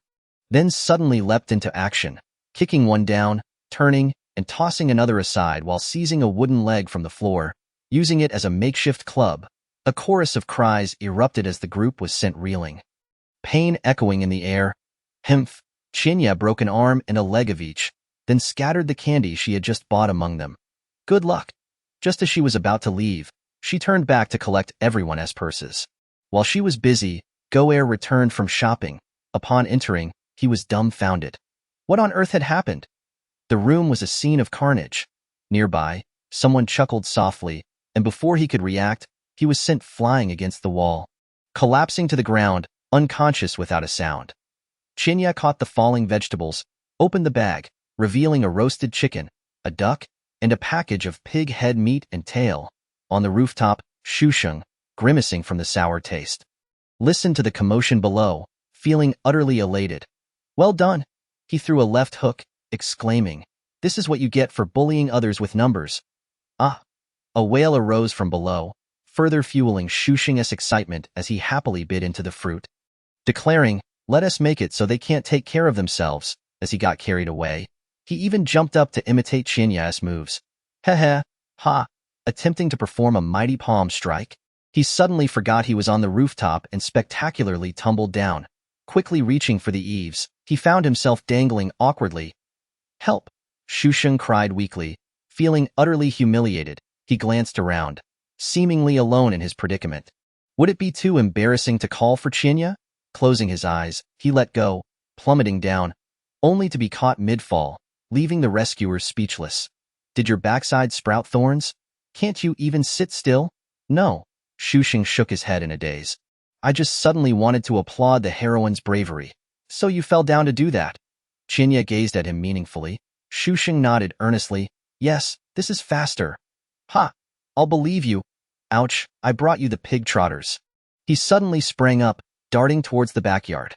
then suddenly leapt into action, kicking one down, turning, and tossing another aside while seizing a wooden leg from the floor, using it as a makeshift club. A chorus of cries erupted as the group was sent reeling. Pain echoing in the air. Himph! Chinya broke an arm and a leg of each, then scattered the candy she had just bought among them. Good luck. Just as she was about to leave, she turned back to collect everyone's purses. While she was busy, Goer returned from shopping. Upon entering, he was dumbfounded. What on earth had happened? The room was a scene of carnage. Nearby, someone chuckled softly, and before he could react, he was sent flying against the wall, collapsing to the ground, unconscious without a sound. Chinya caught the falling vegetables, opened the bag, revealing a roasted chicken, a duck, and a package of pig head meat and tail. On the rooftop, Shusheng, grimacing from the sour taste, listened to the commotion below, feeling utterly elated. Well done! He threw a left hook, exclaiming, this is what you get for bullying others with numbers. Ah! A wail arose from below, further fueling Shusheng's excitement as he happily bit into the fruit, declaring, let us make it so they can't take care of themselves. As he got carried away, he even jumped up to imitate Chinya's moves. Heh, ha! Attempting to perform a mighty palm strike, he suddenly forgot he was on the rooftop and spectacularly tumbled down. Quickly reaching for the eaves, he found himself dangling awkwardly. Help! Shusheng cried weakly. Feeling utterly humiliated, he glanced around, seemingly alone in his predicament. Would it be too embarrassing to call for Chinya? Closing his eyes, he let go, plummeting down, only to be caught mid-fall, leaving the rescuers speechless. Did your backside sprout thorns? Can't you even sit still? No. Shusheng shook his head in a daze. I just suddenly wanted to applaud the heroine's bravery. So you fell down to do that? Chinya gazed at him meaningfully. Shusheng nodded earnestly. Yes, this is faster. Ha! I'll believe you. Ouch, I brought you the pig trotters. He suddenly sprang up, darting towards the backyard.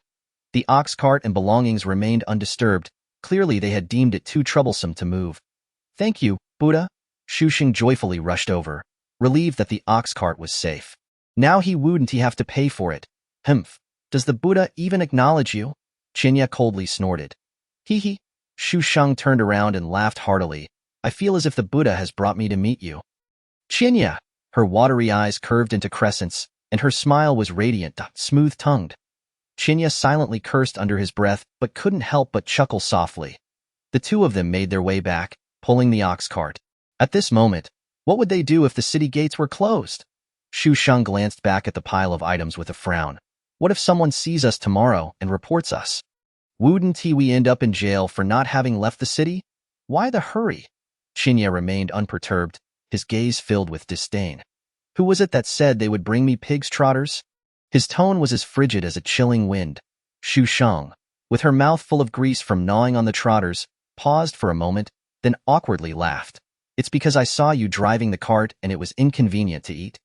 The ox cart and belongings remained undisturbed. Clearly they had deemed it too troublesome to move. Thank you, Buddha. Shusheng joyfully rushed over, relieved that the ox cart was safe. Now he wouldn't have to pay for it. Humph. Does the Buddha even acknowledge you? Chinya coldly snorted. Hee. Shusheng turned around and laughed heartily. I feel as if the Buddha has brought me to meet you. Chinya! Her watery eyes curved into crescents, and her smile was radiant, smooth-tongued. Chinya silently cursed under his breath, but couldn't help but chuckle softly. The two of them made their way back, pulling the ox cart. At this moment, what would they do if the city gates were closed? Shusheng glanced back at the pile of items with a frown. What if someone sees us tomorrow and reports us? Wouldn't we end up in jail for not having left the city? Why the hurry? Chinya remained unperturbed, his gaze filled with disdain. Who was it that said they would bring me pig's trotters? His tone was as frigid as a chilling wind. Shusheng, with her mouth full of grease from gnawing on the trotters, paused for a moment, then awkwardly laughed. It's because I saw you driving the cart and it was inconvenient to eat.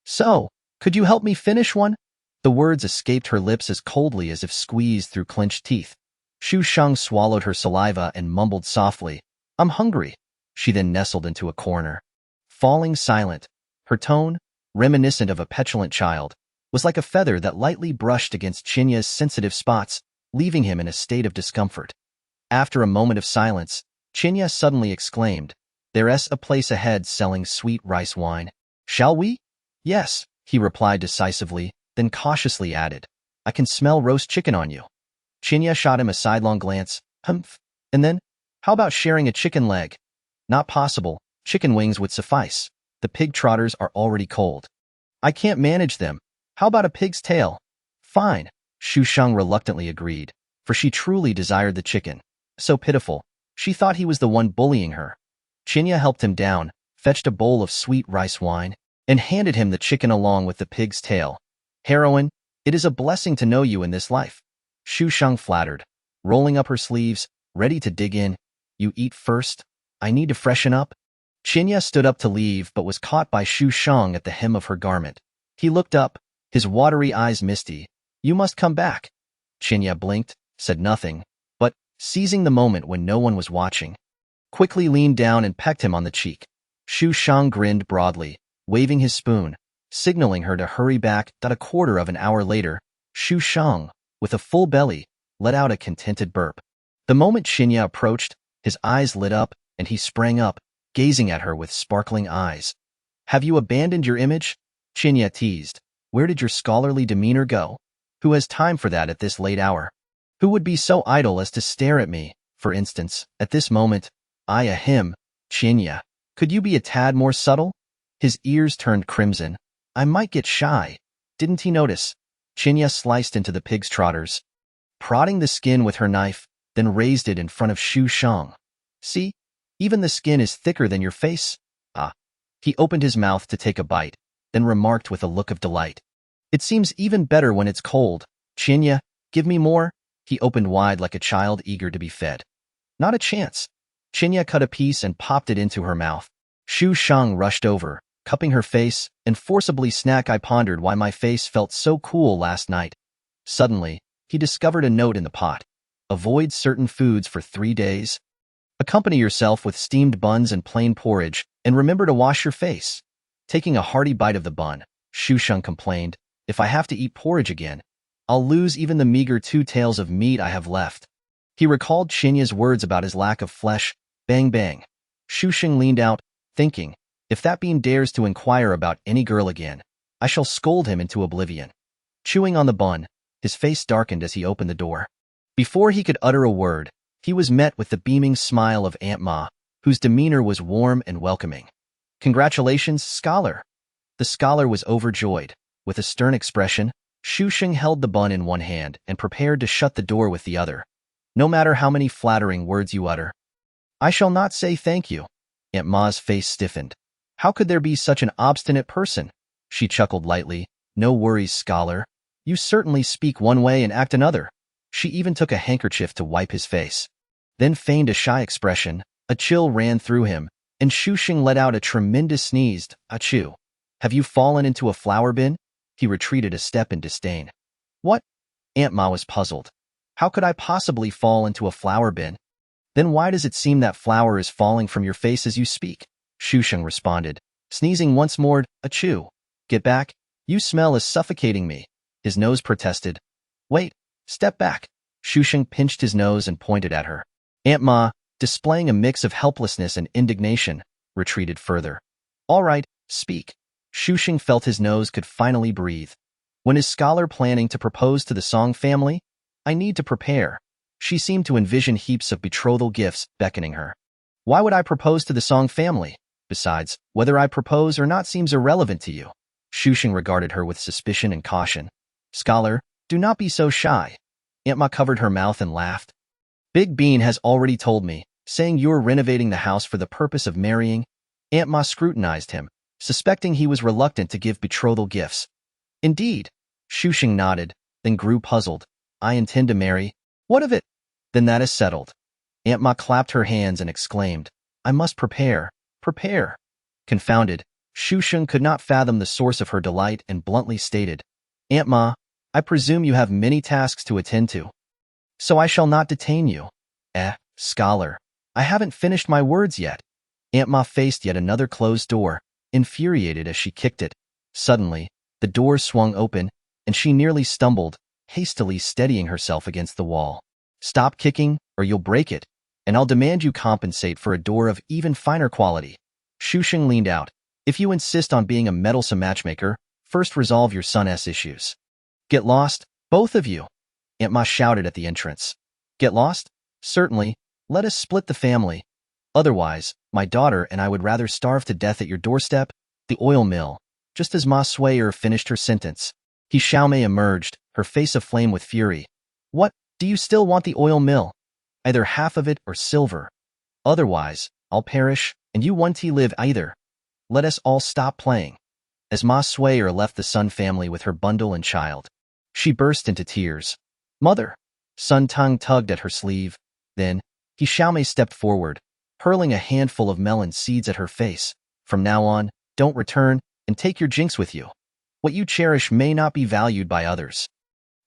So, could you help me finish one? The words escaped her lips as coldly as if squeezed through clenched teeth. Shusheng swallowed her saliva and mumbled softly, I'm hungry. She then nestled into a corner, falling silent, her tone reminiscent of a petulant child, was like a feather that lightly brushed against Chinya's sensitive spots, leaving him in a state of discomfort. After a moment of silence, Chinya suddenly exclaimed, "There's a place ahead selling sweet rice wine. Shall we?" "Yes," he replied decisively, then cautiously added, "I can smell roast chicken on you." Chinya shot him a sidelong glance. "Humph. And then, how about sharing a chicken leg?" "Not possible. Chicken wings would suffice. The pig trotters are already cold." "I can't manage them. How about a pig's tail?" "Fine." Shu Sheng reluctantly agreed, for she truly desired the chicken. So pitiful, she thought he was the one bullying her. Chinya helped him down, fetched a bowl of sweet rice wine, and handed him the chicken along with the pig's tail. "Heroine, it is a blessing to know you in this life." Shu Sheng flattered, rolling up her sleeves, ready to dig in. "You eat first? I need to freshen up." Chinya stood up to leave but was caught by Shu Sheng at the hem of her garment. He looked up, his watery eyes misty. "You must come back." Chinya blinked, said nothing, but, seizing the moment when no one was watching, quickly leaned down and pecked him on the cheek. Shu Sheng grinned broadly, waving his spoon, signaling her to hurry back. A quarter of an hour later, Shu Sheng, with a full belly, let out a contented burp. The moment Chinya approached, his eyes lit up, and he sprang up, gazing at her with sparkling eyes. "Have you abandoned your image?" Chinya teased. "Where did your scholarly demeanor go? Who has time for that at this late hour? Who would be so idle as to stare at me, for instance, at this moment? Him, Chinya. Could you be a tad more subtle?" His ears turned crimson. "I might get shy." Didn't he notice? Chinya sliced into the pig's trotters, prodding the skin with her knife, then raised it in front of Shu Sheng. "See? Even the skin is thicker than your face." "Ah." He opened his mouth to take a bite, then remarked with a look of delight, "It seems even better when it's cold. Chinya, give me more." He opened wide like a child eager to be fed. "Not a chance." Chinya cut a piece and popped it into her mouth. Shu Sheng rushed over, cupping her face, and forcibly snack. "I pondered why my face felt so cool last night." Suddenly, he discovered a note in the pot. "Avoid certain foods for 3 days. Accompany yourself with steamed buns and plain porridge, and remember to wash your face." Taking a hearty bite of the bun, Shu Sheng complained, "If I have to eat porridge again, I'll lose even the meager 2 taels of meat I have left." He recalled Chinya's words about his lack of flesh. Bang bang. Shu Sheng leaned out, thinking, "If that bean dares to inquire about any girl again, I shall scold him into oblivion." Chewing on the bun, his face darkened as he opened the door. Before he could utter a word, he was met with the beaming smile of Aunt Ma, whose demeanor was warm and welcoming. "Congratulations, scholar." The scholar was overjoyed. With a stern expression, Shu Sheng held the bun in one hand and prepared to shut the door with the other. "No matter how many flattering words you utter, I shall not say thank you." Aunt Ma's face stiffened. "How could there be such an obstinate person?" She chuckled lightly. "No worries, scholar. You certainly speak one way and act another." She even took a handkerchief to wipe his face, then feigned a shy expression. A chill ran through him, and Shu Sheng let out a tremendous sneeze. "Achoo. Have you fallen into a flour bin?" He retreated a step in disdain. "What?" Aunt Ma was puzzled. "How could I possibly fall into a flour bin?" "Then why does it seem that flour is falling from your face as you speak?" Shu Sheng responded, sneezing once more. "Achoo. Get back. You smell is suffocating me." His nose protested. "Wait. Step back." Shu Sheng pinched his nose and pointed at her. Aunt Ma, displaying a mix of helplessness and indignation, retreated further. "All right, speak." Shu Sheng felt his nose could finally breathe. "When is scholar planning to propose to the Song family? I need to prepare." She seemed to envision heaps of betrothal gifts beckoning her. "Why would I propose to the Song family? Besides, whether I propose or not seems irrelevant to you." Shu Sheng regarded her with suspicion and caution. "Scholar, do not be so shy." Aunt Ma covered her mouth and laughed. "Big Bean has already told me, saying you're renovating the house for the purpose of marrying." Aunt Ma scrutinized him, suspecting he was reluctant to give betrothal gifts. "Indeed." Shu Sheng nodded, then grew puzzled. "I intend to marry." "What of it?" "Then that is settled." Aunt Ma clapped her hands and exclaimed, "I must prepare, prepare." Confounded, Shu Sheng could not fathom the source of her delight and bluntly stated, "Aunt Ma, I presume you have many tasks to attend to, so I shall not detain you." Scholar, I haven't finished my words yet." Aunt Ma faced yet another closed door, infuriated as she kicked it. Suddenly, the door swung open, and she nearly stumbled, hastily steadying herself against the wall. Stop kicking, or you'll break it, and I'll demand you compensate for a door of even finer quality. Shu Sheng leaned out. If you insist on being a meddlesome matchmaker, first resolve your son's issues. Get lost, both of you, Aunt Ma shouted at the entrance. Get lost? Certainly. Let us split the family. Otherwise, my daughter and I would rather starve to death at your doorstep, the oil mill. Just as Ma Sui'er finished her sentence, He Xiaomei emerged, her face aflame with fury. What, do you still want the oil mill? Either half of it or silver. Otherwise, I'll perish, and you won't live either. Let us all stop playing. As Ma Sui'er left the Sun family with her bundle and child, she burst into tears. Mother! Sun Tang tugged at her sleeve. Then, He Xiaomei stepped forward, hurling a handful of melon seeds at her face. From now on, don't return, and take your jinx with you. What you cherish may not be valued by others.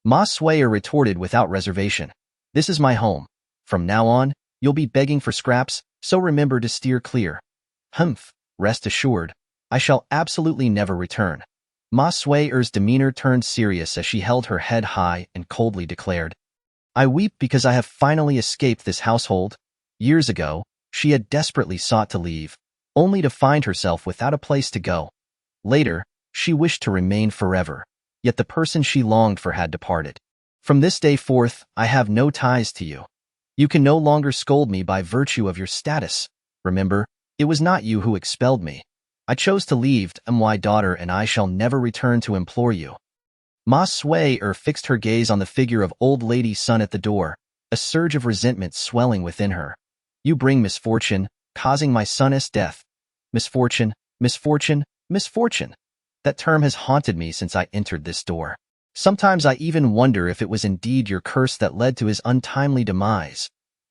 Ma Sui'er retorted without reservation. This is my home. From now on, you'll be begging for scraps, so remember to steer clear. Humph, rest assured, I shall absolutely never return. Ma Sui'er's demeanor turned serious as she held her head high and coldly declared, I weep because I have finally escaped this household. Years ago, she had desperately sought to leave, only to find herself without a place to go. Later, she wished to remain forever, yet the person she longed for had departed. From this day forth, I have no ties to you. You can no longer scold me by virtue of your status. Remember, it was not you who expelled me. I chose to leave, my daughter, and I shall never return to implore you. Ma Sui'er fixed her gaze on the figure of old lady Sun at the door, a surge of resentment swelling within her. You bring misfortune, causing my son's death. Misfortune, misfortune, misfortune. That term has haunted me since I entered this door. Sometimes I even wonder if it was indeed your curse that led to his untimely demise.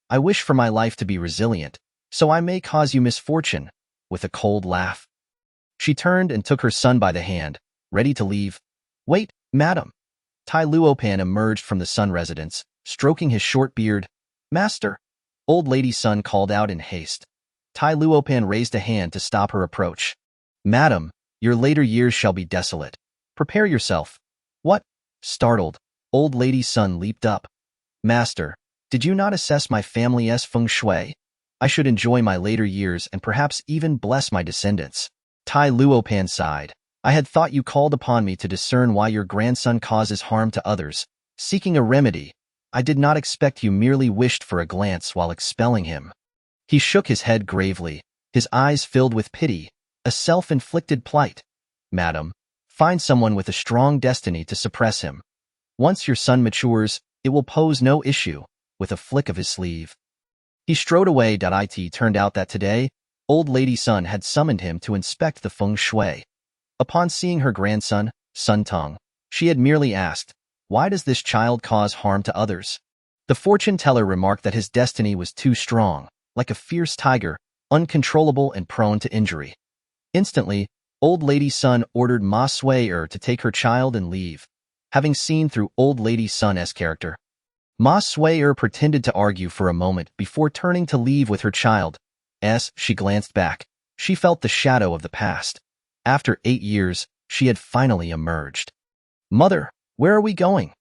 I wish for my life to be resilient, so I may cause you misfortune, with a cold laugh. She turned and took her son by the hand, ready to leave. Wait, madam. Tai Luopan emerged from the Sun residence, stroking his short beard. Master! Old lady Sun called out in haste. Tai Luopan raised a hand to stop her approach. Madam, your later years shall be desolate. Prepare yourself. What? Startled, old lady Sun leaped up. Master, did you not assess my family's feng shui? I should enjoy my later years and perhaps even bless my descendants. Tai Luopan sighed. I had thought you called upon me to discern why your grandson causes harm to others, seeking a remedy. I did not expect you merely wished for a glance while expelling him. He shook his head gravely, his eyes filled with pity, a self-inflicted plight. Madam, find someone with a strong destiny to suppress him. Once your son matures, it will pose no issue, with a flick of his sleeve. He strode away. It turned out that today, old lady Sun had summoned him to inspect the feng shui. Upon seeing her grandson, Sun Tong, she had merely asked, why does this child cause harm to others? The fortune teller remarked that his destiny was too strong, like a fierce tiger, uncontrollable and prone to injury. Instantly, old lady Sun ordered Ma Sui'er to take her child and leave. Having seen through old lady Sun's character, Ma Sui'er pretended to argue for a moment before turning to leave with her child. As she glanced back, she felt the shadow of the past. After 8 years, she had finally emerged. Mother, where are we going?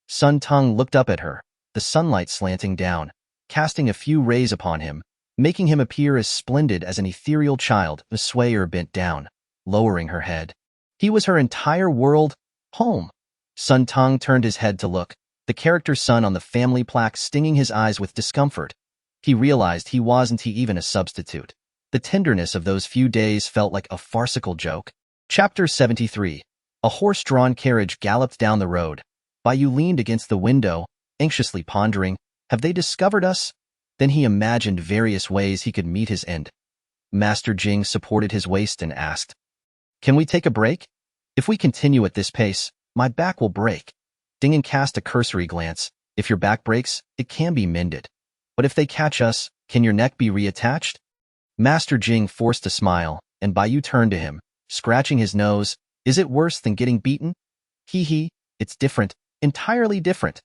Sun Tong looked up at her, the sunlight slanting down, casting a few rays upon him, making him appear as splendid as an ethereal child. Ma Sui'er bent down, lowering her head. He was her entire world, home. Sun Tong turned his head to look, the character Sun on the family plaque stinging his eyes with discomfort. He realized he wasn't even a substitute. The tenderness of those few days felt like a farcical joke. Chapter 73. A horse-drawn carriage galloped down the road. Baiyu leaned against the window, anxiously pondering, have they discovered us? Then he imagined various ways he could meet his end. Master Jing supported his waist and asked, can we take a break? If we continue at this pace, my back will break. Dingen cast a cursory glance. If your back breaks, it can be mended. But if they catch us, can your neck be reattached? Master Jing forced a smile, and Baiyu turned to him, scratching his nose. Is it worse than getting beaten? Hee, it's different, entirely different.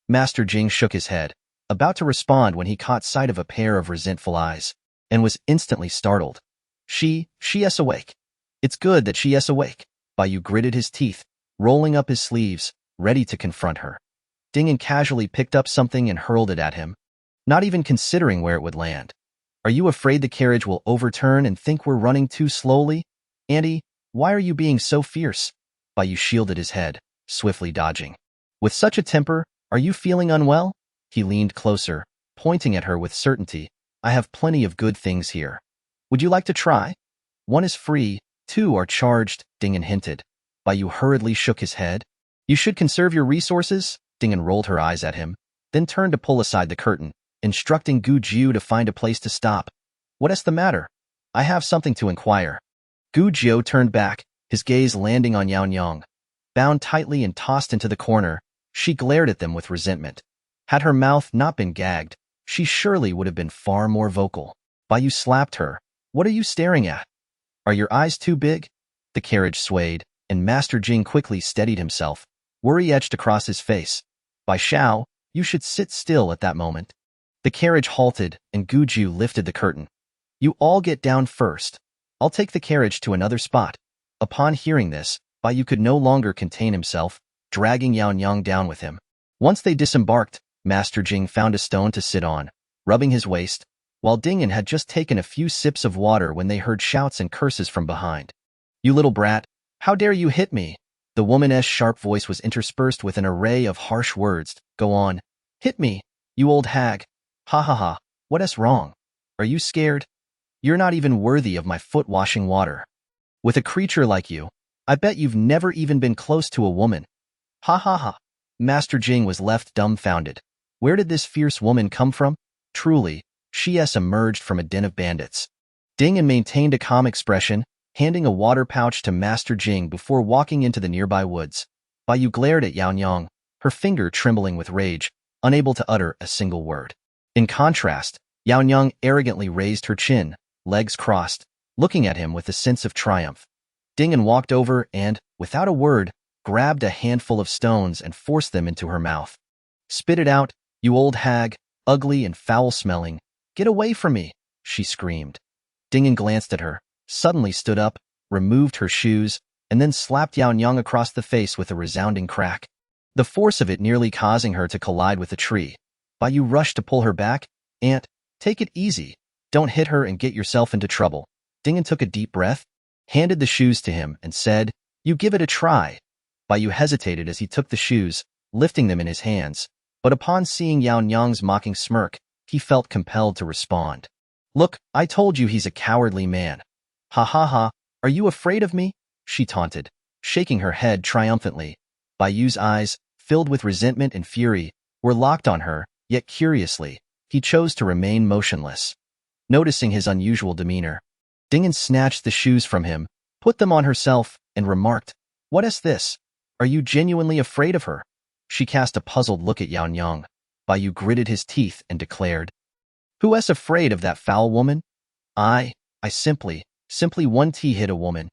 Master Jing shook his head, about to respond when he caught sight of a pair of resentful eyes, and was instantly startled. She's awake. It's good that she is awake. Yu gritted his teeth, rolling up his sleeves, ready to confront her. Dingen casually picked up something and hurled it at him, not even considering where it would land. Are you afraid the carriage will overturn and think we're running too slowly? Auntie, why are you being so fierce? Yu shielded his head, swiftly dodging. With such a temper, are you feeling unwell? He leaned closer, pointing at her with certainty. I have plenty of good things here. Would you like to try? One is free, two are charged, Dingen hinted. Yu hurriedly shook his head. You should conserve your resources, Dingen rolled her eyes at him, then turned to pull aside the curtain, instructing Gu Jiu to find a place to stop. What is the matter? I have something to inquire. Gu Jiu turned back, his gaze landing on Yao Nyang. Bound tightly and tossed into the corner, she glared at them with resentment. Had her mouth not been gagged, she surely would have been far more vocal. Yu slapped her. What are you staring at? Are your eyes too big? The carriage swayed, and Master Jing quickly steadied himself, worry etched across his face. Bai Shao, you should sit still at that moment. The carriage halted, and Gu Jiu lifted the curtain. You all get down first. I'll take the carriage to another spot. Upon hearing this, Yu could no longer contain himself, dragging Yao Nyang down with him. Once they disembarked, Master Jing found a stone to sit on, rubbing his waist, while Dingen had just taken a few sips of water when they heard shouts and curses from behind. You little brat, how dare you hit me? The woman's sharp voice was interspersed with an array of harsh words. Go on. Hit me, you old hag. Ha ha ha, what's wrong? Are you scared? You're not even worthy of my foot-washing water. With a creature like you, I bet you've never even been close to a woman. Ha ha ha. Master Jing was left dumbfounded. Where did this fierce woman come from? Truly, she has emerged from a den of bandits. Dingen maintained a calm expression, handing a water pouch to Master Jing before walking into the nearby woods. Yu glared at Yao Nyang, her finger trembling with rage, unable to utter a single word. In contrast, Yao Nyang arrogantly raised her chin, legs crossed, looking at him with a sense of triumph. Dingen walked over and, without a word, grabbed a handful of stones and forced them into her mouth. Spit it out, you old hag, ugly and foul-smelling. Get away from me, she screamed. Dingen glanced at her, suddenly stood up, removed her shoes, and then slapped Yao Nyang across the face with a resounding crack, the force of it nearly causing her to collide with a tree. Yu rushed to pull her back. Aunt, take it easy. Don't hit her and get yourself into trouble. Dingen took a deep breath, handed the shoes to him, and said, You give it a try. Yu hesitated as he took the shoes, lifting them in his hands, but upon seeing Yao Nyang's mocking smirk, he felt compelled to respond. Look, I told you he's a cowardly man. Ha ha ha, are you afraid of me? She taunted, shaking her head triumphantly. Yu's eyes, filled with resentment and fury, were locked on her, yet curiously, he chose to remain motionless. Noticing his unusual demeanor, Dingen snatched the shoes from him, put them on herself, and remarked, What is this? Are you genuinely afraid of her? She cast a puzzled look at Yao Nyang. Yu gritted his teeth and declared, Who is afraid of that foul woman? I simply one T hit a woman.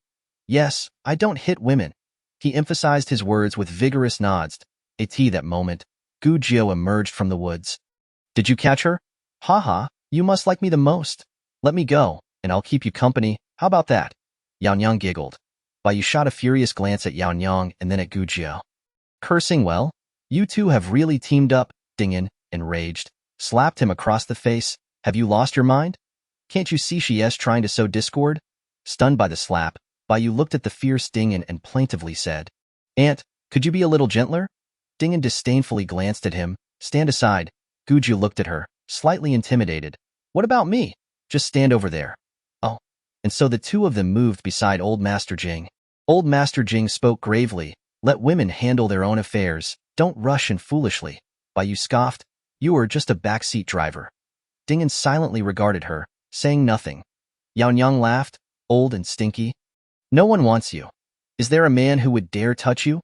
Yes, I don't hit women. He emphasized his words with vigorous nods. At that moment, Gu Jiu emerged from the woods. Did you catch her? Ha ha, you must like me the most. Let me go, and I'll keep you company. How about that? Yao Nyang giggled. Yu shot a furious glance at Yao Nyang and then at Gu Jiu. Cursing well? You two have really teamed up, Dingen, enraged, slapped him across the face. Have you lost your mind? Can't you see she is trying to sow discord? Stunned by the slap, Yu looked at the fierce Dingen and plaintively said, Aunt, could you be a little gentler? Dingen disdainfully glanced at him. Stand aside. Gu Jiu looked at her, slightly intimidated. What about me? Just stand over there. Oh. And so the two of them moved beside old Master Jing. Old Master Jing spoke gravely. Let women handle their own affairs. Don't rush in foolishly. Yu scoffed. You are just a backseat driver. Dingen silently regarded her, saying nothing. Yao Nyang laughed, old and stinky. No one wants you. Is there a man who would dare touch you?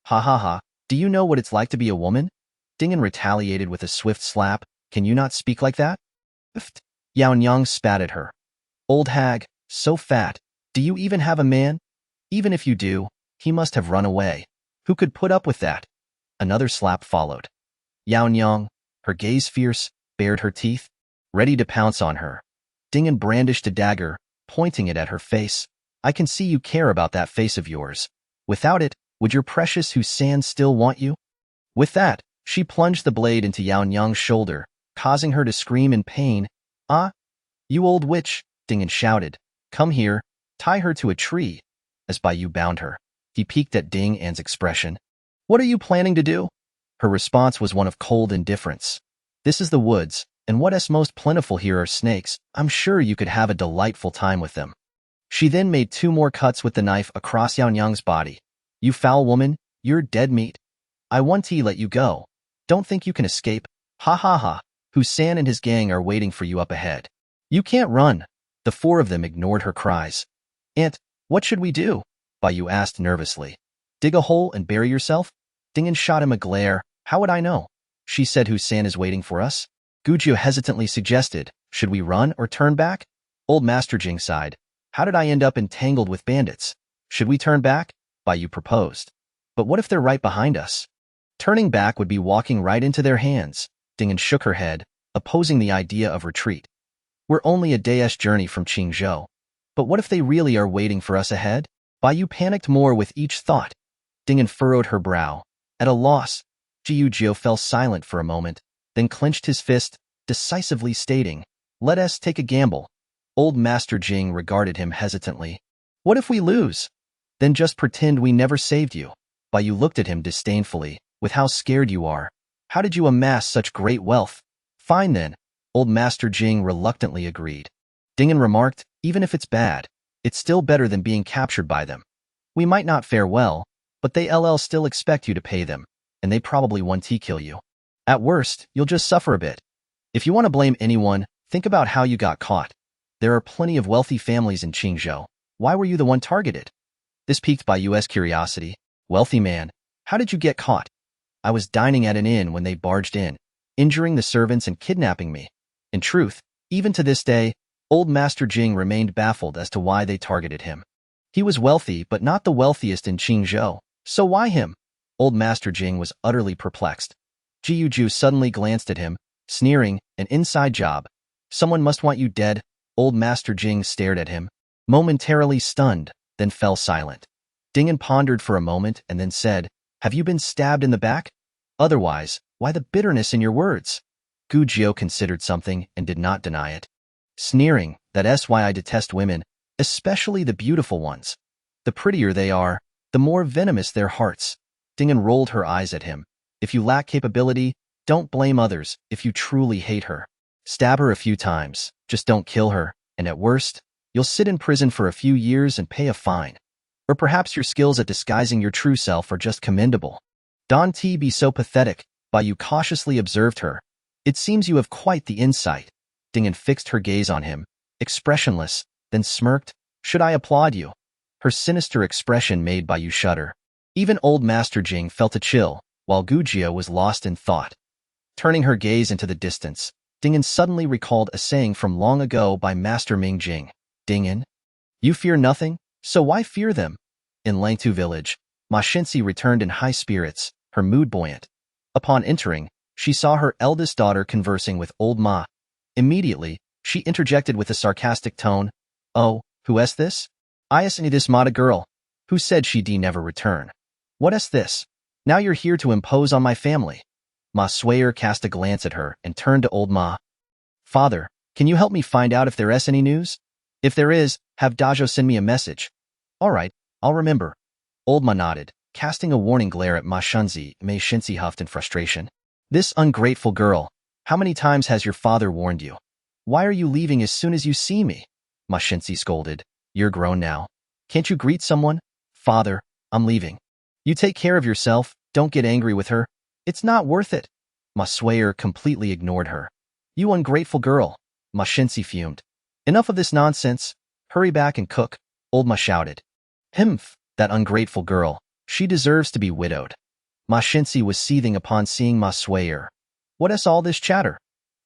Ha ha ha, do you know what it's like to be a woman? Dingen retaliated with a swift slap. Can you not speak like that? Yao Nyang spat at her. Old hag, so fat. Do you even have a man? Even if you do, he must have run away. Who could put up with that? Another slap followed. Yao Nyang, her gaze fierce, bared her teeth, ready to pounce on her. Dingen brandished a dagger, pointing it at her face. I can see you care about that face of yours. Without it, would your precious Husan still want you? With that, she plunged the blade into Yao Nyang's shoulder, causing her to scream in pain. Ah, you old witch, Dingen shouted. Come here, tie her to a tree. As Bai Yu bound her, he peeked at Ding An's expression. What are you planning to do? Her response was one of cold indifference. This is the woods, and what is most plentiful here are snakes. I'm sure you could have a delightful time with them. She then made 2 more cuts with the knife across Yao Nyang's body. You foul woman, you're dead meat. I want to let you go. Don't think you can escape. Ha ha ha. Husan and his gang are waiting for you up ahead. You can't run. The 4 of them ignored her cries. Aunt, what should we do? Bai Yu asked nervously. Dig a hole and bury yourself? Dingen shot him a glare. How would I know? She said Husan is waiting for us. Gujio hesitantly suggested, should we run or turn back? Old Master Jing sighed. How did I end up entangled with bandits? Should we turn back? Bai Yu proposed. But what if they're right behind us? Turning back would be walking right into their hands. Dingen shook her head, opposing the idea of retreat. We're only a day's journey from Qingzhou. But what if they really are waiting for us ahead? Bai Yu panicked more with each thought. Dingen furrowed her brow. At a loss, Jiu fell silent for a moment, then clenched his fist, decisively stating, let us take a gamble. Old Master Jing regarded him hesitantly. What if we lose? Then just pretend we never saved you. Bai Yu looked at him disdainfully. With how scared you are. How did you amass such great wealth? Fine then. Old Master Jing reluctantly agreed. Dingen remarked, even if it's bad, it's still better than being captured by them. We might not fare well, but they still expect you to pay them, and they probably want to kill you. At worst, you'll just suffer a bit. If you want to blame anyone, think about how you got caught. There are plenty of wealthy families in Qingzhou. Why were you the one targeted? This piqued Bai Yu's curiosity. Wealthy man, how did you get caught? I was dining at an inn when they barged in, injuring the servants and kidnapping me. In truth, even to this day, Old Master Jing remained baffled as to why they targeted him. He was wealthy, but not the wealthiest in Qingzhou, so why him? Old Master Jing was utterly perplexed. Jiu suddenly glanced at him, sneering, an inside job. Someone must want you dead. Old Master Jing stared at him, momentarily stunned, then fell silent. Dingen pondered for a moment and then said, have you been stabbed in the back? Otherwise, why the bitterness in your words? Gujio considered something and did not deny it. Sneering, that's why I detest women, especially the beautiful ones. The prettier they are, the more venomous their hearts. Dingen rolled her eyes at him. If you lack capability, don't blame others. If you truly hate her, stab her a few times, just don't kill her, and at worst, you'll sit in prison for a few years and pay a fine. Or perhaps your skills at disguising your true self are just commendable. Don't be so pathetic, Bai Yu cautiously observed her. It seems you have quite the insight. Dingen fixed her gaze on him, expressionless, then smirked. Should I applaud you? Her sinister expression made Bai Yu shudder. Even Old Master Jing felt a chill, while Gujio was lost in thought. Turning her gaze into the distance, Dingen suddenly recalled a saying from long ago by Master Ming Jing. Dingen, you fear nothing, so why fear them? In Langtu village, Ma Shenxi returned in high spirits, her mood buoyant. Upon entering, she saw her eldest daughter conversing with old Ma. Immediately, she interjected with a sarcastic tone. Oh, who is this? I is this Mata girl. Who said she'd never return? What is this? Now you're here to impose on my family. Ma Swayer cast a glance at her and turned to old Ma. Father, can you help me find out if there is any news? If there is, have Dajo send me a message. All right, I'll remember. Old Ma nodded, casting a warning glare at Ma Shenxi huffed in frustration. This ungrateful girl. How many times has your father warned you? Why are you leaving as soon as you see me? Ma Shenxi scolded. You're grown now. Can't you greet someone? Father, I'm leaving. You take care of yourself, don't get angry with her. It's not worth it. Ma Swayer completely ignored her. You ungrateful girl. Ma Shenxi fumed. Enough of this nonsense. Hurry back and cook, old Ma shouted. Himph, that ungrateful girl. She deserves to be widowed. Ma Shenxi was seething upon seeing Ma Swayer. What is all this chatter?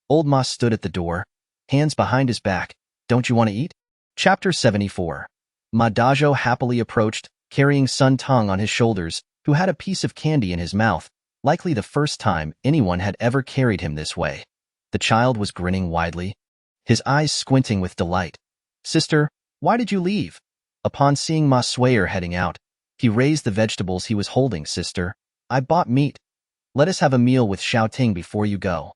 Old Ma stood at the door, hands behind his back. Don't you want to eat? Chapter 74. Ma Dajo happily approached, carrying Sun Tong on his shoulders, who had a piece of candy in his mouth, likely the first time anyone had ever carried him this way. The child was grinning widely, his eyes squinting with delight. Sister, why did you leave? Upon seeing Ma Swayer heading out, He raised the vegetables he was holding. Sister, I bought meat. Let us have a meal with Xiaoting before you go.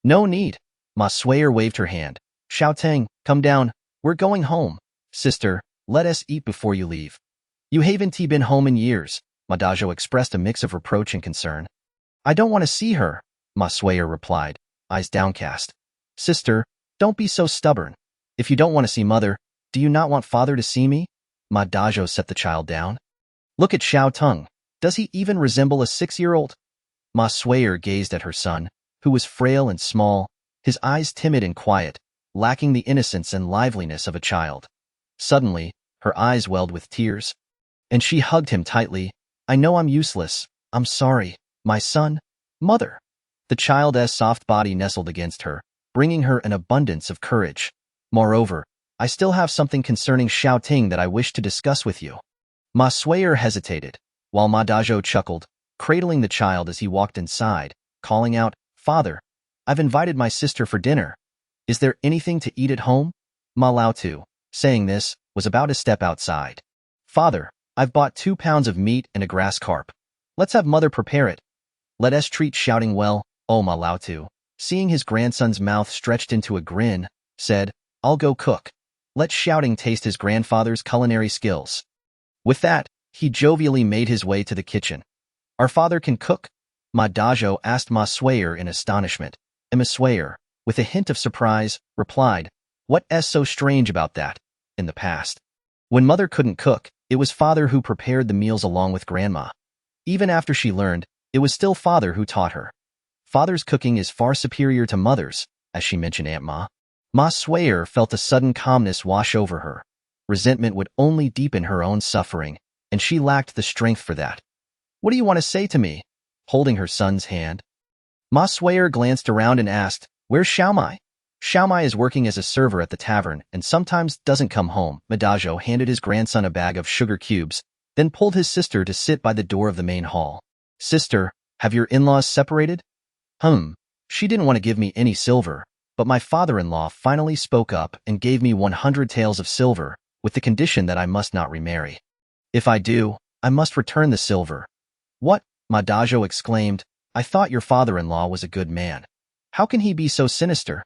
No need. Ma Suier waved her hand. Xiaoting, come down. We're going home. Sister, let us eat before you leave. You haven't been home in years. Ma Dazhou expressed a mix of reproach and concern. I don't want to see her, Ma Suier replied, eyes downcast. Sister, don't be so stubborn. If you don't want to see mother, do you not want father to see me? Ma Dazhou set the child down. Look at Xiaotung. Does he even resemble a 6-year-old? Ma Suier gazed at her son, who was frail and small, his eyes timid and quiet, lacking the innocence and liveliness of a child. Suddenly, her eyes welled with tears, and she hugged him tightly. I know I'm useless. I'm sorry, my son. Mother. The child's soft body nestled against her, bringing her an abundance of courage. Moreover, I still have something concerning Xiaoting that I wish to discuss with you. Ma Suier hesitated, while Ma Dazhou chuckled, cradling the child as he walked inside, calling out, Father, I've invited my sister for dinner. Is there anything to eat at home? Ma Laotu, saying this, was about to step outside. Father, I've bought 2 pounds of meat and a grass carp. Let's have mother prepare it. Let us treat Xiaoting well. Oh, Ma Laotu, seeing his grandson's mouth stretched into a grin, said, I'll go cook. Let Xiaoting taste his grandfather's culinary skills. With that, he jovially made his way to the kitchen. Our father can cook? Ma Dazhou asked Ma Suier in astonishment. And Ma Suier, with a hint of surprise, replied, What's so strange about that? In the past, when mother couldn't cook, it was father who prepared the meals along with grandma. Even after she learned, it was still father who taught her. Father's cooking is far superior to mother's, as she mentioned Aunt Ma. Ma Suier felt a sudden calmness wash over her. Resentment would only deepen her own suffering, and she lacked the strength for that. What do you want to say to me? Holding her son's hand. Ma Suier glanced around and asked, Where's Xiaomai? Xiaomai is working as a server at the tavern and sometimes doesn't come home. Ma Dazhou handed his grandson a bag of sugar cubes, then pulled his sister to sit by the door of the main hall. Sister, have your in-laws separated? She didn't want to give me any silver, but my father-in-law finally spoke up and gave me 100 taels of silver, with the condition that I must not remarry. If I do, I must return the silver. What? Ma Dazhou exclaimed. I thought your father-in-law was a good man. How can he be so sinister?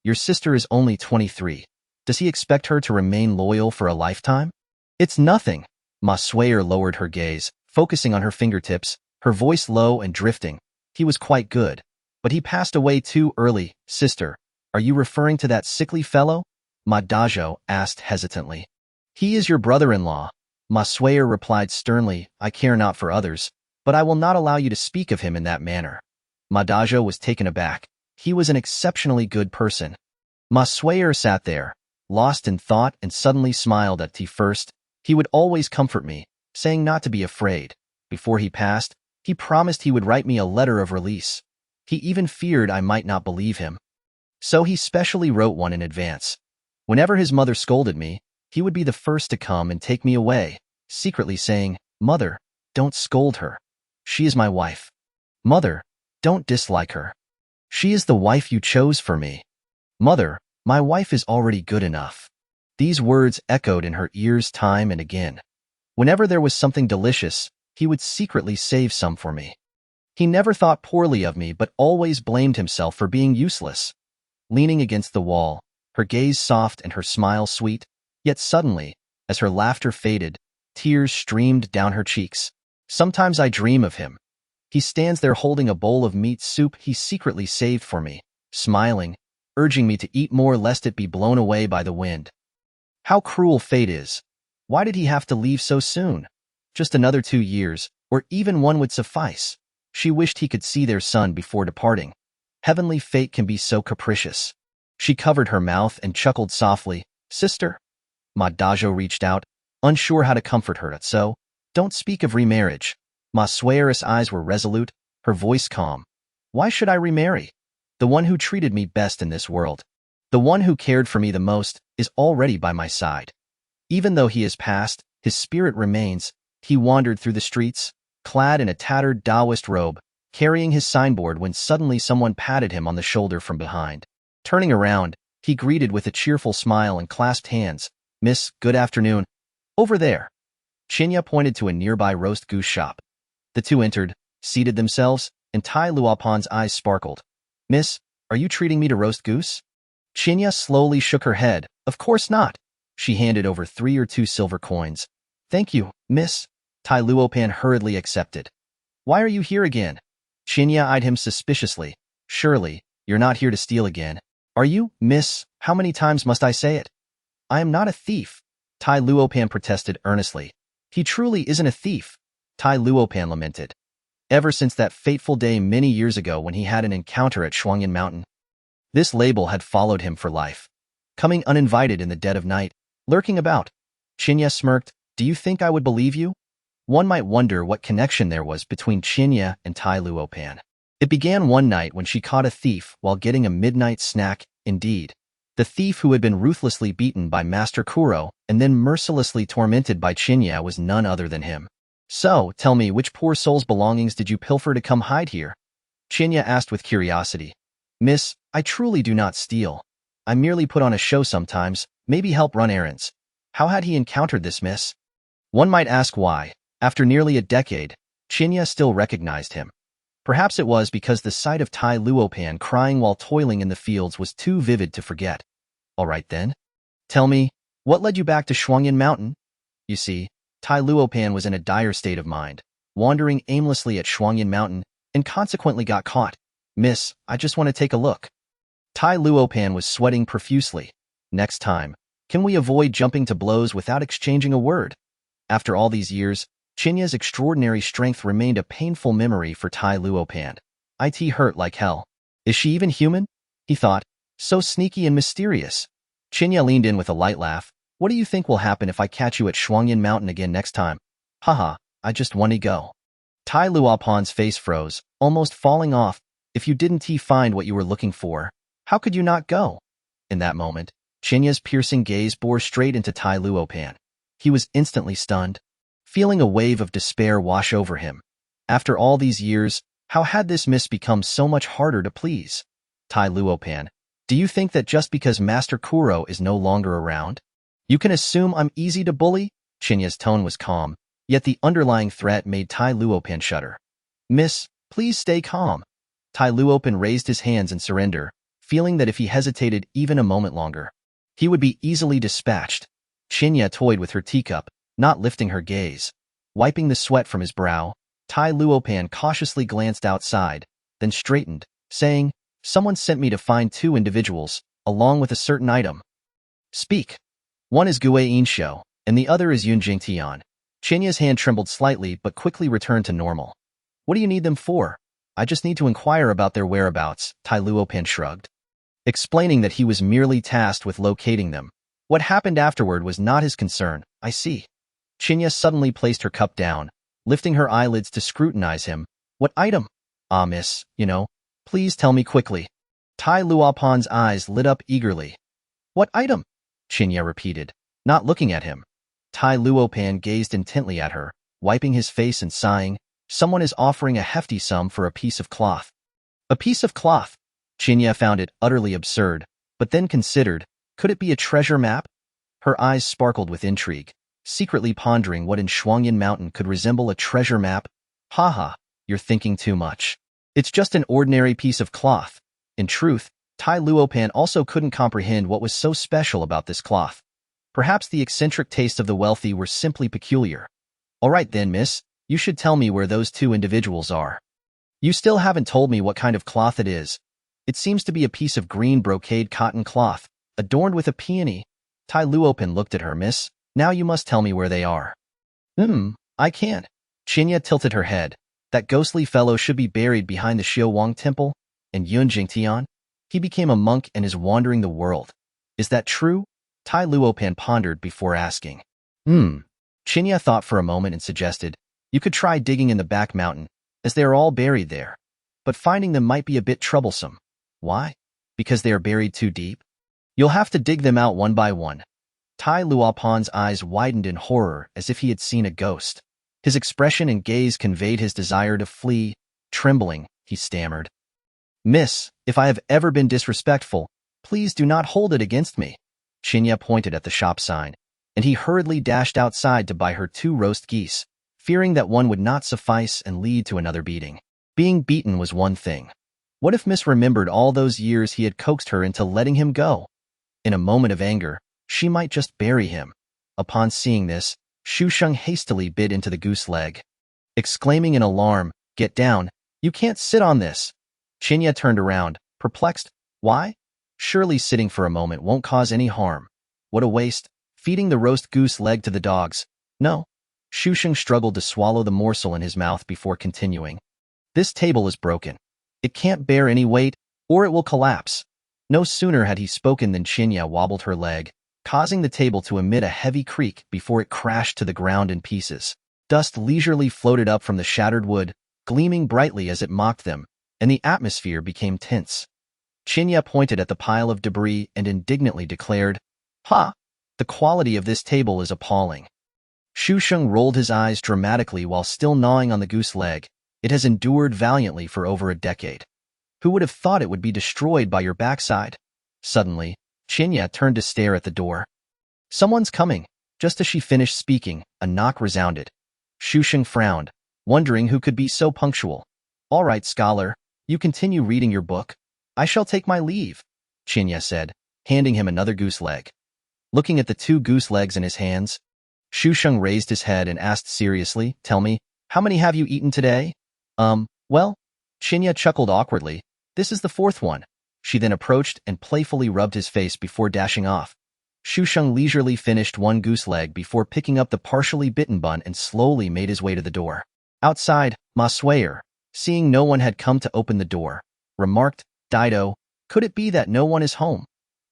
Your sister is only 23. Does he expect her to remain loyal for a lifetime? It's nothing. Ma Suier lowered her gaze, focusing on her fingertips, her voice low and drifting. He was quite good, but he passed away too early. Sister, are you referring to that sickly fellow? Ma Dazhou asked hesitantly. He is your brother-in-law. Ma Suier replied sternly, I care not for others, but I will not allow you to speak of him in that manner. Ma Dazhou was taken aback. He was an exceptionally good person. Ma Suier sat there, lost in thought, and suddenly smiled at first. He would always comfort me, saying not to be afraid. Before he passed, he promised he would write me a letter of release. He even feared I might not believe him. So he specially wrote one in advance. Whenever his mother scolded me, he would be the first to come and take me away, secretly saying, Mother, don't scold her. She is my wife. Mother, don't dislike her. She is the wife you chose for me. Mother, my wife is already good enough. These words echoed in her ears time and again. Whenever there was something delicious, he would secretly save some for me. He never thought poorly of me but always blamed himself for being useless. Leaning against the wall, her gaze soft and her smile sweet, yet suddenly, as her laughter faded, tears streamed down her cheeks. Sometimes I dream of him. He stands there holding a bowl of meat soup he secretly saved for me, smiling, urging me to eat more lest it be blown away by the wind. How cruel fate is. Why did he have to leave so soon? Just another 2 years, or even one would suffice. She wished he could see their son before departing. Heavenly fate can be so capricious. She covered her mouth and chuckled softly. Sister? Ma Dazhou reached out, unsure how to comfort her. So, don't speak of remarriage. Ma Suier's eyes were resolute, her voice calm. Why should I remarry? The one who treated me best in this world, the one who cared for me the most, is already by my side. Even though he has passed, his spirit remains. He wandered through the streets, clad in a tattered Taoist robe, carrying his signboard when suddenly someone patted him on the shoulder from behind. Turning around, he greeted with a cheerful smile and clasped hands. Miss, good afternoon. Over there. Chinya pointed to a nearby roast goose shop. The two entered, seated themselves, and Tai Luopan's eyes sparkled. Miss, are you treating me to roast goose? Chinya slowly shook her head. Of course not. She handed over 3 or 2 silver coins. Thank you, miss. Tai Luopan hurriedly accepted. Why are you here again? Chinya eyed him suspiciously. Surely, you're not here to steal again. Are you, miss? How many times must I say it? I am not a thief. Tai Luopan protested earnestly. He truly isn't a thief. Tai Luopan lamented. Ever since that fateful day many years ago when he had an encounter at Shuangyan Mountain, this label had followed him for life. Coming uninvited in the dead of night, lurking about. Chinya smirked. Do you think I would believe you? One might wonder what connection there was between Chinya and Tai Luopan. It began one night when she caught a thief while getting a midnight snack. Indeed, the thief who had been ruthlessly beaten by Master Kuro and then mercilessly tormented by Chinya was none other than him. So, tell me, which poor soul's belongings did you pilfer to come hide here? Chinya asked with curiosity. Miss, I truly do not steal. I merely put on a show sometimes, maybe help run errands. How had he encountered this, miss? One might ask why, after nearly a decade, Chinya still recognized him. Perhaps it was because the sight of Tai Luopan crying while toiling in the fields was too vivid to forget. All right then. Tell me, what led you back to Shuangyan Mountain? You see, Tai Luopan was in a dire state of mind, wandering aimlessly at Shuangyan Mountain, and consequently got caught. Miss, I just want to take a look. Tai Luopan was sweating profusely. Next time, can we avoid jumping to blows without exchanging a word? After all these years, Chinya's extraordinary strength remained a painful memory for Tai Luopan. It hurt like hell. Is she even human? He thought. So sneaky and mysterious. Chinya leaned in with a light laugh. What do you think will happen if I catch you at Shuangyan Mountain again next time? Haha, I just want to go. Tai Luopan's face froze, almost falling off. If you didn't find what you were looking for, how could you not go? In that moment, Chinya's piercing gaze bore straight into Tai Luopan. He was instantly stunned, feeling a wave of despair wash over him. After all these years, how had this miss become so much harder to please? Tai Luopan, do you think that just because Master Kuro is no longer around, you can assume I'm easy to bully? Chinya's tone was calm, yet the underlying threat made Tai Luopan shudder. Miss, please stay calm. Tai Luopan raised his hands in surrender, feeling that if he hesitated even a moment longer, he would be easily dispatched. Chinya toyed with her teacup, not lifting her gaze. Wiping the sweat from his brow, Tai Luopan cautiously glanced outside, then straightened, saying, Someone sent me to find 2 individuals, along with a certain item. Speak. One is Gue Insho, and the other is Yun Jingtian. Chinya's hand trembled slightly but quickly returned to normal. What do you need them for? I just need to inquire about their whereabouts, Tai Luopan shrugged, explaining that he was merely tasked with locating them. What happened afterward was not his concern. I see. Chinya suddenly placed her cup down, lifting her eyelids to scrutinize him. What item? Ah, miss, please tell me quickly. Tai Luopan's eyes lit up eagerly. What item? Chinya repeated, not looking at him. Tai Luopan gazed intently at her, wiping his face and sighing. Someone is offering a hefty sum for a piece of cloth. A piece of cloth? Chinya found it utterly absurd, but then considered, could it be a treasure map? Her eyes sparkled with intrigue, secretly pondering what in Shuangyan Mountain could resemble a treasure map. Haha, you're thinking too much. It's just an ordinary piece of cloth. In truth, Tai Luopan also couldn't comprehend what was so special about this cloth. Perhaps the eccentric tastes of the wealthy were simply peculiar. All right then, miss, you should tell me where those 2 individuals are. You still haven't told me what kind of cloth it is. It seems to be a piece of green brocade cotton cloth, adorned with a peony. Tai Luopan looked at her. Miss, now you must tell me where they are. I can't. Chinya tilted her head. That ghostly fellow should be buried behind the Xiao Wang Temple. And Yun Jingtian? He became a monk and is wandering the world. Is that true? Tai Luopan pondered before asking. Chinya thought for a moment and suggested, you could try digging in the back mountain, as they are all buried there. But finding them might be a bit troublesome. Why? Because they are buried too deep? You'll have to dig them out one by one. Tai Luopan's eyes widened in horror as if he had seen a ghost. His expression and gaze conveyed his desire to flee. Trembling, he stammered. Miss, if I have ever been disrespectful, please do not hold it against me. Chinya pointed at the shop sign. and he hurriedly dashed outside to buy her 2 roast geese, fearing that one would not suffice and lead to another beating. Being beaten was one thing. What if Miss remembered all those years he had coaxed her into letting him go? In a moment of anger, she might just bury him. Upon seeing this, Shu Sheng hastily bit into the goose leg. Exclaiming in alarm, "Get down! You can't sit on this!" Chinya turned around, perplexed. Why? Surely sitting for a moment won't cause any harm. What a waste, feeding the roast goose leg to the dogs. No. Shu Sheng struggled to swallow the morsel in his mouth before continuing. This table is broken. It can't bear any weight, or it will collapse. No sooner had he spoken than Chinya wobbled her leg, causing the table to emit a heavy creak before it crashed to the ground in pieces. Dust leisurely floated up from the shattered wood, gleaming brightly as it mocked them, and the atmosphere became tense. Chinya pointed at the pile of debris and indignantly declared, "Ha! The quality of this table is appalling." Shu Sheng rolled his eyes dramatically while still gnawing on the goose leg. "It has endured valiantly for over a decade. Who would have thought it would be destroyed by your backside?" Suddenly, Chinya turned to stare at the door. "Someone's coming." Just as she finished speaking, a knock resounded. Shu Sheng frowned, wondering who could be so punctual. "All right, scholar, you continue reading your book. I shall take my leave," Chinya said, handing him another goose leg. Looking at the 2 goose legs in his hands, Shu Sheng raised his head and asked seriously, "Tell me, how many have you eaten today?" Well," Chinya chuckled awkwardly. "This is the 4th one." She then approached and playfully rubbed his face before dashing off. Shu Sheng leisurely finished 1 goose leg before picking up the partially bitten bun and slowly made his way to the door. Outside, Ma Swayer, seeing no one had come to open the door, remarked, "Dido, could it be that no one is home?"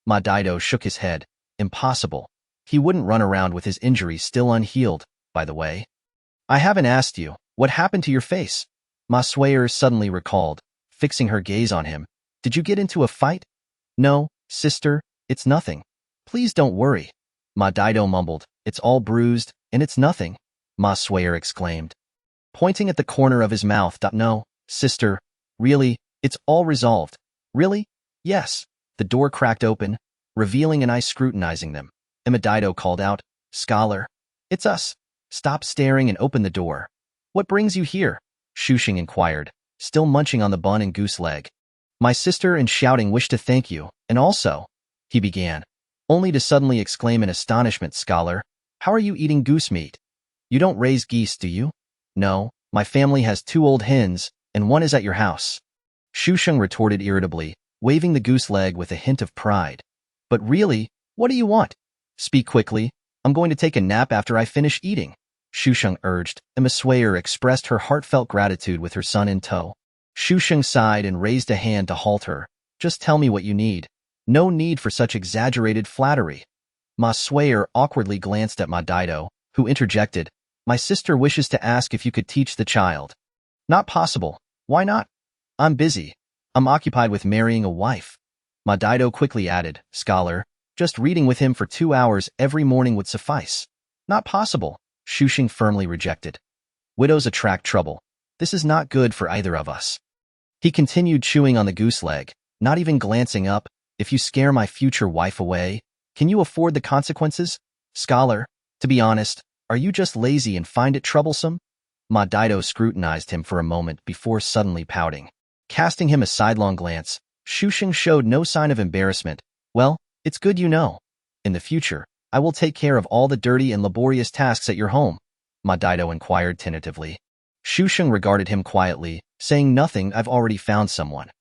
Ma Dido shook his head. "Impossible. He wouldn't run around with his injuries still unhealed, by the way." "I haven't asked you. What happened to your face?" Ma Swayer suddenly recalled, fixing her gaze on him. "Did you get into a fight?" "No, sister, it's nothing. Please don't worry." Ma Dido mumbled, "It's all bruised, and it's nothing," Ma Swayer exclaimed, pointing at the corner of his mouth. "No, sister, really, it's all resolved." "Really?" "Yes." The door cracked open, revealing an eye scrutinizing them. Ma Dido called out, "Scholar, it's us. Stop staring and open the door." "What brings you here?" Shu Sheng inquired, still munching on the bun and goose leg. "My sister and shouting wish to thank you, and also," he began, only to suddenly exclaim in astonishment, "Scholar, how are you eating goose meat? You don't raise geese, do you?" "No, my family has 2 old hens, and one is at your house," Shu Sheng retorted irritably, waving the goose leg with a hint of pride. "But really, what do you want? Speak quickly. I'm going to take a nap after I finish eating," Shu Sheng urged. Emma Swayer expressed her heartfelt gratitude with her son in tow. Shu Sheng sighed and raised a hand to halt her. "Just tell me what you need. No need for such exaggerated flattery." Ma Swayer awkwardly glanced at Ma Dido, who interjected, "My sister wishes to ask if you could teach the child." "Not possible." "Why not?" "I'm busy. I'm occupied with marrying a wife." Ma Dido quickly added, "Scholar, just reading with him for 2 hours every morning would suffice." "Not possible," Shu Sheng firmly rejected. "Widows attract trouble. This is not good for either of us." He continued chewing on the goose leg, not even glancing up. "If you scare my future wife away, can you afford the consequences? Scholar, to be honest, are you just lazy and find it troublesome?" Ma Dido scrutinized him for a moment before suddenly pouting. Casting him a sidelong glance, Shu Sheng showed no sign of embarrassment. "Well, it's good you know. In the future, I will take care of all the dirty and laborious tasks at your home," Ma Dido inquired tentatively. Shu Sheng regarded him quietly, saying nothing. "I've already found someone.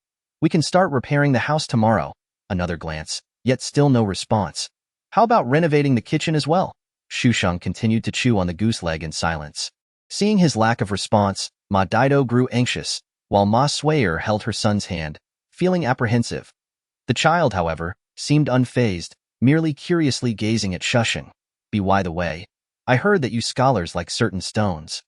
We can start repairing the house tomorrow." Another glance, yet still no response. "How about renovating the kitchen as well?" Shu Sheng continued to chew on the goose leg in silence. Seeing his lack of response, Ma Dido grew anxious, while Ma Swayer held her son's hand, feeling apprehensive. The child, however, seemed unfazed, merely curiously gazing at Shu Sheng. "By the way, I heard that you scholars like certain stones.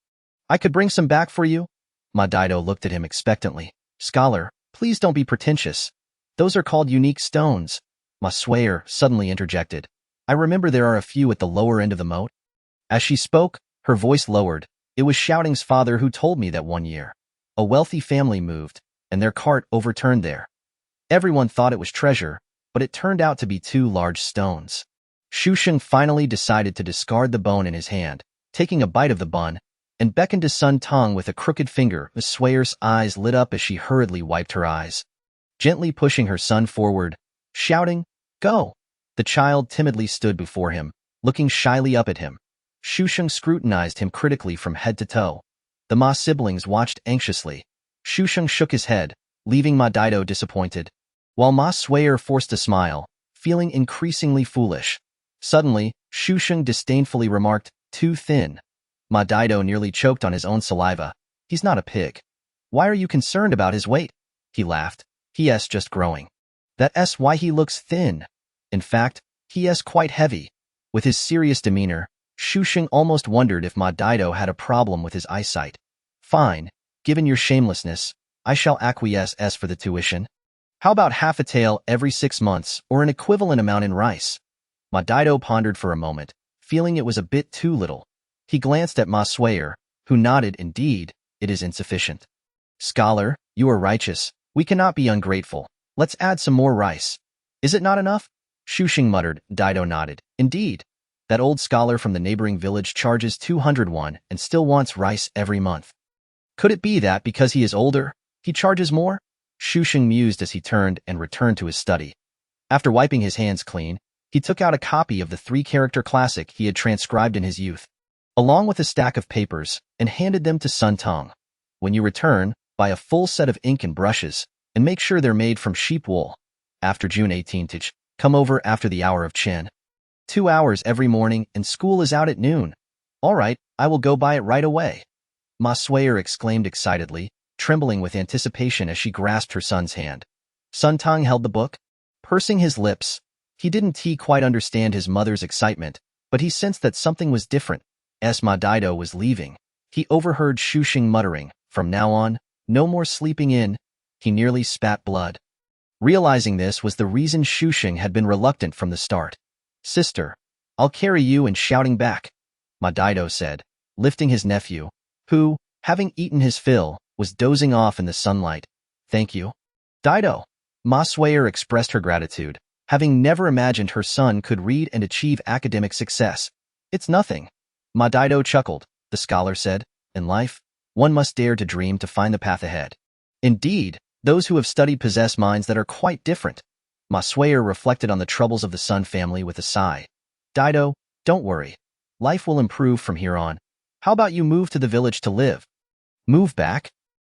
I could bring some back for you?" Ma Dido looked at him expectantly. "Scholar, please don't be pretentious. Those are called unique stones." Ma Swayer suddenly interjected. "I remember there are a few at the lower end of the moat." As she spoke, her voice lowered. "It was Shouting's father who told me that one year a wealthy family moved, and their cart overturned there. Everyone thought it was treasure, but it turned out to be 2 large stones. Shusheng finally decided to discard the bone in his hand, taking a bite of the bun, and beckoned to Sun Tong with a crooked finger. Miss Swayer's eyes lit up as she hurriedly wiped her eyes, gently pushing her son forward, shouting, "Go!" The child timidly stood before him, looking shyly up at him. Shusheng scrutinized him critically from head to toe. The Ma siblings watched anxiously. Shusheng shook his head, leaving Ma Dido disappointed, while Ma Swayer forced a smile, feeling increasingly foolish. Suddenly, Shusheng disdainfully remarked, "Too thin." Ma Dido nearly choked on his own saliva. "He's not a pig. Why are you concerned about his weight?" He laughed. "He's just growing. That's why he looks thin. In fact, he's quite heavy." With his serious demeanor, Shusheng almost wondered if Ma Dido had a problem with his eyesight. "Fine, given your shamelessness, I shall acquiesce as for the tuition. How about half a tael every 6 months, or an equivalent amount in rice?" Ma Dido pondered for a moment, feeling it was a bit too little. He glanced at Ma Swayer, who nodded. "Indeed, it is insufficient." "Scholar, you are righteous. We cannot be ungrateful. Let's add some more rice." "Is it not enough?" Shusheng muttered. Dido nodded. "Indeed. That old scholar from the neighboring village charges 201 and still wants rice every month. Could it be that because he is older, he charges more?" Shusheng mused as he turned and returned to his study. After wiping his hands clean, he took out a copy of the 3-character classic he had transcribed in his youth, along with a stack of papers, and handed them to Sun Tong. "When you return, buy a full set of ink and brushes, and make sure they're made from sheep wool. After June 18th, come over after the hour of Chen. 2 hours every morning, and school is out at noon." "All right, I will go buy it right away." Ma Swayer exclaimed excitedly, trembling with anticipation as she grasped her son's hand. Sun Tong held the book, pursing his lips. He didn't quite understand his mother's excitement, but he sensed that something was different. As Ma Dido was leaving, he overheard Shusheng muttering, "From now on, no more sleeping in." He nearly spat blood. Realizing this was the reason Shusheng had been reluctant from the start. "Sister, I'll carry you," and shouting back, Ma Dido said, lifting his nephew, who, having eaten his fill, was dozing off in the sunlight. "Thank you, Dido." Ma Swayer expressed her gratitude, having never imagined her son could read and achieve academic success. "It's nothing." Ma Dido chuckled. "The scholar said, in life, one must dare to dream to find the path ahead. Indeed, those who have studied possess minds that are quite different." Ma Swayer reflected on the troubles of the Sun family with a sigh. "Dido, don't worry. Life will improve from here on. How about you move to the village to live?" "Move back?"